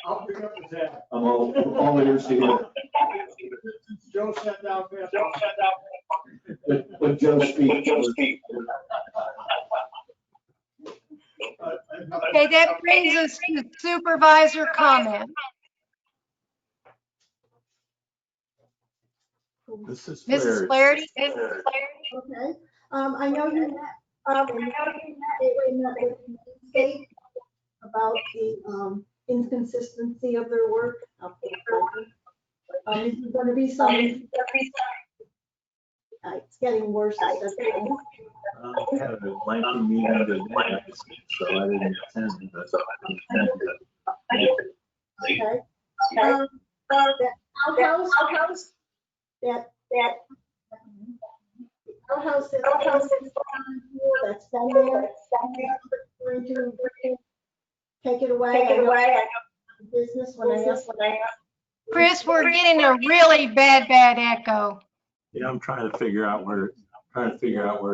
I'll pick up the tab. I'm all ears to hear. Joe sat down fast. When Joe speaks. Okay, that brings us to supervisor comment. This is Mrs. Flaherty? Okay. I know you met, with State about the inconsistency of their work. This is gonna be something, it's getting worse. I had a lengthy meeting today, so I didn't attend, but Okay. That outhouse, that outhouse that's been there, going to take it away. I know business when I asked. Chris, we're getting a really bad echo. yeah, I'm trying to figure out where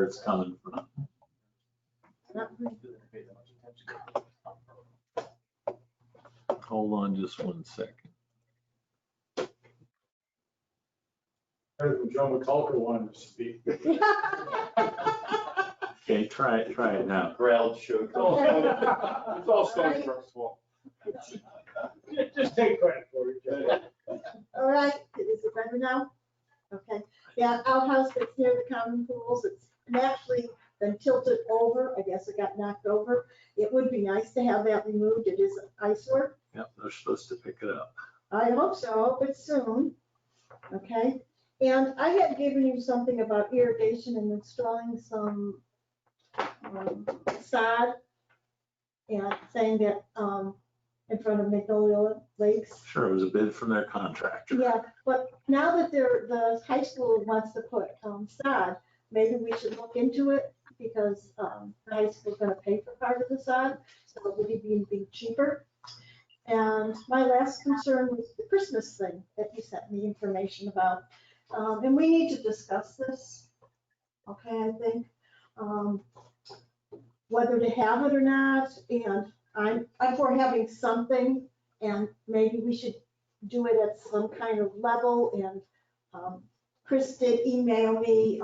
it's coming from. Hold on just one second. Joe McCullough wanted to speak. Okay, try it now. Grilled show. It's all Stony Brook's fault. Just take credit for it, Joe. All right, is it better now? Okay, yeah, outhouse that's near the common pools, it's actually been tilted over, I guess it got knocked over. It would be nice to have that removed, it is eyesore. Yep, they're supposed to pick it up. I hope so, but soon, okay? And I had given you something about irrigation and installing some sod and saying that in front of Magnolia Lakes. Sure, it was a bid from their contractor. Yeah, but now that the high school wants to put sod, maybe we should look into it because the high school's gonna pay for part of the sod, so it would be cheaper. And my last concern was the Christmas thing that you sent me information about. And we need to discuss this, okay, I think, whether to have it or not. And I'm for having something, and maybe we should do it at some kind of level. And Chris did email me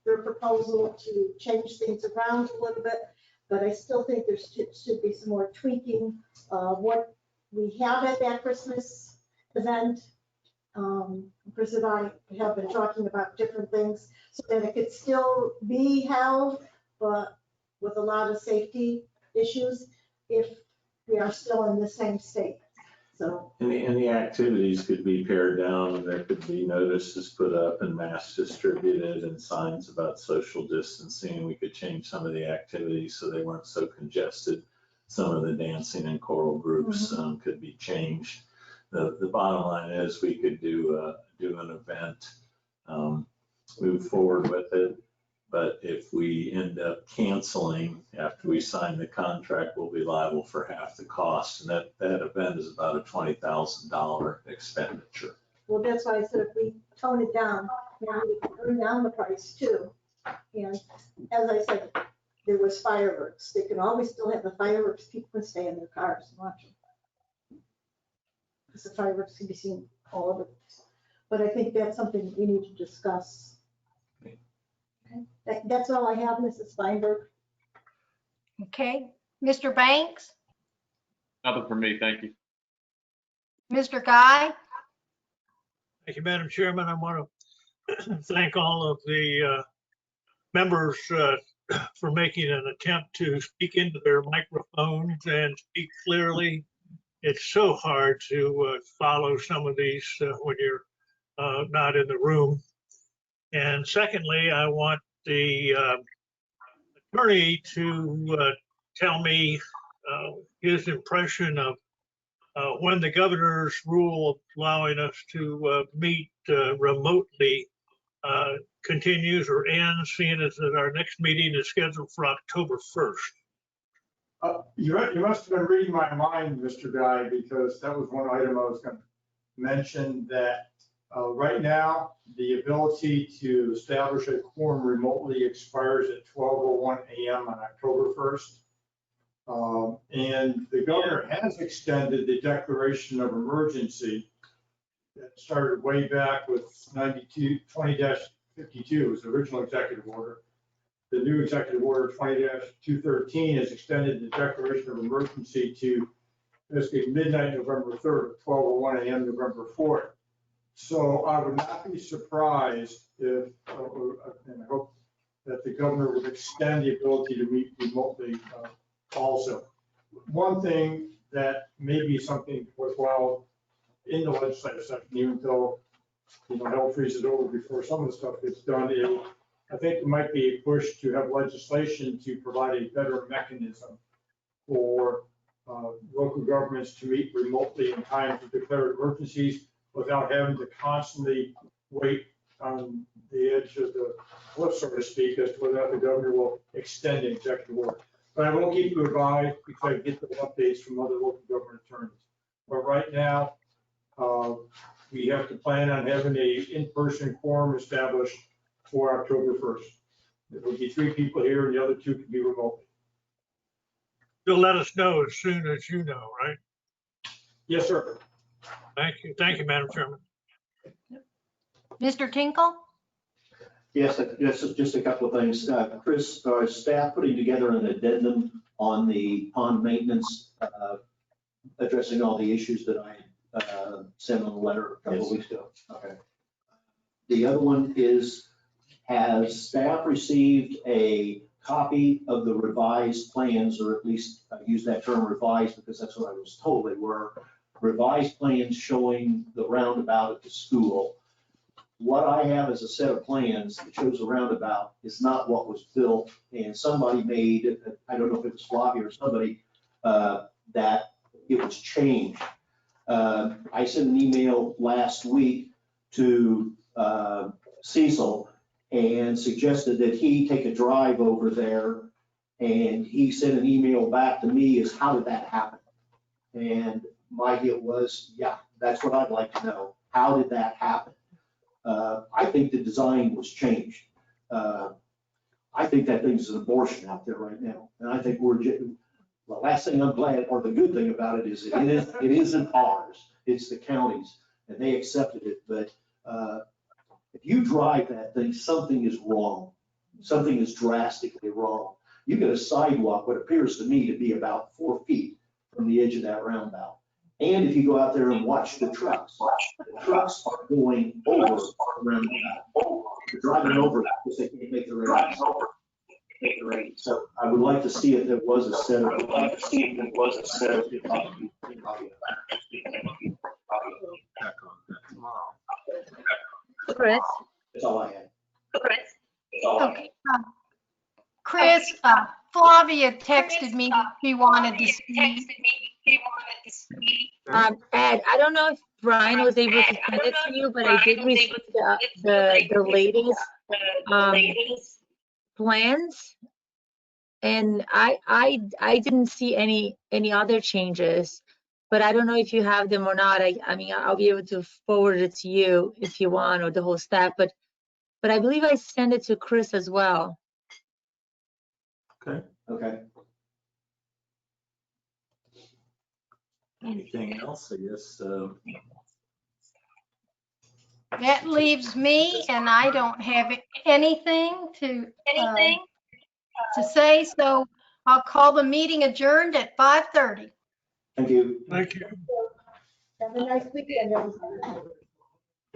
their proposal to change things around a little bit, but I still think there should be some more tweaking of what we have at that Christmas event. Chris and I have been talking about different things so that it could still be held, but with a lot of safety issues if we are still in the same state. So. And the activities could be pared down, and there could be notices put up and masks distributed and signs about social distancing. We could change some of the activities so they weren't so congested. Some of the dancing and choral groups could be changed. The bottom line is we could do an event, move forward with it. But if we end up canceling after we sign the contract, we'll be liable for half the cost. And that event is about a $20,000 expenditure. Well, that's why I said if we tone it down, maybe we can bring down the price too. And as I said, there was fireworks. They can always still have the fireworks. People can stay in their cars and watch them. Because the fireworks can be seen all over. But I think that's something we need to discuss. Okay. That's all I have, Mrs. Feinberg. Okay, Mr. Banks, Nothing for me, thank you. Mr. Guy, Thank you, Madam Chairman. I want to thank all of the members for making an attempt to speak into their microphones and speak clearly. It's so hard to follow some of these when you're not in the room. And secondly, I want the attorney to tell me his impression of when the governor's rule allowing us to meet remotely continues or ends, seeing as that our next meeting is scheduled for October 1st. You must have been reading my mind, Mr. Guy, because that was one item I was going to mention, that right now, the ability to establish a quorum remotely expires at 12:01 a.m. on October 1st. And the governor has extended the declaration of emergency that started way back with 20-52 was the original executive order. The new executive order 20-213 has extended the declaration of emergency to basically midnight November 3rd, 12:01 a.m. November 4th. So I would not be surprised if, and I hope that the governor would extend the ability to meet remotely also. One thing that may be something worthwhile in the legislative session, even though, hell freezes over before some of the stuff gets done, is I think there might be a push to have legislation to provide a better mechanism for local governments to meet remotely in times of declared emergencies without having to constantly wait on the edge of the cliff, so to speak, as to whether or not the governor will extend an executive order. But I will keep you advised because I get the updates from other local government attorneys. But right now, we have to plan on having a in-person quorum established for October 1st. There will be 3 people here and the other 2 can be remotely. You'll let us know as soon as you know, right? Yes, sir. Thank you. Thank you, Madam Chairman. Mr. Tinkle? Yes, just a couple of things. Chris, staff putting together an addendum on the pond maintenance, addressing all the issues that I sent on the letter a couple of weeks ago. Okay. The other one is, has staff received a copy of the revised plans, or at least I use that term revised because that's what I was told they were, revised plans showing the roundabout at the school? What I have as a set of plans that shows a roundabout is not what was built, and somebody made, I don't know if it was Flavia or somebody, that it was changed. I sent an email last week to Cecil and suggested that he take a drive over there, and he sent an email back to me as how did that happen? And my hit was, yeah, that's what I'd like to know. How did that happen? I think the design was changed. I think that thing's an abortion out there right now. And I think the last thing I'm glad, or the good thing about it is it isn't ours, it's the county's, and they accepted it. But if you drive that thing, something is wrong. Something is drastically wrong. You get a sidewalk, what appears to me to be about 4 feet from the edge of that roundabout. And if you go out there and watch the trucks are going over the roundabout. They're driving over because they can't make the right. So I would like to see if there was a set of. Chris? That's all I had. Okay. Chris, Flavia texted me that she wanted to speak. Ed, I don't know if Brian was able to send it to you, but I did receive the latest plans. And I didn't see any other changes, but I don't know if you have them or not. I mean, I'll be able to forward it to you if you want, or the whole staff, but I believe I sent it to Chris as well. Okay. Anything else, I guess? That leaves me, and I don't have anything to say, so I'll call the meeting adjourned at 5:30. Thank you. Thank you. Have a nice weekend, everybody.